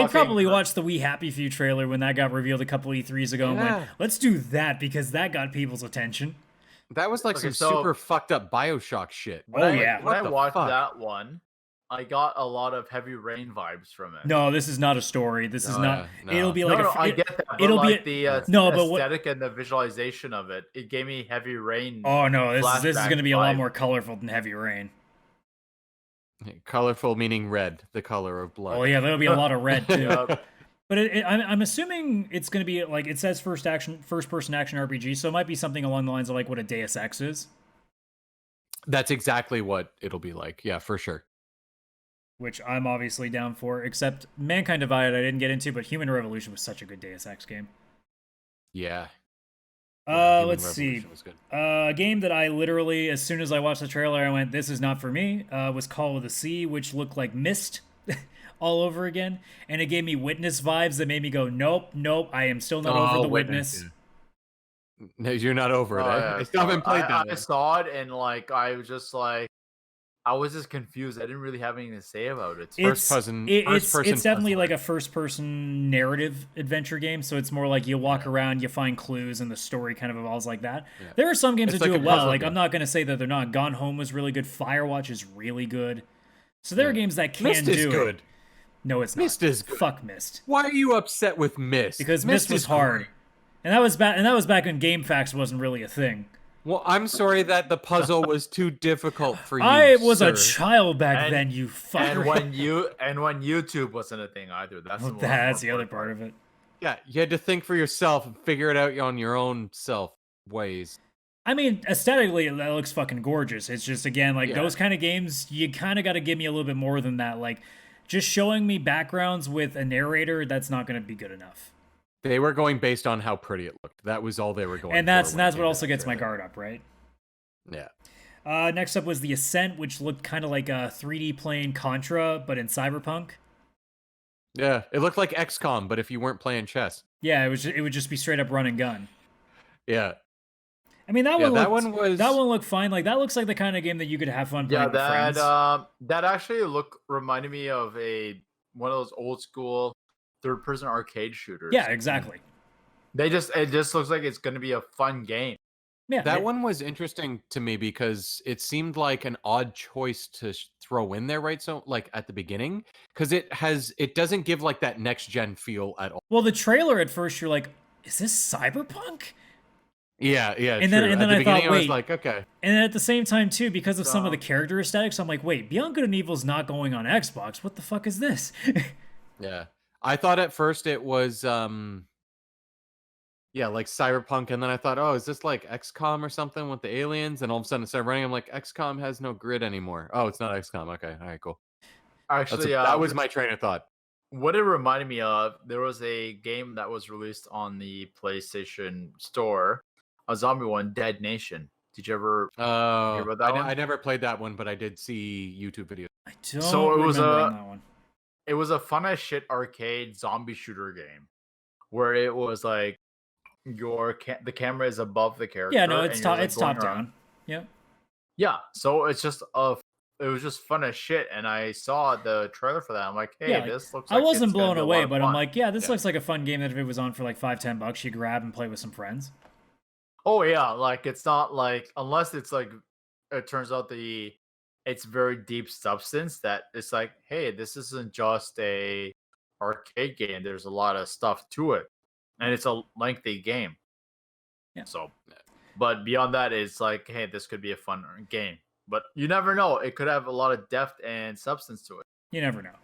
really probably fucking- watched the We Happy Few trailer when that got revealed a couple E3s ago and Yeah. went, let's do that because that got people's attention. that was like Okay, some so- super fucked up BioShock shit. Oh, yeah. When What I the watched fuck? that one, I got a lot of Heavy Rain vibes from it. No, this is not a story. This is No, not. yeah, no. It'll be No, like no, a. I it- get that. But it'll be like a- the No, but what- aesthetic and the visualization of it, it gave me Heavy Rain. Oh no, this is flashback going to be a lot vibe. more colorful than Heavy Rain. Colorful meaning red, the color of blood. Oh yeah, there'll be a lot of red too. Yep. But I'm assuming it's going to be like it says first person action RPG, so it might be something along the lines of like what a Deus Ex is, That's exactly what it'll be like. Yeah, for sure. which I'm obviously down for. Except Mankind Divided, I didn't get into, but Human Revolution was such a good Deus Ex game. Yeah. Human Let's see. Revolution was good. A game that I literally, as soon as I watched the trailer, I went, "This is not for me." Was Call of the Sea, which looked like Myst all over again, and it gave me Witness vibes that made me go, "Nope, nope, I am still not over the Witness." No, you're not over it. Oh, eh? yeah, I still haven't played that. I saw it and like I was just like, I was just confused. I didn't really have anything to say about it. It's First-person it's definitely puzzler. like a first person narrative adventure game. So it's more like you walk around, you find clues, and the story kind of evolves like that. Yeah. There are some games It's that do like a it well. puzzle Like I'm game. not gonna say that they're not. Gone Home was really good. Firewatch is really good. So there are Yeah. games that can Myst do is it. good. No, it's not. Myst is good. Fuck Myst. Why are you upset with Myst? Because Myst was is hard. great. And that was back when GameFAQs wasn't really a thing. Well, I'm sorry that the puzzle was too difficult for you. I was a sir. child back And- then, you fucker. And when YouTube wasn't a thing either. That's Well, the that's the other part of it. Yeah, you had to think for yourself and figure it out on your own self ways. I mean, aesthetically, that looks fucking gorgeous. It's just, again, like, Yeah. those kind of games, you kind of got to give me a little bit more than that. Like, just showing me backgrounds with a narrator, that's not going to be good enough. They were going based on how pretty it looked. That was all they were going. And that's for when it what came to also that gets my trailer. guard up, right? Yeah. Next up was The Ascent, which looked kind of like a 3D playing Contra, but in Cyberpunk. Yeah, it looked like XCOM, but if you weren't playing chess. Yeah, it would just be straight up run and gun. Yeah. I mean, that Yeah, one that that one was- one looked fine. Like, that looks like the kind of game that you could have fun playing Yeah, with that friends. that actually reminded me of one of those old school third person arcade shooters. Yeah, exactly. It just looks like it's gonna be a fun game. Yeah, That one was interesting to me because it seemed like an odd choice to throw in there, right? So, like at the beginning, because it doesn't give like that next gen feel at all. Well, the trailer at first, you're like, is this Cyberpunk? Yeah, yeah. And true. then- and then at the I beginning, thought, I was wait. like, okay, And then at the same time, too, because of some of the Um, character aesthetics, I'm like, wait, Beyond Good and Evil's not going on Xbox. What the fuck is this? yeah. I thought at first it was yeah, like Cyberpunk, and then I thought, oh, is this like XCOM or something with the aliens? And all of a sudden it started running. I'm like, XCOM has no grid anymore. Oh, it's not XCOM. Okay, all right, cool. Actually, That was my train of thought. what it reminded me of. There was a game that was released on the PlayStation Store, a zombie one, Dead Nation. Did you ever? Oh, about that one? I never played that one, but I did see YouTube videos. I don't So it was remember a- on that one. It was a fun as shit arcade zombie shooter game, where it was like the camera is above the character. Yeah, no, and it's you're, like, it's going top around. down. Yeah. Yeah, so it was just fun as shit, and I saw the trailer for that. I'm like, hey, Yeah, like, this looks. I Like wasn't it's gonna blown be a lot away, of but I'm fun. like, yeah, this Yeah. looks like a fun game that if it was on for like $5-10, you grab and play with some friends. Oh yeah, like it's not like unless it's like it turns out it's very deep substance that it's like, hey, this isn't just a arcade game. There's a lot of stuff to it, and it's a lengthy game. Yeah. So, but beyond that, it's like, hey, this could be a fun game. But you never know; it could have a lot of depth and substance to it. You never know.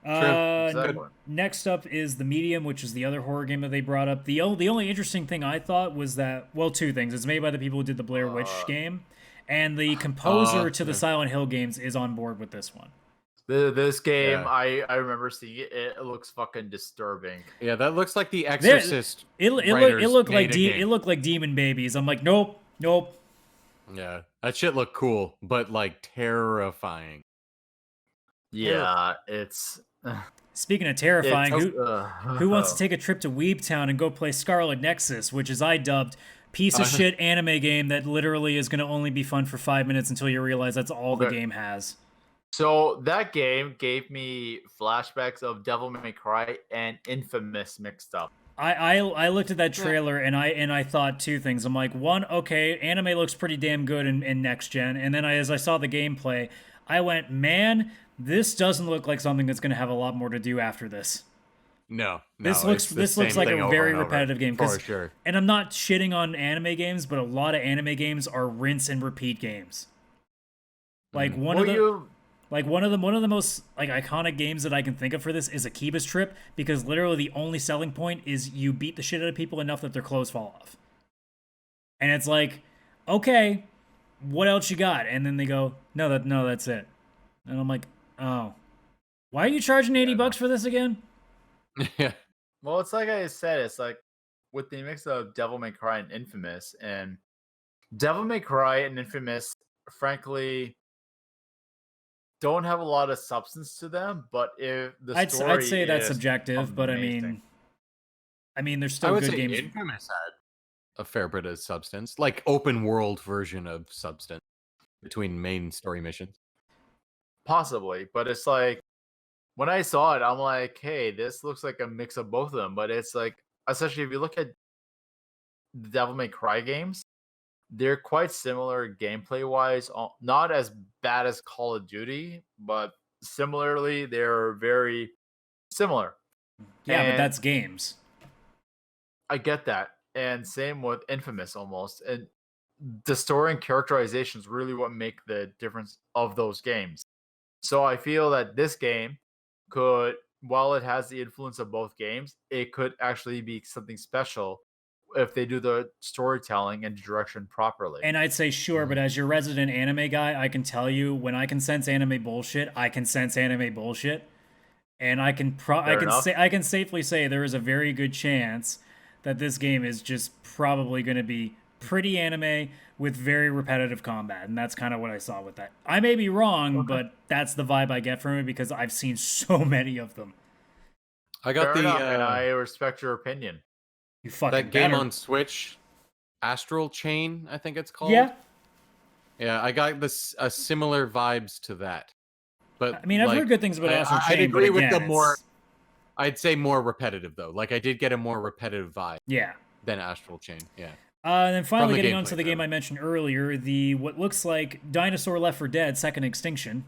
Exactly. Next up is The Medium, which is the other horror game that they brought up. The only interesting thing I thought was that, well, two things. It's made by the people who did the Blair Witch game, and the composer to the yeah. Silent Hill games is on board with this one. This game, Yeah. I remember seeing it. It looks fucking disturbing. Yeah, that looks like the Exorcist. It writers looked like made a game. it looked like Demon Babies. I'm like, nope. Yeah, that shit looked cool, but like terrifying. Yeah, it's. Speaking of terrifying, it's- who wants to take a trip to Weebtown and go play Scarlet Nexus, which is I dubbed piece of shit anime game that literally is going to only be fun for 5 minutes until you realize that's all the Okay. game has. So that game gave me flashbacks of Devil May Cry and Infamous mixed up. I looked at that trailer and I thought two things. I'm like, one, okay, anime looks pretty damn good in next gen, and then as I saw the gameplay, I went, man, this doesn't look like something that's going to have a lot more to do after this. No, This it's the looks like same a thing over very and over, repetitive game. for sure. And I'm not shitting on anime games, but a lot of anime games are rinse and repeat games. Like one of the most like iconic games that I can think of for this is Akiba's Trip, because literally the only selling point is you beat the shit out of people enough that their clothes fall off. And it's like, okay, what else you got? And then they go, no, that's it. And I'm like, oh, why are you charging $80 for this again? Yeah, Well, it's like I said, it's like with the mix of Devil May Cry and Infamous, and Devil May Cry and Infamous, frankly, don't have a lot of substance to them. But if the I'd story say that's is subjective, but amazing. I mean, there's I still would good say games. Infamous had a fair bit of substance, like open world version of substance between main story missions. possibly, but it's like when I saw it, I'm like, hey, this looks like a mix of both of them. But it's like, especially if you look at the Devil May Cry games, they're quite similar gameplay wise. Not as bad as Call of Duty, but similarly, they're very similar. Yeah, but And that's games. I get that. And same with Infamous almost. And the story and characterization is really what make the difference of those games. So I feel that this game could, while it has the influence of both games, it could actually be something special if they do the storytelling and direction properly. And I'd say sure, but as your resident anime guy, I can tell you when I can sense anime bullshit, I can sense anime bullshit. And I can I can safely say there is a very good chance that this game is just probably going to be pretty anime with very repetitive combat, and that's kind of what I saw with that. I may be wrong, but that's the vibe I get from it because I've seen so many of them. I got Fair enough, and I respect your opinion. You fucking that game better. on Switch, Astral Chain, I think it's called. Yeah. Yeah, I got this similar vibes to that. But I mean, I've heard good things about Astral Chain. I'd agree but again, with the more. I'd say more repetitive though. Like I did get a more repetitive vibe. Yeah. Than Astral Chain. Yeah. And then finally, getting gameplay, onto the game I mentioned earlier, the what looks like Dinosaur Left 4 Dead: Second Extinction.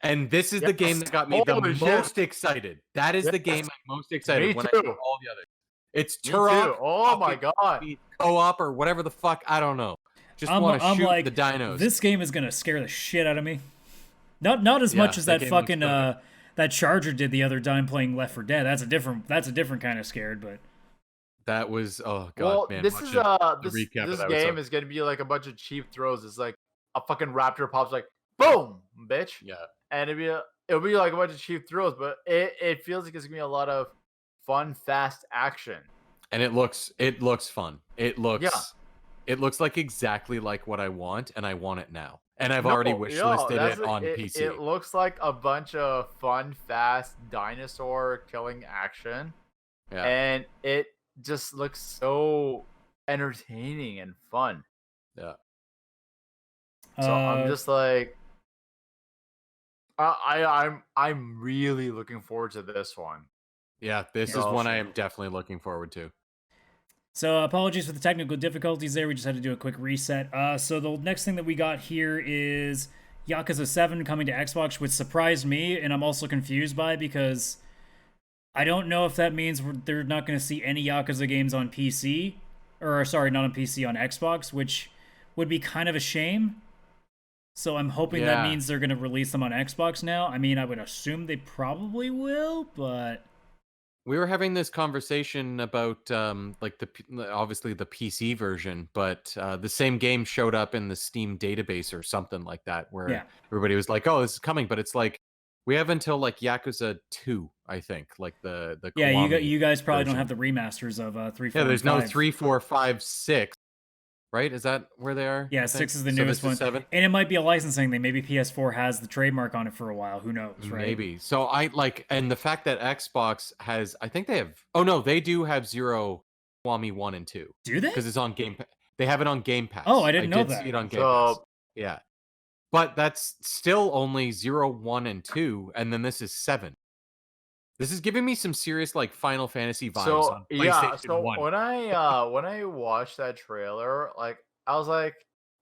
And this is the game that got me the most excited. That is the game I'm most excited when I saw all the others. It's Turok. Oh my god. Co-op or whatever the fuck. I don't know. Just want to shoot like, the dinos. This game is gonna scare the shit out of me. Not as much as that fucking that Charger did the other time playing Left 4 Dead. That's a different kind of scared, but that was oh god, well, man. This is this game is gonna be like a bunch of cheap throws. It's like a fucking raptor pops like boom, bitch. Yeah. And it'll be like a bunch of cheap throws, but it feels like it's gonna be a lot of fun, fast action. And it looks fun. It looks like exactly like what I want, and I want it now. And I've already wishlisted it on PC. It looks like a bunch of fun, fast dinosaur killing action. Yeah. And it just looks so entertaining and fun. Yeah. So I'm just like I'm really looking forward to this one. Yeah, this is one I am definitely looking forward to. So apologies for the technical difficulties there. We just had to do a quick reset. So the next thing that we got here is Yakuza 7 coming to Xbox, which surprised me, and I'm also confused by because I don't know if that means they're not going to see any Yakuza games on PC. Or, sorry, not on PC, on Xbox, which would be kind of a shame. So I'm hoping that means they're going to release them on Xbox now. I mean, I would assume they probably will, but... We were having this conversation about like obviously the PC version, but the same game showed up in the Steam database or something like that, where everybody was like, "Oh, this is coming," but it's like we have until like Yakuza 2, I think, like the you guys probably don't have the remasters of 3, 4, there's and 5. no 3, 4, 5, 6. Right? Is that where they are? Yeah, 6 is the newest one. 7? And it might be a licensing thing. Maybe PS4 has the trademark on it for a while. Who knows, right? Maybe. So I like, and the fact that Xbox has, I think they have, oh no, they do have Zero Kiwami 1 and 2. Do they? Because it's on Game Pass. They have it on Game Pass. Oh, I didn't know that. See it on Game Pass. Yeah. But that's still only 0, 1, and 2, and then this is 7. This is giving me some serious like Final Fantasy vibes on PlayStation 1. when I watched that trailer, like I was like,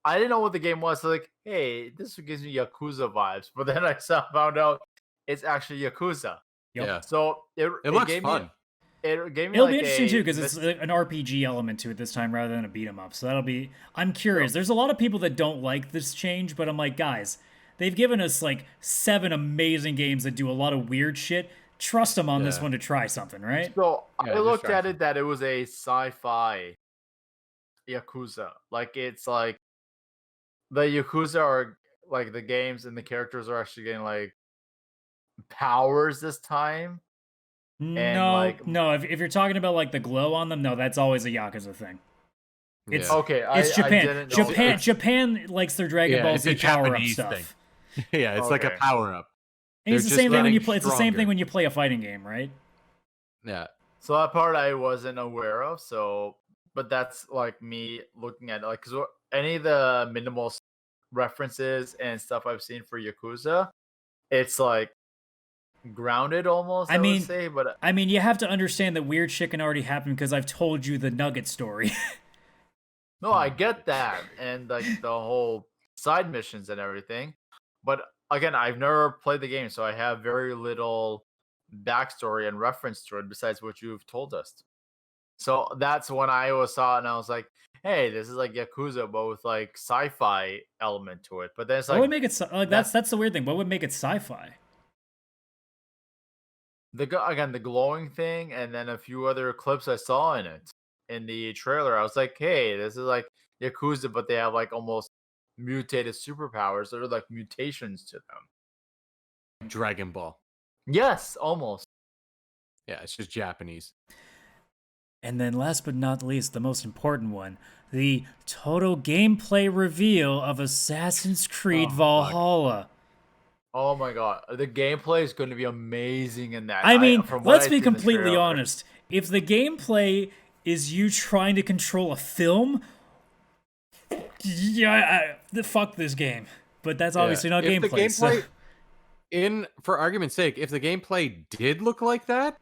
I didn't know what the game was. So like, hey, this gives me Yakuza vibes. But then I found out it's actually Yakuza. Yep. Yeah. So it looks fun. It gave me It'll be interesting too because it's an RPG element to it this time rather than a beat 'em up. So that'll be. I'm curious. There's a lot of people that don't like this change, but I'm like, guys, they've given us like 7 amazing games that do a lot of weird shit. Trust them on this one to try something, right? So I looked at it that it was a sci-fi Yakuza. Like it's like the Yakuza are like the games and the characters are actually getting like powers this time. No. If you're talking about like the glow on them, no, that's always a Yakuza thing. It's okay. It's Japan. Japan likes their Dragon Ball Z power up stuff. Yeah, it's like a power up. And it's the same thing when you play. It's the same thing when you play a fighting game, right? Yeah. So that part I wasn't aware of. So, but that's like me looking at it, like because any of the minimal references and stuff I've seen for Yakuza, it's like grounded almost. I I mean- would say, but I mean, you have to understand that weird shit can already happen because I've told you the Nugget story. no, I get that, and like the whole side missions and everything. But again, I've never played the game, so I have very little backstory and reference to it besides what you've told us. So that's when I saw it, and I was like, "Hey, this is like Yakuza, but with like sci-fi element to it." But then it's What like would make it like that's the weird thing. What would make it sci-fi? again the glowing thing, and then a few other clips I saw in it in the trailer. I was like, "Hey, this is like Yakuza, but they have like almost mutated superpowers. There are like mutations to them." Dragon Ball. Yes, almost. Yeah, it's just Japanese. And then last but not least, the most important one, the total gameplay reveal of Assassin's Creed Oh, fuck. Valhalla. Oh my god, the gameplay is going to be amazing in that. I mean, from what let's I be see in the completely trailer- honest. If the gameplay is you trying to control a film, yeah, fuck this game. But that's obviously not If the gameplay. So. For argument's sake, if the gameplay did look like that,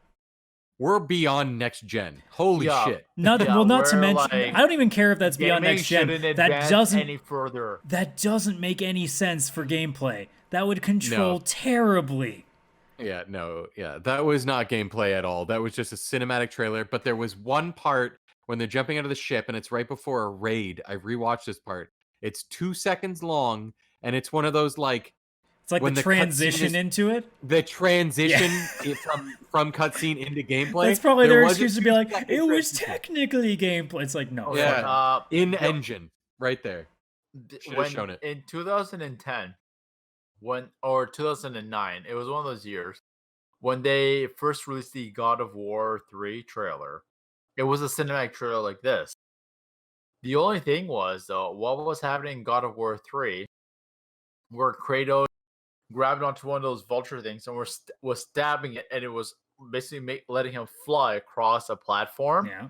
we're beyond next gen. Holy Yeah. shit. Not Yeah, not to where, mention, like, I don't even care if that's beyond Gaming next gen. shouldn't That advance doesn't any further. that doesn't make any sense for gameplay. That would control terribly. Yeah, no, yeah, that was not gameplay at all. That was just a cinematic trailer. But there was one part when they're jumping out of the ship, and it's right before a raid. I rewatched this part. It's 2 seconds long, and it's one of those like It's like when the the cutscene transition is- into it. the transition from cutscene into gameplay. That's probably There their was a excuse to be like, 2-second it was transition. technically gameplay. It's like, no. Yeah. fuck. in engine right there. Should've When shown it. in 2010, or 2009, it was one of those years when they first released the God of War 3 trailer. It was a cinematic trailer like this. The only thing was though, what was happening in God of War 3, where Kratos grabbed onto one of those vulture things and was stabbing it, and it was basically letting him fly across a platform. Yeah.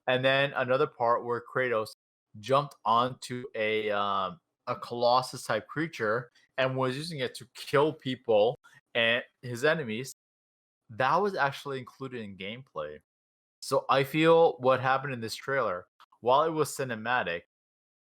And then another part where Kratos jumped onto a colossus type creature and was using it to kill people and his enemies. That was actually included in gameplay. So I feel what happened in this trailer, while it was cinematic,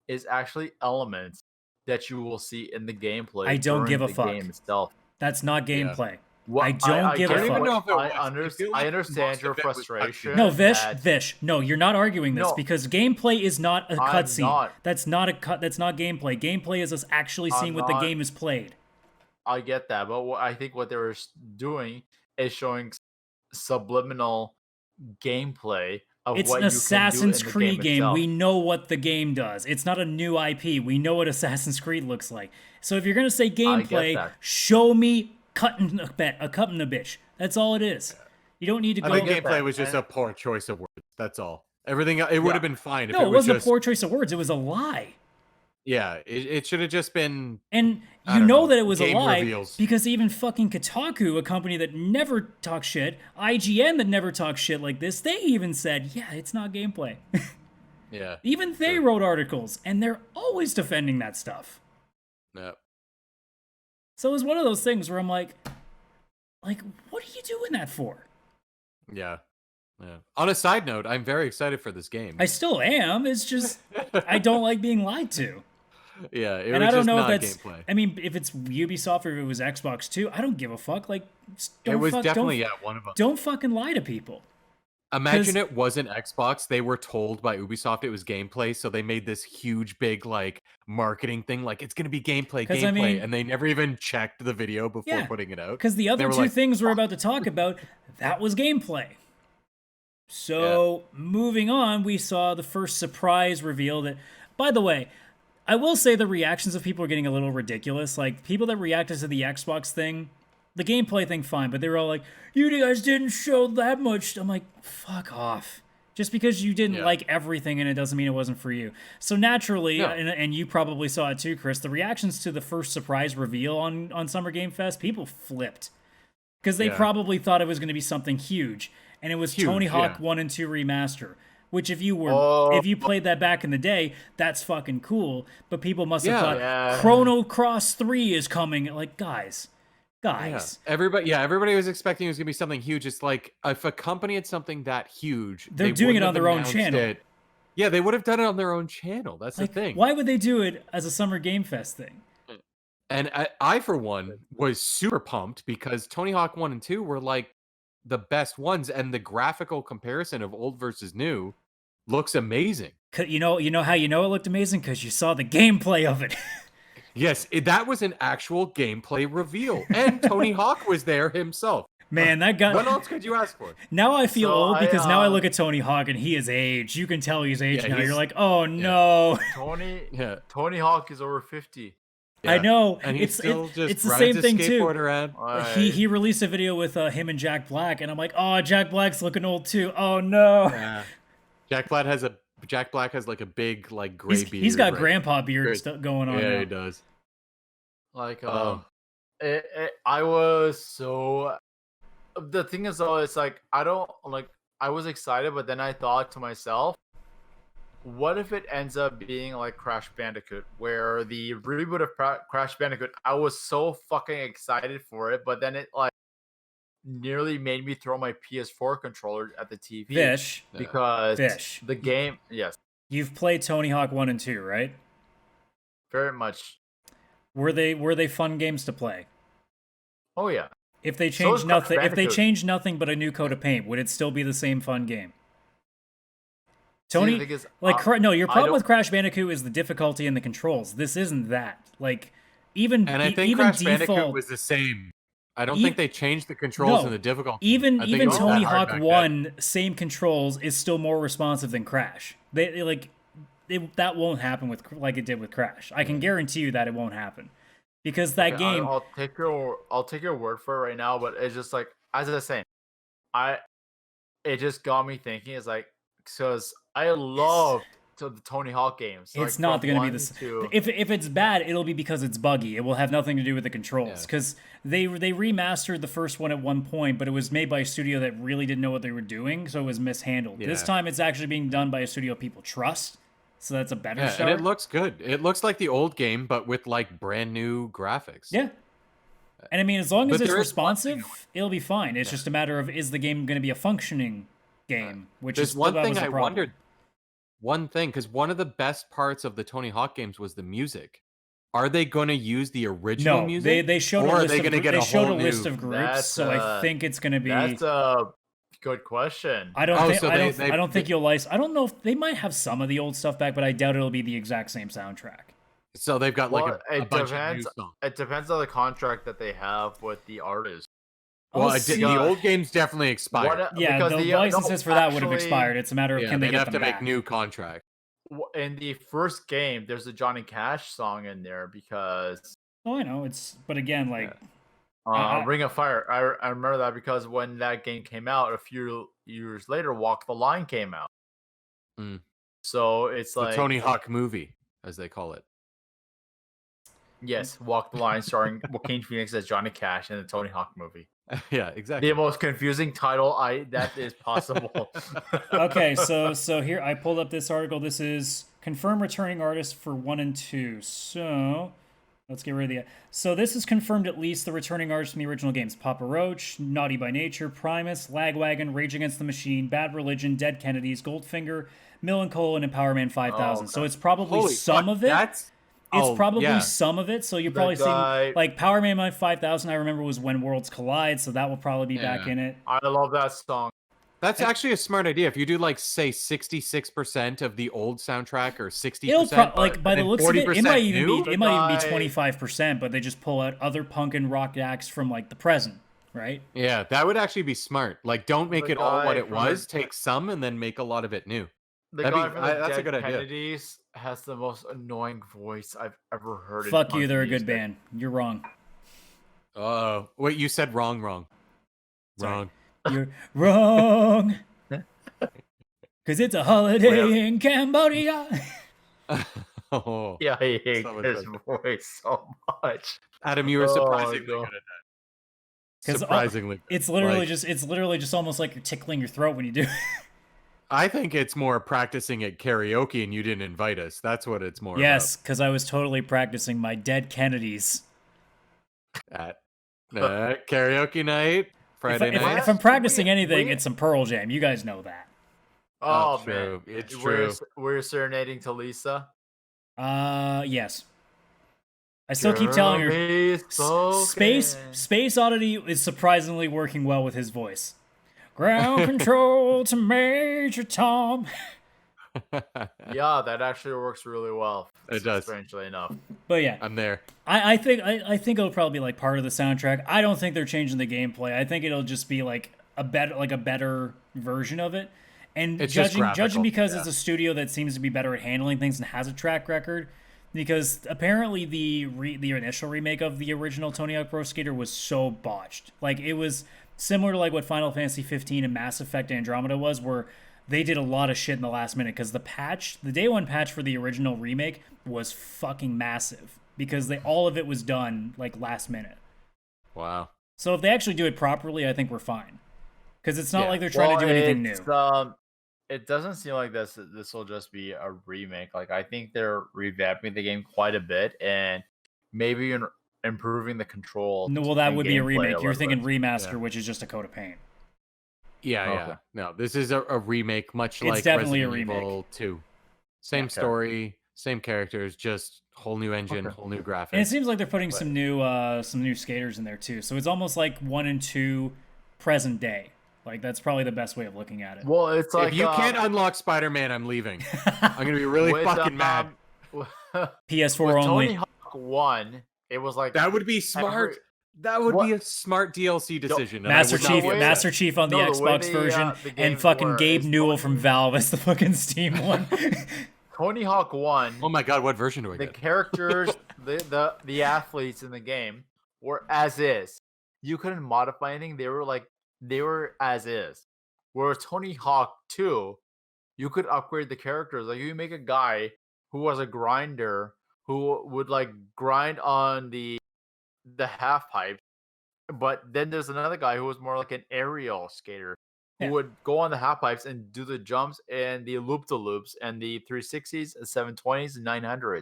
is actually elements that you will see in the gameplay. I don't during give a the fuck. game itself. That's not gameplay. Well, I don't give a get fuck. it. I don't even know if it was. I I feel like understand most your of it was frustration. No, Vish, that- Vish. No, you're not arguing this No. because gameplay is not a I'm cutscene. not. That's not a cut. That's not gameplay. Gameplay is us actually seeing I'm what the not. game is played. I get that, but what I think what they were doing is showing subliminal gameplay of It's what an you Assassin's can do in Creed the game. itself. We know what the game does. It's not a new IP. We know what Assassin's Creed looks like. So if you're gonna say gameplay, that. show me cutting a bitch. That's all it is. You don't need to I go. think get gameplay that, was just and- a poor choice of words. That's all. Everything it would have been fine if No, it it was wasn't just a poor choice of words. It was a lie. yeah. It should have just been And I you don't know know, that it was a game lie reveals. because even fucking Kotaku, a company that never talks shit, IGN that never talks shit like this, they even said, yeah, it's not gameplay. yeah. Even they Sure. wrote articles, and they're always defending that stuff. No. So it was one of those things where I'm like, what are you doing that for? Yeah. Yeah. On a side note, I'm very excited for this game. I still am. It's just I don't like being lied to. yeah, it And was I don't just know if not that's. gameplay. I mean, if it's Ubisoft or if it was Xbox too, I don't give a fuck. Like, It don't was fuck, definitely don't, one of them. don't fucking lie to people. Imagine it wasn't Xbox. They were told by Ubisoft it was gameplay, so they made this huge, big like marketing thing, like it's gonna be gameplay, 'Cause, gameplay, I mean- and they never even checked the video before Yeah, putting it out. Because the other were two like, things we're about to talk about, that was gameplay. So moving on, we saw the first surprise reveal that, by the way, I will say the reactions of people are getting a little ridiculous. Like, people that reacted to the Xbox thing, the gameplay thing, fine, but they were all like, you guys didn't show that much. I'm like, fuck off. Just because you didn't Yeah. like everything and it doesn't mean it wasn't for you. So naturally, No. and you probably saw it too, Chris, the reactions to the first surprise reveal on Summer Game Fest, people flipped. Because they Yeah. probably thought it was going to be something huge. And it was Huge, Tony Hawk yeah. 1 and 2 remaster. Which if you Oh. played that back in the day, that's fucking cool. But people must have Yeah. thought Yeah. Chrono Cross 3 is coming. Like, guys, Guys, everybody was expecting it was gonna be something huge. It's like if a company had something that huge, they're they doing it wouldn't on have their own announced channel. it. Yeah, they would have done it on their own channel. That's Like, the thing. why would they do it as a Summer Game Fest thing? And I, for one, was super pumped because Tony Hawk 1 and 2 were like the best ones, and the graphical comparison of old versus new looks amazing. You know how you know it looked amazing? Because you saw the gameplay of it. Yes, that was an actual gameplay reveal, and Tony Hawk was there himself. Man, that got... What else could you ask for? Now I feel So old because now I I look at Tony Hawk and he is aged. You can tell he's aged Yeah, now. he's- You're like, oh no. Yeah. Tony Hawk is over 50. I know. And he's still just it's the rides same his thing skateboard too. around. He released a video with him and Jack Black, and I'm like, oh, Jack Black's looking old too. Oh no. Yeah. Jack Black has like a big like gray beard. He's got right? grandpa beard Good. stuff going on. Yeah, now. he does. Like, Oh. I was so. The thing is, though, it's like I don't like. I was excited, but then I thought to myself, what if it ends up being like Crash Bandicoot, where the reboot of Crash Bandicoot, I was so fucking excited for it, but then it like nearly made me throw my PS4 controller at the TV. Vish, because Vish. the game, yes, You've played Tony Hawk 1 and 2, right? very much. Were they fun games to play? Oh yeah. If they So changed is Crash nothing, if they Bandicoot. changed nothing but a new coat of paint, would it still be the same fun game? See, the Tony, thing is, no, your I problem don't- with Crash Bandicoot is the difficulty and the controls. This isn't that. Like, even And I think even Crash default, Bandicoot was the same. I don't E- think they changed the controls No. and the difficulty. even I think even it was that Tony hard Hawk back 1, same controls, is still more responsive than Crash. That won't happen with like it did with Crash. I can guarantee you that it won't happen because that Okay, game. I'll take your word for it right now, but it's just like as I was saying, it just got me thinking. It's like because I love the Tony Hawk games. It's like, not from going to be 1 this. to- If it's bad, it'll be because it's buggy. It will have nothing to do with the controls. Yeah. Because they remastered the first one at one point, but it was made by a studio that really didn't know what they were doing, so it was mishandled. This Yeah. time, it's actually being done by a studio people trust, so that's a better Yeah, start. and it looks good. It looks like the old game, but with like brand new graphics. Yeah. And I mean, as long as But it's there is one thing responsive, it'll be fine. It's just a matter of is the game going to be a functioning game, which There's is one that thing was the I problem. wondered. One thing, because one of the best parts of the Tony Hawk games was the music. Are they going to use the original No, music? they showed or a are list they of gonna get they a showed a whole list new- of groups, That's, so I think it's going to be. That's a good question. I don't Oh, think so I they- don't think you'll like. I don't know if they might have some of the old stuff back, but I doubt it'll be the exact same soundtrack. So they've got Well, like a it bunch of new depends. songs. It depends on the contract that they have with the artist. Well, I'll see. the old games definitely expired. Yeah, because the no, licenses for that would have actually, expired. It's a matter of Yeah, can they they'd get have them to back. make new contract. In the first game, there's a Johnny Cash song in there because Oh, I know it's, but again, like I- Ring of Fire. I remember that because when that game came out, a few years later, Walk the Line came out. Mm. So it's The like Tony Hawk movie, as they call it. yes, Walk the Line, starring Joaquin Phoenix as Johnny Cash in the Tony Hawk movie. Yeah, exactly. The most confusing title that is possible. okay, so here I pulled up this article. This is confirmed returning artists for 1 and 2. So let's get rid of the. So this is confirmed at least the returning artists from the original games: Papa Roach, Naughty by Nature, Primus, Lagwagon, Rage Against the Machine, Bad Religion, Dead Kennedys, Goldfinger, Millencolin, and Power Man 5000. So God. it's probably Holy some fuck, of it. That's It's probably yeah. some of it, so you're The probably guy- seeing like Power Man 5000. I remember was When Worlds Collide, so that will probably be back Yeah. in it. I love that song. That's actually a smart idea. If you do like say 66% of the old soundtrack or 60%, It'll like by the and looks of it, it 40% might even new? be it might even be Goodbye. 25%, but they just pull out other punk and rock acts from like the present, right? Yeah, that would actually be smart. Like, don't make The it all what guy it from was. the- Take some and then make a lot of it new. The That'd guy be- from the that's a Dead good idea. Kennedys has the most annoying voice I've ever heard. Fuck in you, they're a good music. band. You're wrong. Oh, wait, you said wrong. Sorry. You're wrong. Cause it's a holiday Well- in Cambodia. Oh, Yeah, I hate So much his better. voice so much. Adam, you were Oh, surprisingly no. good at that. 'Cause Surprisingly, It's literally Like- just almost like you're tickling your throat when you do it. I think it's more practicing at karaoke, and you didn't invite us. That's what it's more. Yes, because I was totally practicing my Dead Kennedys. About. Karaoke night, Friday night. If I'm practicing anything, it's some Pearl Jam. You guys know that. Oh, true. man. It's We're, true. we're serenading to Lisa. Yes. I still keep telling her. Space Oddity is surprisingly working well with his voice. Ground control to Major Tom. Yeah, that actually works really well. It does. Strangely enough. But yeah, I'm there. I think it'll probably be like part of the soundtrack. I don't think they're changing the gameplay. I think it'll just be like a better version of it. And It's just judging graphical. because it's a studio that seems to be better at handling things and has a track record, because apparently the initial remake of the original Tony Hawk Pro Skater was so botched. Like, it was similar to like what Final Fantasy 15 and Mass Effect Andromeda was, where they did a lot of shit in the last minute, because the day one patch for the original remake was fucking massive, because all of it was done like last minute. Wow. So if they actually do it properly, I think we're fine, because it's not like they're trying to do anything new. It doesn't seem like this will just be a remake. Like, I think they're revamping the game quite a bit, and maybe improving the control. No, well, that would be a remake. You're thinking bit. remaster, which is just a coat of paint. Yeah, Okay. yeah. No, this is a remake, much It's like definitely a Resident remake. Evil 2. Same story, same characters, just whole new engine, whole new graphics. And it seems like they're putting some new skaters in there too. So it's almost like 1 and 2 present day. Like, that's probably the best way of looking at it. Well, it's like if you can't unlock Spider-Man, I'm leaving. I'm gonna be really fucking mad. PS4 with only. Tony Hawk 1, it was like That would be smart. That would be a smart DLC decision. and I Master would not Chief, be upset. Master Chief on the No, the way Xbox version, the and games fucking were Gabe is Newell from Valve as the fucking Steam one. Tony Hawk 1. Oh my god, what version do I The get? characters, the athletes in the game were as is. You couldn't modify anything. They were as is. Whereas Tony Hawk 2, you could upgrade the characters. Like, you make a guy who was a grinder who would like grind on the half pipe, but then there's another guy who was more like an aerial skater who would go on the half pipes and do the jumps and the loop-de-loops and the 360s, 720s, and 900s.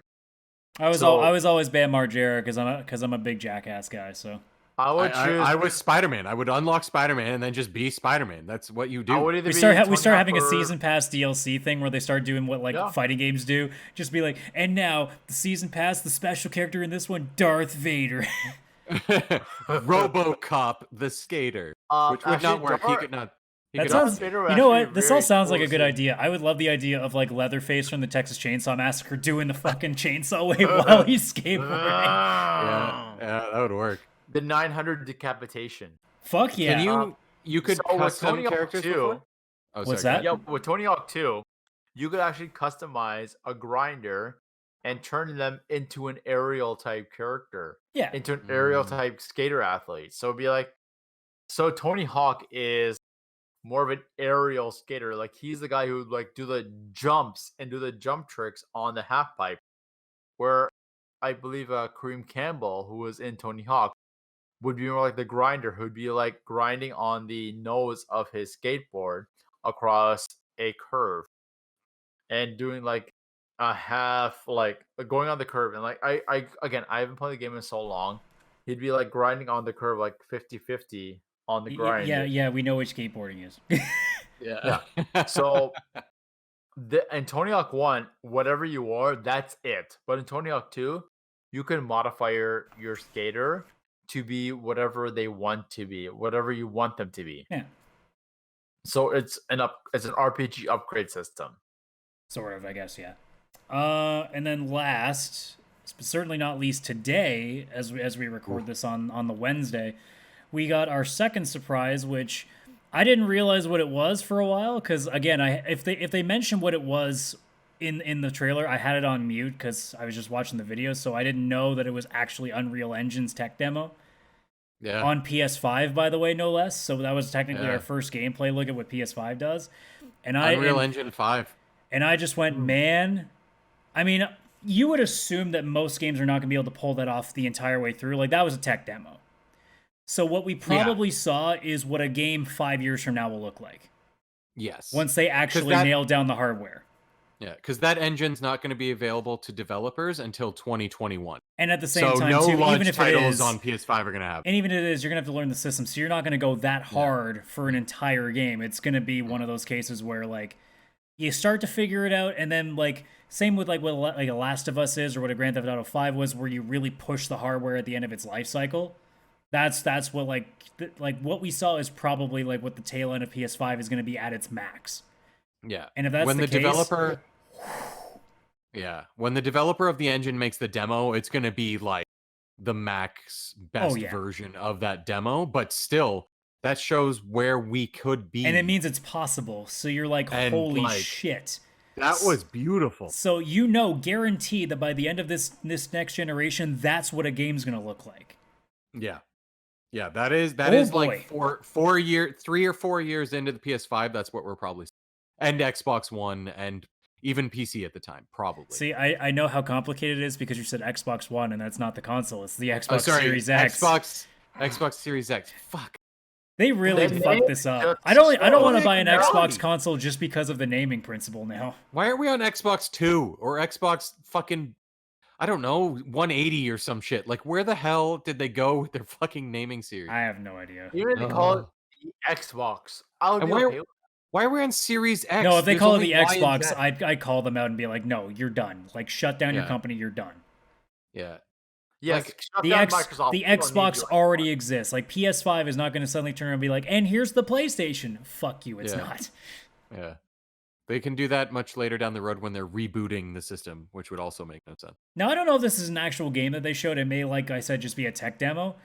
I was always Bam Margera because I'm a big Jackass guy. So I would choose. I was Spider-Man. I would unlock Spider-Man and then just be Spider-Man. That's what you do. we start having a season pass DLC thing where they start doing what fighting games do. Just be like, and now the season pass, the special character in this one, Darth Vader. RoboCop the skater, which would not work. He could not. That sounds, you know what? This all sounds like a good idea. I would love the idea of like Leatherface from the Texas Chainsaw Massacre doing the fucking chainsaw wave while he's skateboarding. Yeah, that would work. The 900 decapitation. Fuck yeah! Can you could custom Tony Hawk characters 2, before? Oh, what's sorry, that? Yeah, with Tony Hawk 2, you could actually customize a grinder and turn them into an aerial type character. Yeah. Into an aerial type skater athlete. So it'd be like, so Tony Hawk is more of an aerial skater. Like, he's the guy who would like do the jumps and do the jump tricks on the half pipe. Where I believe Kareem Campbell, who was in Tony Hawk, would be more like the grinder, who'd be like grinding on the nose of his skateboard across a curve and doing like a half, like going on the curve. And like, I haven't played the game in so long. He'd be like grinding on the curve, like 50-50 on the grind. Yeah, we know which skateboarding is. Yeah. So, in Tony Hawk 1, whatever you are, that's it. But in Tony Hawk 2, you can modify your skater to be whatever they want to be, whatever you want them to be. Yeah. So it's an RPG upgrade system. Sort of, I guess, yeah. And then last, but certainly not least today, as we record this on the Wednesday, we got our second surprise, which I didn't realize what it was for a while, because again, if they mentioned what it was in the trailer, I had it on mute because I was just watching the video, so I didn't know that it was actually Unreal Engine's tech demo. Yeah. On PS5, by the way, no less. So that was technically our first gameplay look at what PS5 does. And Unreal Engine 5. And I just went, man. I mean, you would assume that most games are not going to be able to pull that off the entire way through. Like, that was a tech demo. So what we probably saw is what a game 5 years from now will look like. Yes. Once they actually nail down the hardware. Yeah, because that engine's not going to be available to developers until 2021. And at the same So time, no too, launch even if it titles is, on PS5 are going to have. and even if it is, you're gonna have to learn the system, so you're not gonna go that hard for an entire game. It's gonna be one of those cases where like you start to figure it out, and then like same with like what like a Last of Us is, or what a Grand Theft Auto 5 was, where you really push the hardware at the end of its life cycle. That's what like what we saw is probably like what the tail end of PS5 is gonna be at its max. Yeah. And if that's when the case, developer when the developer of the engine makes the demo, it's going to be like the max best yeah. version of that demo, but still that shows where we could be. and it means it's possible. So you're like, And, holy like, shit. that was beautiful. So guaranteed that by the end of this next generation, that's what a game's gonna look like. Yeah. Yeah, that is like boy. 3 or 4 years into the PS5, that's what we're probably seeing. And Xbox One and even PC at the time, probably. See, I know how complicated it is because you said Xbox One, and that's not the console. It's the Xbox Series X. Xbox Series X. Fuck. They really They fucked named this up. just I don't so want to buy an early. Xbox console just because of the naming principle now. Why aren't we on Xbox 2 or Xbox fucking, I don't know, 180 or some shit? Like, where the hell did they go with their fucking naming series? I have no idea. Even if they call it the Xbox, I would And be okay with why are we on Series X? No, if they There's call it only the Y and Xbox, Z. I'd call them out and be like, no, you're done. Like, shut down your Yeah. company, you're done. Yeah. Yes, Like, shut The down X, Microsoft. the We don't need Xbox you already anymore. exists. Like PS5 is not going to suddenly turn around and be like, and here's the PlayStation. Fuck you, it's Yeah. not. Yeah. They can do that much later down the road when they're rebooting the system, which would also make no sense. Now I don't know if this is an actual game that they showed. It may, like I said, just be a tech demo.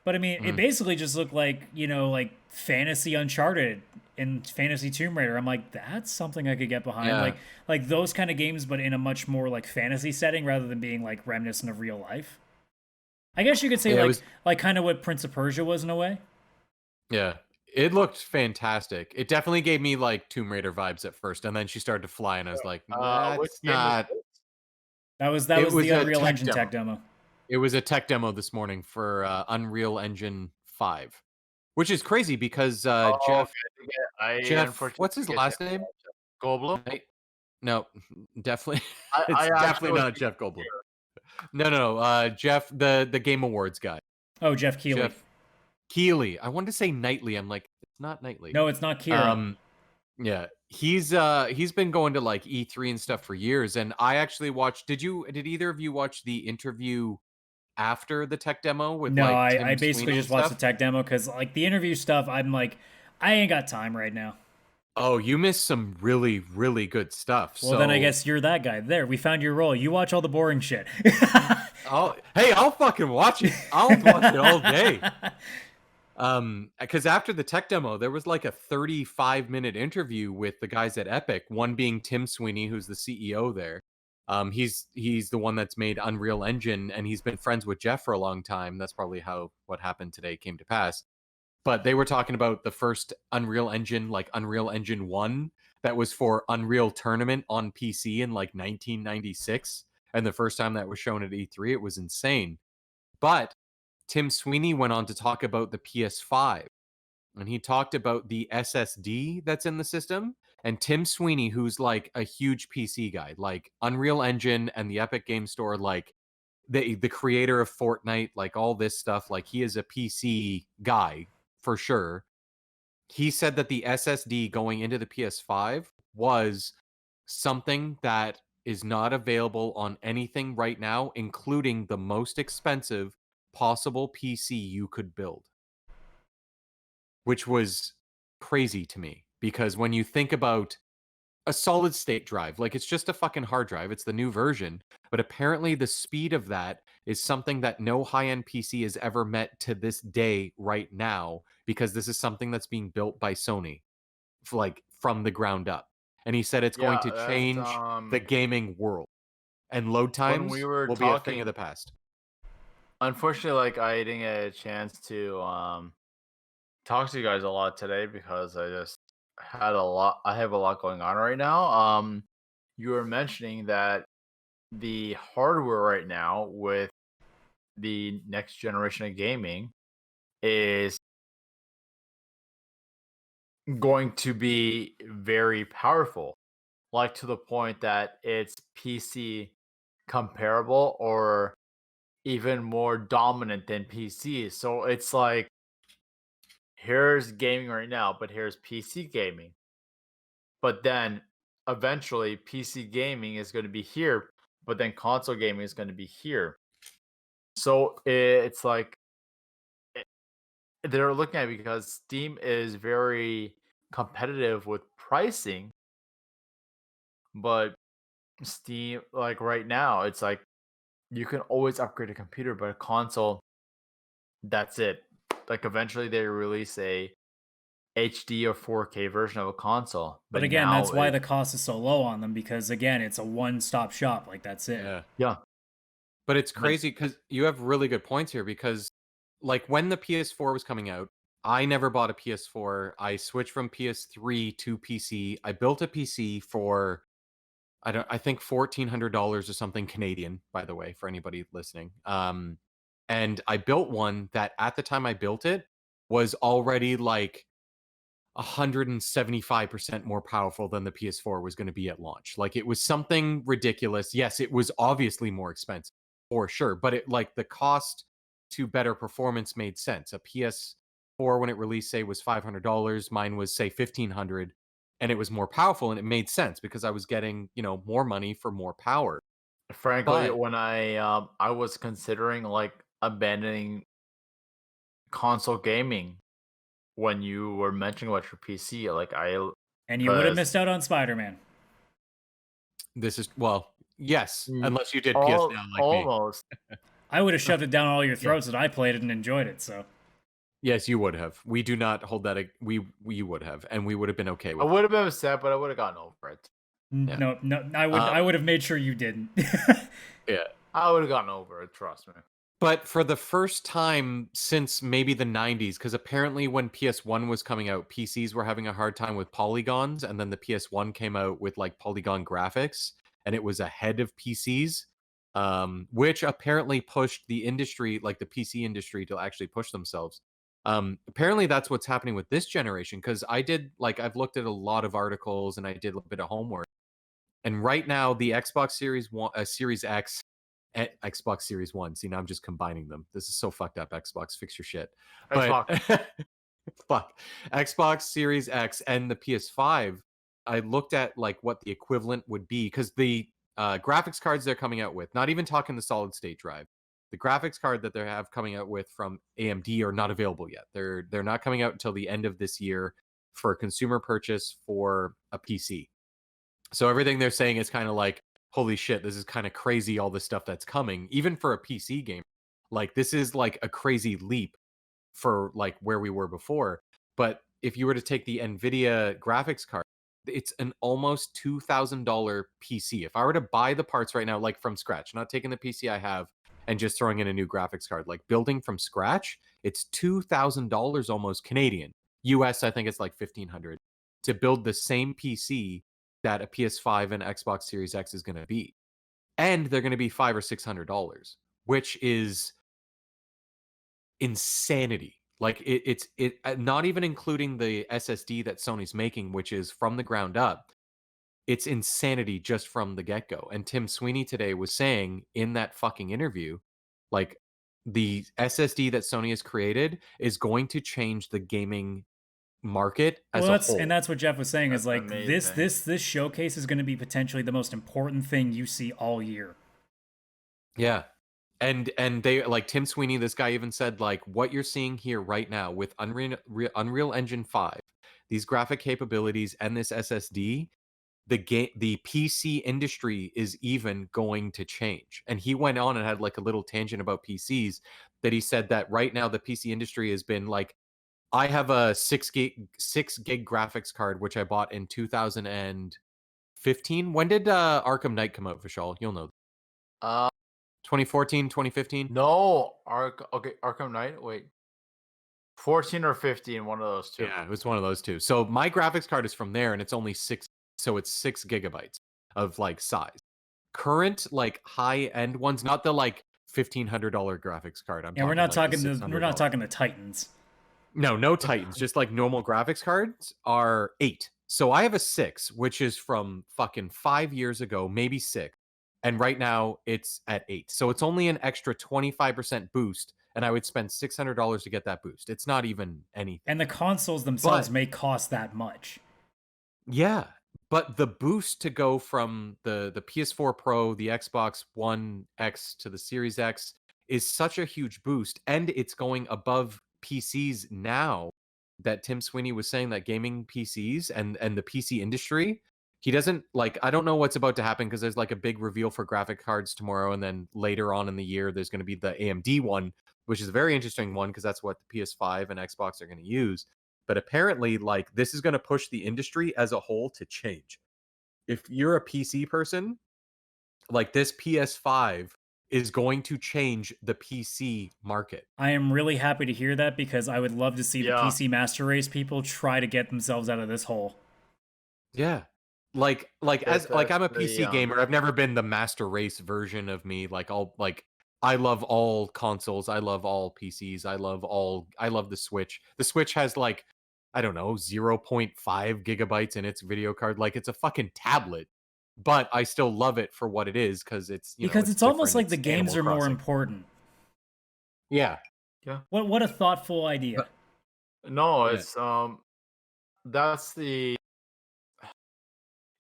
But I mean, it basically just looked like, like fantasy Uncharted and fantasy Tomb Raider. I'm like, that's something I could get behind. Yeah. Like those kind of games, but in a much more like fantasy setting rather than being like reminiscent of real life. I guess you could say Yeah, it like was- like kind of what Prince of Persia was in a way. Yeah. It looked fantastic. It definitely gave me like Tomb Raider vibes at first, and then she started to fly, and I was like, Which that's game was not. this? That was It was was the a Unreal tech Engine tech demo. It was a tech demo this morning for Unreal Engine 5, which is crazy because Jeff, what's his last name? Goldblum. No, definitely, I it's actually definitely was not Jeff Goldblum. No, Jeff, the Game Awards guy. Oh, Jeff Keighley. Jeff Keighley. I wanted to say Knightley. I'm like, it's not Knightley. No, it's not Kieran. Yeah, he's been going to like E3 and stuff for years, and I actually watched. Did either of you watch the interview after the tech demo with No, like I Tim basically Sweeney just and watched the stuff? tech demo because like the interview stuff, I'm like, I ain't got time right now. Oh, you missed some really, really good stuff. Well, then I guess you're that guy. There, we found your role. You watch all the boring shit. I'll fucking watch it. I'll watch it all day. Because after the tech demo, there was like a 35-minute interview with the guys at Epic. One being Tim Sweeney, who's the CEO there. He's the one that's made Unreal Engine, and he's been friends with Jeff for a long time. That's probably how what happened today came to pass. But they were talking about the first Unreal Engine, like Unreal Engine 1, that was for Unreal Tournament on PC in like 1996. And the first time that was shown at E3, it was insane. But Tim Sweeney went on to talk about the PS5. And he talked about the SSD that's in the system. And Tim Sweeney, who's like a huge PC guy, like Unreal Engine and the Epic Game Store, like the creator of Fortnite, like all this stuff, like he is a PC guy for sure. He said that the SSD going into the PS5 was something that is not available on anything right now, including the most expensive possible PC you could build. Which was crazy to me, because when you think about a solid state drive, like it's just a fucking hard drive, it's the new version, but apparently the speed of that is something that no high-end PC has ever met to this day right now, because this is something that's being built by Sony, like from the ground up. And he said it's going to change the gaming world, and load times we were will be a thing talking- of the past. Unfortunately, like I didn't get a chance to talk to you guys a lot today because I just had a lot. I have a lot going on right now. You were mentioning that the hardware right now with the next generation of gaming is going to be very powerful. like to the point that it's PC comparable or even more dominant than PC. So it's like here's gaming right now, but here's PC gaming. But then eventually PC gaming is going to be here, but then console gaming is going to be here. So it's like they're looking at it because Steam is very competitive with pricing, but Steam, like right now, it's like you can always upgrade a computer, but a console, that's it. Like eventually they release a HD or 4K version of a console, But but again, that's now why the cost is so low on them, because again, it's a one-stop shop. Like that's it. Yeah. yeah, But it's but crazy because you have really good points here because like when the PS4 was coming out, I never bought a PS4. I switched from PS3 to PC. I built a PC for I think $1,400 or something Canadian, by the way, for anybody listening. And I built one that at the time I built it was already like 175% more powerful than the PS4 was going to be at launch. Like it was something ridiculous. Yes, it was obviously more expensive for sure, but it like the cost to better performance made sense. A PS4 when it released say was $500, mine was say 1,500, and it was more powerful and it made sense because I was getting, more money for more power. frankly, But when I was considering like abandoning console gaming when you were mentioning about your PC, like And you would have because missed out on Spider-Man. this is well, yes, Mm, unless you did PS all Now like me. almost. I would have shoved it down all your Yeah. throats, and I played it and enjoyed it. So Yes, you would have. We do not hold that. We would have, and we would have been okay I with it. would have been upset, but I would have gotten over it. Yeah. no, I would have made sure you didn't. Yeah. I would have gotten over it, trust me. But for the first time since maybe the 90s, because apparently when PS1 was coming out, PCs were having a hard time with polygons, and then the PS1 came out with like polygon graphics, and it was ahead of PCs, which apparently pushed the industry, like the PC industry, to actually push themselves. Apparently that's what's happening with this generation, because I've looked at a lot of articles and I did a bit of homework. And right now, the Xbox Series X, Xbox Series One. See, now I'm just combining them. This is so fucked up. Xbox, fix your shit. But fuck, Xbox Series X and the PS5. I looked at like what the equivalent would be because the graphics cards they're coming out with, not even talking the solid state drive, the graphics card that they have coming out with from AMD are not available yet. They're not coming out until the end of this year for consumer purchase for a PC. So everything they're saying is kind of like, holy shit, this is kind of crazy, all the stuff that's coming, even for a PC game. Like, this is like a crazy leap for like where we were before. But if you were to take the NVIDIA graphics card, it's an almost $2,000 PC. If I were to buy the parts right now, like from scratch, not taking the PC I have and just throwing in a new graphics card, like building from scratch, it's $2,000 almost Canadian. US, I think it's like 1,500 to build the same PC that a PS5 and Xbox Series X is going to be. And they're going to be $500 or $600, which is insanity. Like it's not even including the SSD that Sony's making, which is from the ground up. It's insanity just from the get-go. And Tim Sweeney today was saying in that fucking interview, like the SSD that Sony has created is going to change the gaming market as a whole. And that's what Jeff was saying, is That's like amazing. this showcase is going to be potentially the most important thing you see all year. Yeah. And they like Tim Sweeney, this guy even said like what you're seeing here right now with Unreal Engine 5, these graphic capabilities and this SSD, the PC industry is even going to change. And he went on and had like a little tangent about PCs that he said that right now the PC industry has been like, I have a 6 gig graphics card which I bought in 2015. When did Arkham Knight come out, Vishal? You'll know. Uh 2014, 2015? no, Arkham Knight. Wait, 14 or 15, one of those two. Yeah, it was one of those two. So my graphics card is from there and it's only 6, so it's 6 gigabytes of like size. Current like high-end ones, not the like $1,500 graphics card. And we're not like, we're not talking the Titans. No Titans, just like normal graphics cards are 8. So I have a 6, which is from fucking 5 years ago, maybe 6. And right now it's at 8. So it's only an extra 25% boost. And I would spend $600 to get that boost. It's not even anything. And the consoles themselves But may cost that much. yeah, but the boost to go from the PS4 Pro, the Xbox One X to the Series X is such a huge boost, and it's going above PCs now that Tim Sweeney was saying that gaming PCs and the PC industry, he doesn't like I don't know what's about to happen because there's like a big reveal for graphic cards tomorrow, and then later on in the year there's going to be the AMD one, which is a very interesting one because that's what the PS5 and Xbox are going to use. But apparently, like, this is going to push the industry as a whole to change. If you're a PC person, like, this PS5 is going to change the PC market. I am really happy to hear that because I would love to see the Yeah. PC Master Race people try to get themselves out of this hole. Yeah. Like as like I'm a Especially, PC gamer. I've never been the master race version of me. I love all consoles. I love all PCs. I love the Switch. The Switch has like I don't know, 0.5 gigabytes in its video card. Like it's a fucking tablet. But I still love it for what it is because it's Because it's almost like the games are more important. Yeah. What a thoughtful idea. No, Yeah. it's that's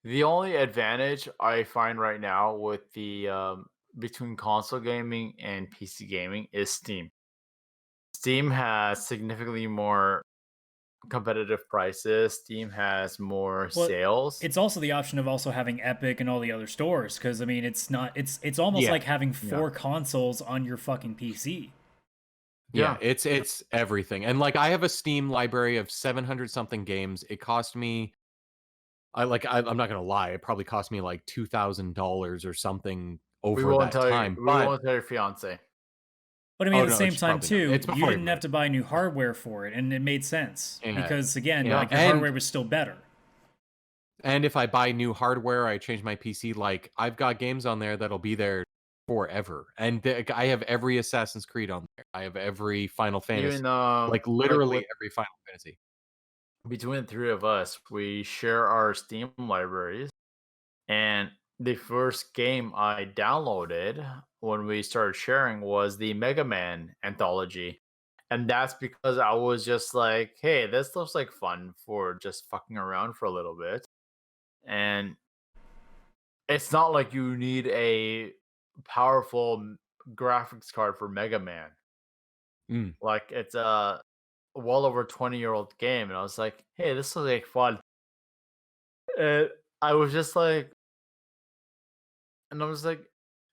the only advantage I find right now with the between console gaming and PC gaming is Steam. Steam has significantly more competitive prices. Steam has more Well, sales. It's also the option of also having Epic and all the other stores because I mean it's almost Yeah. like having 4 consoles on your fucking PC. Yeah, it's everything. And like I have a Steam library of 700 something games. It cost me I'm not gonna lie, it probably cost me like $2,000 or something we over won't that tell time. you. We But won't tell your fiance. But I mean, Oh, at the no, same it's time, probably not. too, It's you before didn't you have to buy new hardware for it, and it made sense Yeah. because again, Yeah. like your And- hardware was still better. and if I buy new hardware, I change my PC, like I've got games on there that'll be there forever. And I have every Assassin's Creed on there. I have every Final Fantasy. Even Like literally every Final Fantasy. between the three of us, we share our Steam libraries. And the first game I downloaded when we started sharing was the Mega Man anthology. And that's because I was just like, hey, this looks like fun for just fucking around for a little bit. And it's not like you need a powerful graphics card for Mega Man. Mm. Like it's a well over 20-year-old game. And I was like, hey, this looks like fun. And I was just like, and I was like,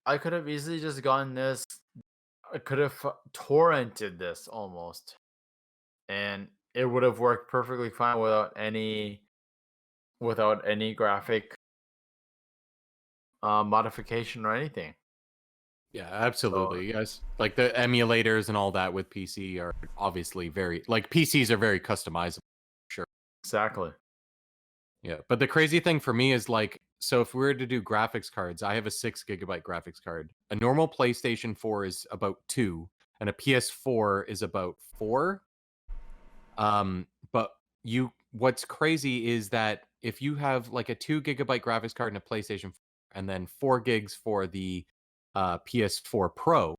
I could have easily just gotten this. I could have torrented this almost, and it would have worked perfectly fine without any graphic modification or anything. Yeah, absolutely. Yes. Like the emulators and all that with PC are obviously PCs are very customizable. Exactly. Yeah. But the crazy thing for me is like, so if we were to do graphics cards, I have a 6 gigabyte graphics card. A normal PlayStation 4 is about 2, and a PS4 is about 4. But what's crazy is that if you have like a 2 gigabyte graphics card and a PlayStation 4, and then 4 gigs for the PS4 Pro,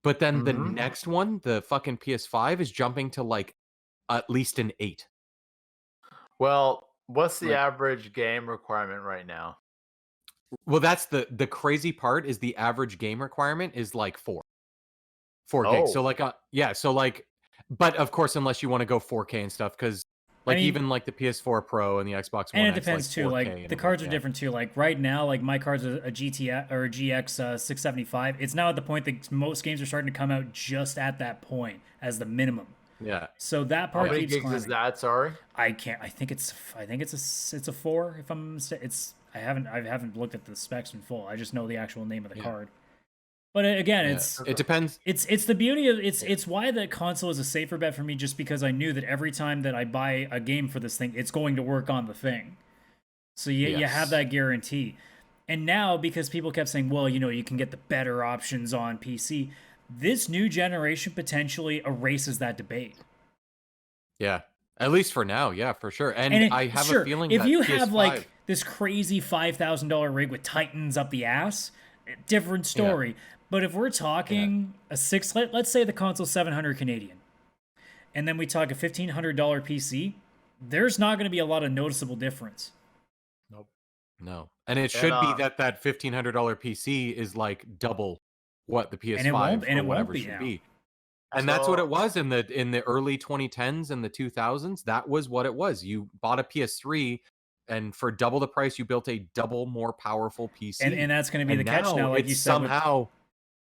but then the Mhm. next one, the fucking PS5, is jumping to like at least an 8. Well, what's the Like- average game requirement right now? Well, that's the crazy part is the average game requirement is like 4 gigs. So Oh. like but of course unless you want to go 4K and stuff because like mean- even like the PS4 Pro and the Xbox One And it X, depends like too. 4K Like and the cards are yeah. different too. Like right now, like my cards are a GTX or a GX 675. It's now at the point that most games are starting to come out just at that point as the minimum. Yeah. So that How part many keeps gigs climbing. is that? Sorry. I can't. I think it's a 4. If I'm mistaken, I haven't looked at the specs in full. I just know the actual name of the Yeah. card. But again, Yeah. it's It depends. it's the beauty of it's why the console is a safer bet for me, just because I knew that every time that I buy a game for this thing, it's going to work on the thing. So you have Yes. that guarantee. And now, because people kept saying, well, you can get the better options on PC, this new generation potentially erases that debate. Yeah. At least for now, yeah, for sure. And I have sure, a feeling if that you PS5, have like this crazy $5,000 rig with Titans up the ass, different story. But if we're talking a let's say the console's 700 Canadian, and then we talk a $1,500 PC, there's not going to be a lot of noticeable difference. Nope. no. And it should be that $1,500 PC is like double what the PS5 or whatever should be. And that's what it was in the early 2010s and the 2000s. That was what it was. You bought a PS3, and for double the price, you built a double more powerful PC. And that's going to be the catch now, like you said. Somehow,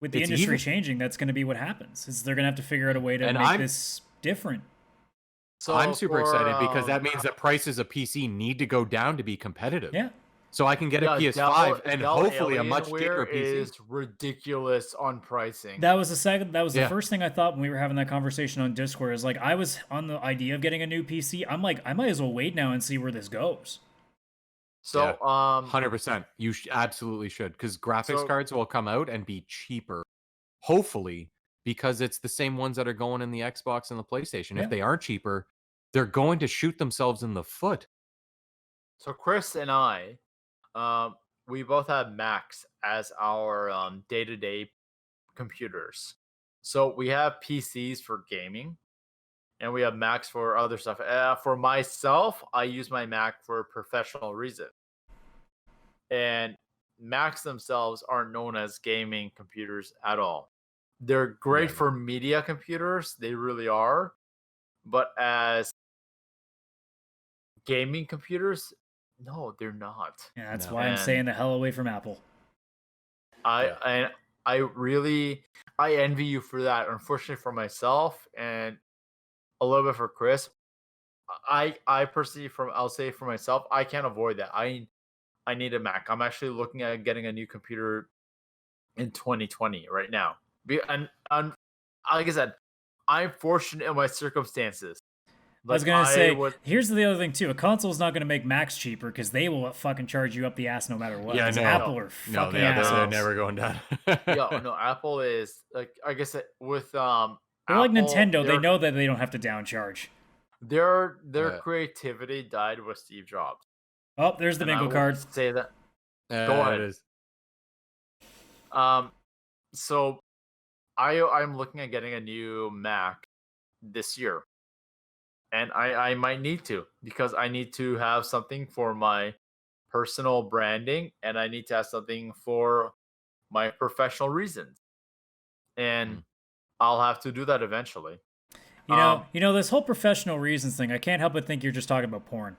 with the industry changing, that's going to be what happens. Is they're going to have to figure out a way to make this different. So I'm super excited because that means that prices of PC need to go down to be competitive. Yeah. So I can get a PS5 and hopefully a much cheaper PC. Is ridiculous on pricing. That was the first thing I thought when we were having that conversation on Discord. Is like I was on the idea of getting a new PC. I'm like, I might as well wait now and see where this goes. So 100%, you absolutely should, because graphics cards will come out and be cheaper, hopefully, because it's the same ones that are going in the Xbox and the PlayStation. If they aren't cheaper, they're going to shoot themselves in the foot. So Chris and I, we both have Macs as our day-to-day computers. So we have PCs for gaming, and we have Macs for other stuff. For myself, I use my Mac for professional reasons. And Macs themselves aren't known as gaming computers at all. They're great for media computers. They really are. But as gaming computers, no, they're not. Yeah, that's why I'm staying the hell away from Apple. I envy you for that. Unfortunately for myself and a little bit for Chris, I personally, I'll say for myself, I can't avoid that. I need a Mac. I'm actually looking at getting a new computer in 2020 right now. And like I said, I'm fortunate in my circumstances. I was going to say, here's the other thing, too. A console's not going to make Macs cheaper because they will fucking charge you up the ass no matter what. Yeah, Apple are fucking assholes. They're never going down. Apple is, like I guess, with they're Apple, like Nintendo. They know that they don't have to downcharge. Their creativity died with Steve Jobs. Oh, there's the bingo card. Say that. Go ahead. It is. So I'm looking at getting a new Mac this year. And I might need to, because I need to have something for my personal branding, and I need to have something for my professional reasons. And I'll have to do that eventually. You know, this whole professional reasons thing, I can't help but think you're just talking about porn.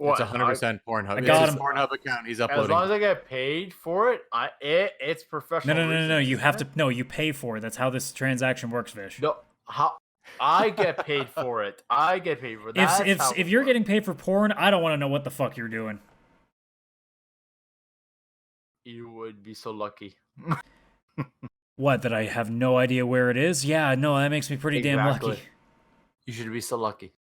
It's 100% Pornhub. I got him. Pornhub account. He's uploading. As long as I get paid for it, it's professional. No. You have to. No, you pay for it. That's how this transaction works, Vish. No, I get paid for it. I get paid for that. If you're getting paid for porn, I don't want to know what the fuck you're doing. You would be so lucky. What, that I have no idea where it is? Yeah, no, that makes me pretty damn lucky. You should be so lucky.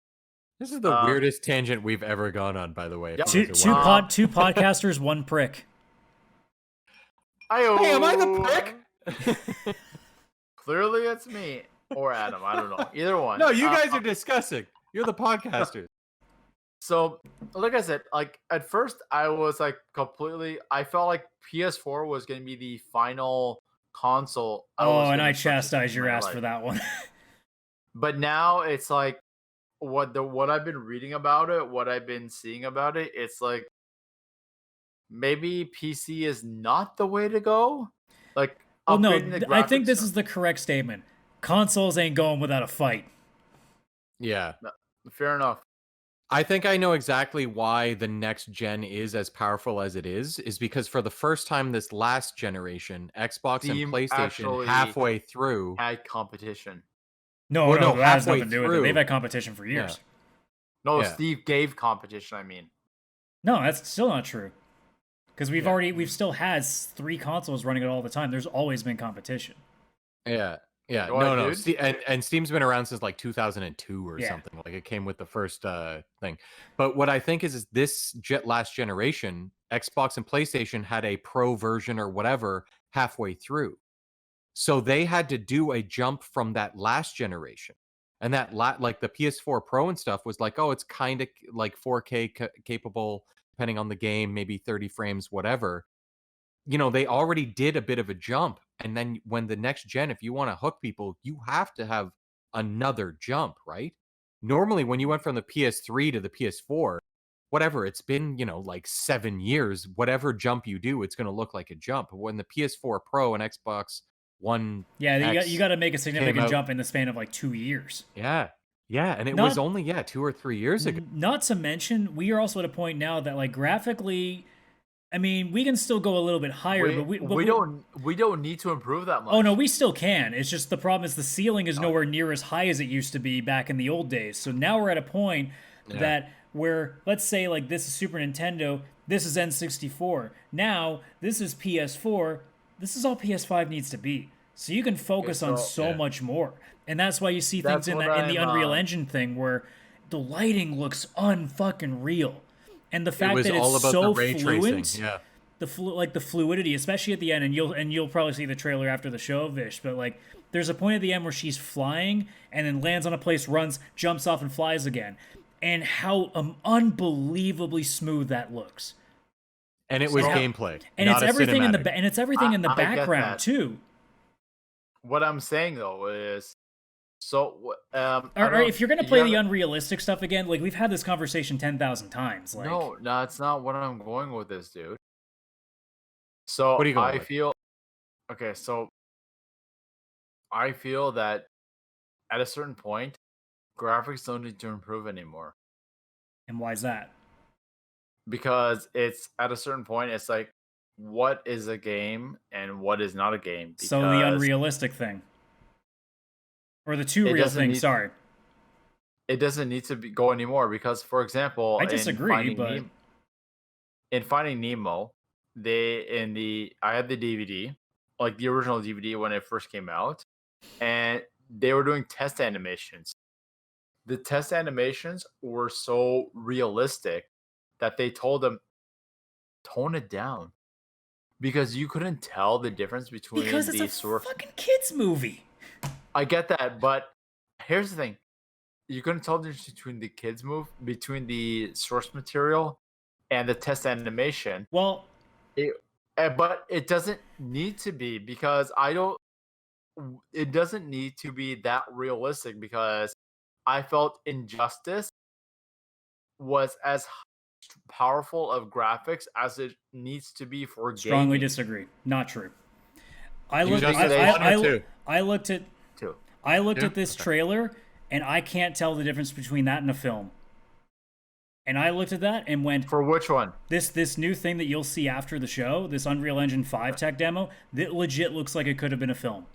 This is the weirdest tangent we've ever gone on, by the way. Yep. Two podcasters, one prick. Hey, am I the prick? Clearly, it's me or Adam. I don't know. Either one. No, you guys are discussing. You're the podcasters. So, like I said, like at first, I was like I felt like PS4 was going to be the final console. And I chastised your ass for that one. But now it's like what I've been reading about it, what I've been seeing about it, it's like maybe PC is not the way to go. Like, I think this is the correct statement. Consoles ain't going without a fight. Yeah. Fair enough. I think I know exactly why the next gen is as powerful as it is because for the first time this last generation, Xbox and PlayStation halfway through had competition. No, that has nothing to do with it. They've had competition for years. Yeah. No, Steve gave competition, I mean. No, that's still not true. Because we've still had 3 consoles running it all the time. There's always been competition. Yeah. Yeah, no. And Steam's been around since like 2002 or something. Like it came with the first thing. But what I think is this last generation, Xbox and PlayStation had a pro version or whatever halfway through. So they had to do a jump from that last generation. And that like the PS4 Pro and stuff was like, oh, it's kind of like 4K capable, depending on the game, maybe 30 frames, whatever. They already did a bit of a jump. And then when the next gen, if you want to hook people, you have to have another jump, right? Normally, when you went from the PS3 to the PS4, whatever, it's been, like 7 years, whatever jump you do, it's going to look like a jump. When the PS4 Pro and Xbox One Yeah, X you got to make a came significant out, jump in the span of like 2 years. yeah. Yeah, and it Not- was only 2 or 3 years ago. Not to mention, we are also at a point now that like graphically, I mean, we can still go a little bit higher, but we don't need to improve that much. Oh no, we still can. It's just the problem is the ceiling is nowhere near as high as it used to be back in the old days. So now we're at a point that where, let's say, like this is Super Nintendo, this is N64. Now this is PS4. This is all PS5 needs to be. So you can focus on so much more, and that's why you see things in the Unreal Engine thing where the lighting looks unfucking real. And the fact that it's so fluent, the fluidity, especially at the end, and you'll probably see the trailer after the show, Vish. But like, there's a point at the end where she's flying and then lands on a place, runs, jumps off, and flies again, and how unbelievably smooth that looks. And it was gameplay, and not it's everything cinematic. in the background too. What I'm saying though is, so if you're gonna play the unrealistic stuff again, like we've had this conversation 10,000 times. Like, no, it's not what I'm going with this, dude. So what are you going I feel okay. So I feel that at a certain point, graphics don't need to improve anymore. And why is that? Because it's at a certain point, it's like, what is a game and what is not a game? Because so the unrealistic thing. Or the too real thing, sorry. It doesn't need to go anymore because, for example, I disagree, but in Finding Nemo, I had the DVD, like the original DVD when it first came out, and they were doing test animations. The test animations were so realistic that they told them, tone it down. Because you couldn't tell the difference between because it's a fucking kids movie. I get that, but here's the thing: you couldn't tell the difference between the source material and the test animation. Well, but it doesn't need to be because it doesn't need to be that realistic because I felt Injustice was as powerful of graphics as it needs to be for gaming. Strongly disagree. Not true. I looked at this trailer and I can't tell the difference between that and a film. And I looked at that and went, for which one? This new thing that you'll see after the show, this Unreal Engine 5 tech demo, that legit looks like it could have been a film.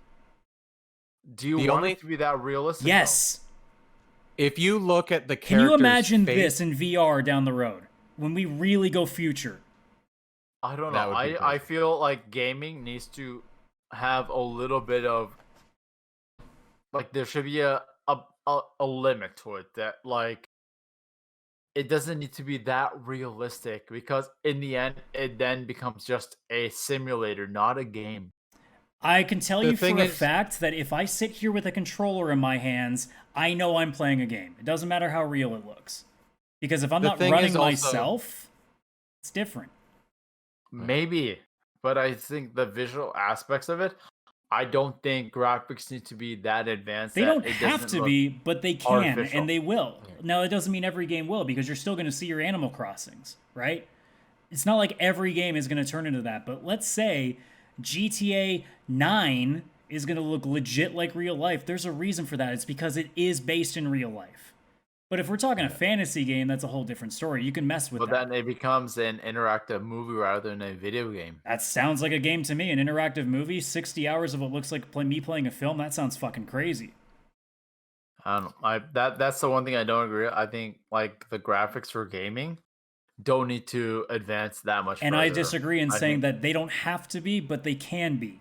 Do you want it to be that realistic? Yes. If you look at the character's Can you imagine this in VR down the road? When we really go future? I don't know. I feel like gaming needs to have a little bit of, like, there should be a limit to it, that like it doesn't need to be that realistic because in the end it then becomes just a simulator, not a game. I can tell you for a fact that if I sit here with a controller in my hands, I know I'm playing a game. It doesn't matter how real it looks. Because if I'm not running myself, it's different. Maybe, but I think the visual aspects of it, I don't think graphics need to be that advanced. They don't have to be, but they can, and they will. Now, it doesn't mean every game will, because you're still going to see your Animal Crossings, right? It's not like every game is going to turn into that, but let's say GTA 9 is going to look legit like real life. There's a reason for that. It's because it is based in real life. But if we're talking a fantasy game, that's a whole different story. You can mess with that. But then it becomes an interactive movie rather than a video game. That sounds like a game to me. An interactive movie, 60 hours of what looks like me playing a film, that sounds fucking crazy. I don't know. That's the one thing I don't agree with. I think like the graphics for gaming don't need to advance that much. And further. I disagree in saying that they don't have to be, but they can be.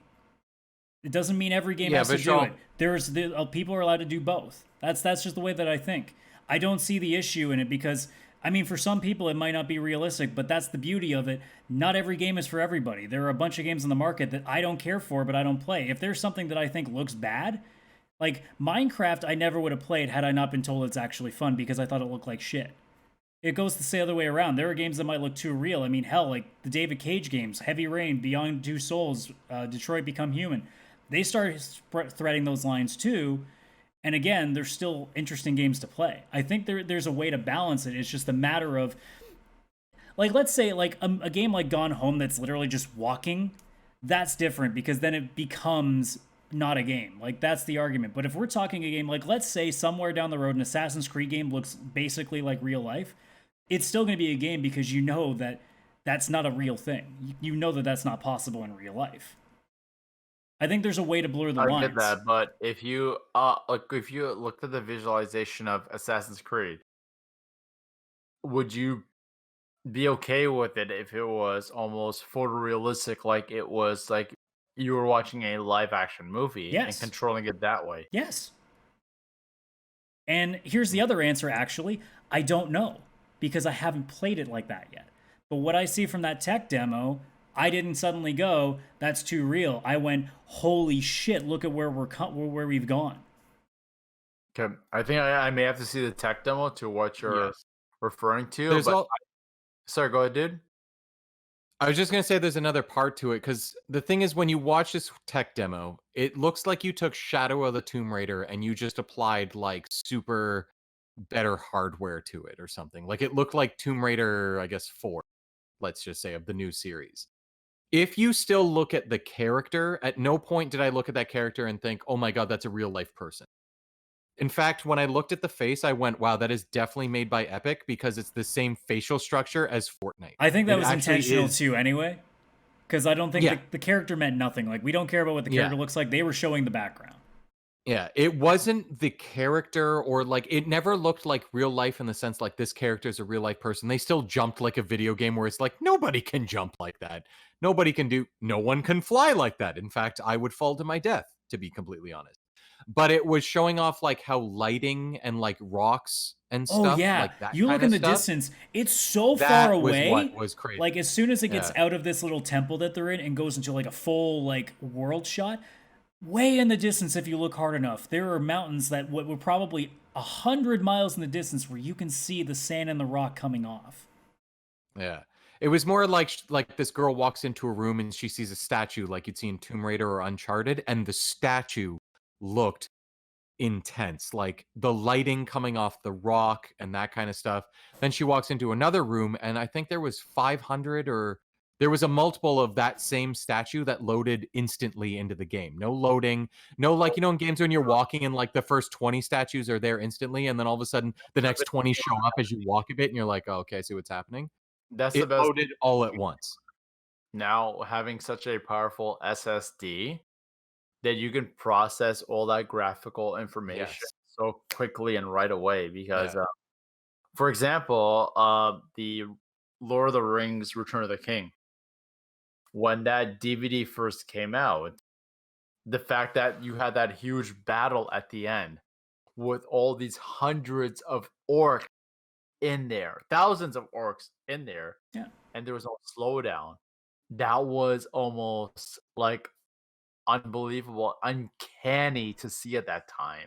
It doesn't mean every game has to do it. People are allowed to do both. That's just the way that I think. I don't see the issue in it because, I mean, for some people it might not be realistic, but that's the beauty of it. Not every game is for everybody. There are a bunch of games in the market that I don't care for, but I don't play. If there's something that I think looks bad, Like Minecraft, I never would have played had I not been told it's actually fun because I thought it looked like shit. It goes the other way around. There are games that might look too real. I mean, hell, like the David Cage games, Heavy Rain, Beyond Two Souls, Detroit Become Human. They started threading those lines too. And again, they're still interesting games to play. I think there's a way to balance it. It's just a matter of, like, let's say, like a game like Gone Home that's literally just walking. That's different because then it becomes not a game. Like, that's the argument. But if we're talking a game, like, let's say somewhere down the road, an Assassin's Creed game looks basically like real life, it's still going to be a game because you know that that's not a real thing. You know that that's not possible in real life. I think there's a way to blur the lines. I get that, but if you looked at the visualization of Assassin's Creed, would you be okay with it if it was almost photorealistic, like it was like you were watching a live action movie and controlling it that way? Yes. And here's the other answer, actually. I don't know because I haven't played it like that yet. But what I see from that tech demo, I didn't suddenly go, that's too real. I went, holy shit, look at where where we've gone. Okay, I think I may have to see the tech demo to what you're referring to. Sorry, go ahead, dude. I was just going to say there's another part to it, because the thing is, when you watch this tech demo, it looks like you took Shadow of the Tomb Raider and you just applied like super better hardware to it or something. Like it looked like Tomb Raider, I guess, 4, let's just say, of the new series. If you still look at the character, at no point did I look at that character and think, oh my God, that's a real life person. In fact, when I looked at the face, I went, wow, that is definitely made by Epic because it's the same facial structure as Fortnite. I think that was intentional too anyway, because I don't think the character meant nothing. Like, we don't care about what the character looks like. They were showing the background. Yeah, it wasn't the character, or like, it never looked like real life in the sense like this character is a real life person. They still jumped like a video game where it's like, nobody can jump like that. No one can fly like that. In fact, I would fall to my death, to be completely honest. But it was showing off like how lighting and like rocks and stuff. Oh yeah, like that you look in the distance; it's so far away. What was crazy. Like as soon as it gets out of this little temple that they're in and goes into like a full like world shot, way in the distance, if you look hard enough, there are mountains that were probably 100 miles in the distance where you can see the sand and the rock coming off. Yeah. It was more like this girl walks into a room and she sees a statue like you'd see in Tomb Raider or Uncharted, and the statue looked intense, like the lighting coming off the rock and that kind of stuff. Then she walks into another room and I think there was 500, or there was a multiple of that same statue that loaded instantly into the game. No loading, no, like, you know, in games when you're walking and like the first 20 statues are there instantly, and then all of a sudden the next 20 show up as you walk a bit and you're like, oh, okay, I see what's happening. That's it the best. Loaded all at once. Now, having such a powerful SSD that you can process all that graphical information so quickly and right away, because for example, the Lord of the Rings Return of the King, when that DVD first came out, the fact that you had that huge battle at the end with all these hundreds of orcs in there, thousands of orcs in there, and there was no slowdown, that was almost like unbelievable, uncanny to see at that time.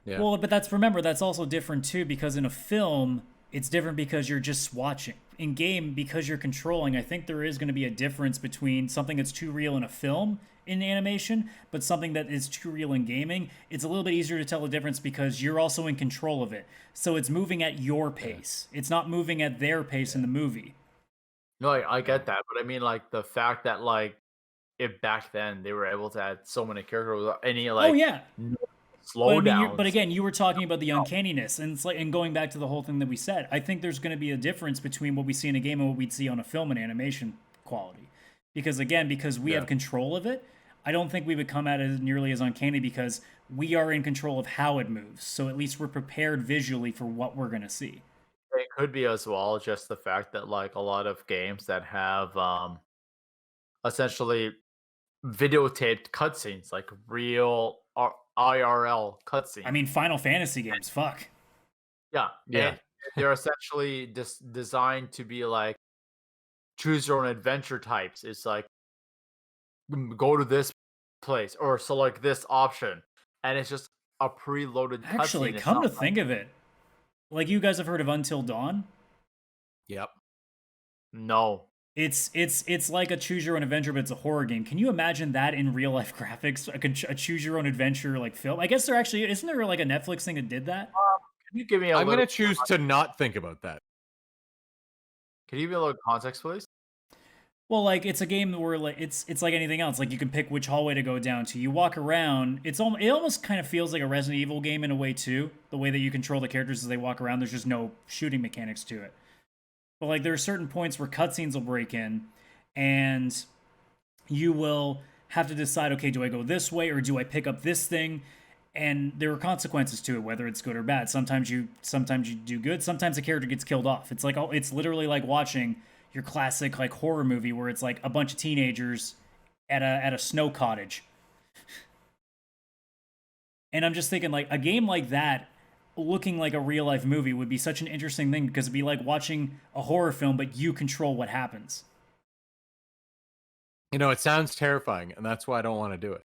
Yeah. Well, but remember, that's also different too, because in a film, it's different because you're just watching. In game, because you're controlling, I think there is going to be a difference between something that's too real in a film in animation, but something that is too real in gaming. It's a little bit easier to tell the difference because you're also in control of it. So it's moving at your pace. It's not moving at their pace in the movie. No, I get that, but I mean, like, the fact that, like, if back then they were able to add so many characters without any slowdowns. But again, you were talking about the uncanniness, and it's like, and going back to the whole thing that we said, I think there's going to be a difference between what we see in a game and what we'd see on a film and animation quality. Because we have control of it, I don't think we would come at it nearly as uncanny because we are in control of how it moves. So at least we're prepared visually for what we're going to see. It could be as well just the fact that, like, a lot of games that have essentially videotaped cutscenes, like real IRL cutscenes. I mean, Final Fantasy games, fuck. Yeah. They're essentially designed to be like choose your own adventure types. It's like, go to this place or select this option, and it's just a preloaded cutscene. Actually, It's come not to like- think of it, like you guys have heard of Until Dawn. Yep. No. It's like a choose your own adventure, but it's a horror game. Can you imagine that in real life graphics? A choose your own adventure like film? I guess there actually isn't there like a Netflix thing that did that. Can you give me a I'm little? gonna choose to not think about that. Can you give me a little context, please? Well, like it's a game where like it's like anything else. Like you can pick which hallway to go down to. You walk around. It almost kind of feels like a Resident Evil game in a way too. The way that you control the characters as they walk around. There's just no shooting mechanics to it. But like there are certain points where cutscenes will break in, and you will have to decide. Okay, do I go this way or do I pick up this thing? And there are consequences to it, whether it's good or bad. Sometimes you do good. Sometimes a character gets killed off. It's literally like watching your classic like horror movie where it's like a bunch of teenagers at a snow cottage. And I'm just thinking like a game like that looking like a real life movie would be such an interesting thing because it'd be like watching a horror film but you control what happens. You know, it sounds terrifying, and that's why I don't want to do it.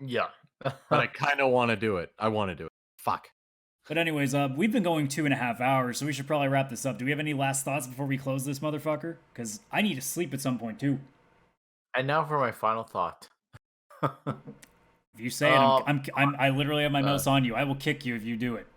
Yeah. But I kind of want to do it. I want to do it. Fuck. But anyways, we've been going 2.5 hours, so we should probably wrap this up. Do we have any last thoughts before we close this motherfucker? Because I need to sleep at some point too. And now for my final thought. If you say it, I literally have my mouse on you. I will kick you if you do it.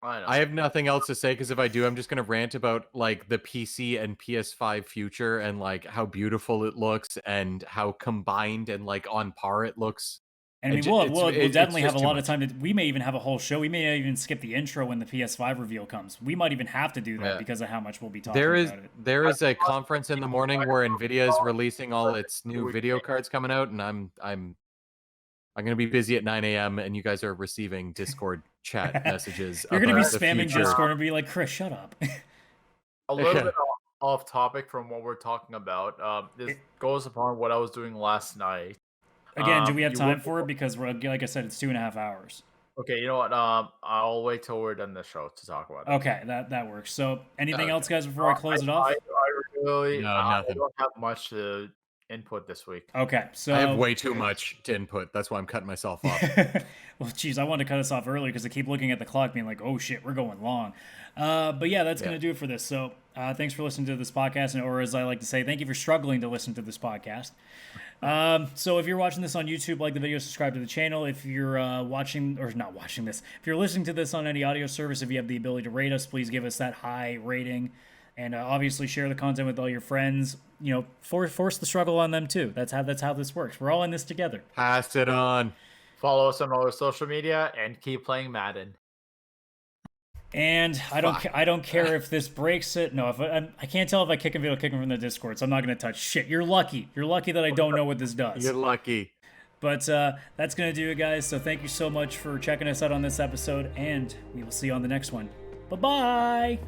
I know. I have nothing else to say because if I do, I'm just gonna rant about like the PC and PS5 future and like how beautiful it looks and how combined and like on par it looks. And I mean, we'll definitely have a lot of time. We may even have a whole show. We may even skip the intro when the PS5 reveal comes. We might even have to do that because of how much we'll be talking about it. There is a conference in the morning where Nvidia is releasing all its new video cards coming out, and I'm gonna be busy at 9 a.m. and you guys are receiving Discord chat messages. You're gonna be about the spamming future. Discord and be like, Chris, shut up. A little bit off topic from what we're talking about. This goes upon what I was doing last night. Again, do we have time for it? Because we're like I said, it's 2.5 hours. Okay, you know what? I'll wait till we're done the show to talk about it. Okay, that works. So, anything else, guys, before I close it off? I No, nothing. don't have much to input this week. Okay, so I have way too much to input. That's why I'm cutting myself off. well, geez, I wanted to cut us off early because I keep looking at the clock, being like, "Oh shit, we're going long." But yeah, that's gonna do it for this. So, thanks for listening to this podcast, or as I like to say, thank you for struggling to listen to this podcast. So if you're watching this on YouTube, like the video, subscribe to the channel. If you're watching or not watching this, if you're listening to this on any audio service, if you have the ability to rate us, please give us that high rating. And obviously share the content with all your friends. You know, force the struggle on them too. That's how this works. We're all in this together. Pass it on. Follow us on all our social media and keep playing Madden. And I don't care if this breaks it. No, if I can't tell if I kick him, it'll kick him from the Discord. So I'm not gonna touch shit. You're lucky. You're lucky that I don't know what this does. You're lucky. But that's gonna do it, guys. So thank you so much for checking us out on this episode, and we will see you on the next one. Bye bye.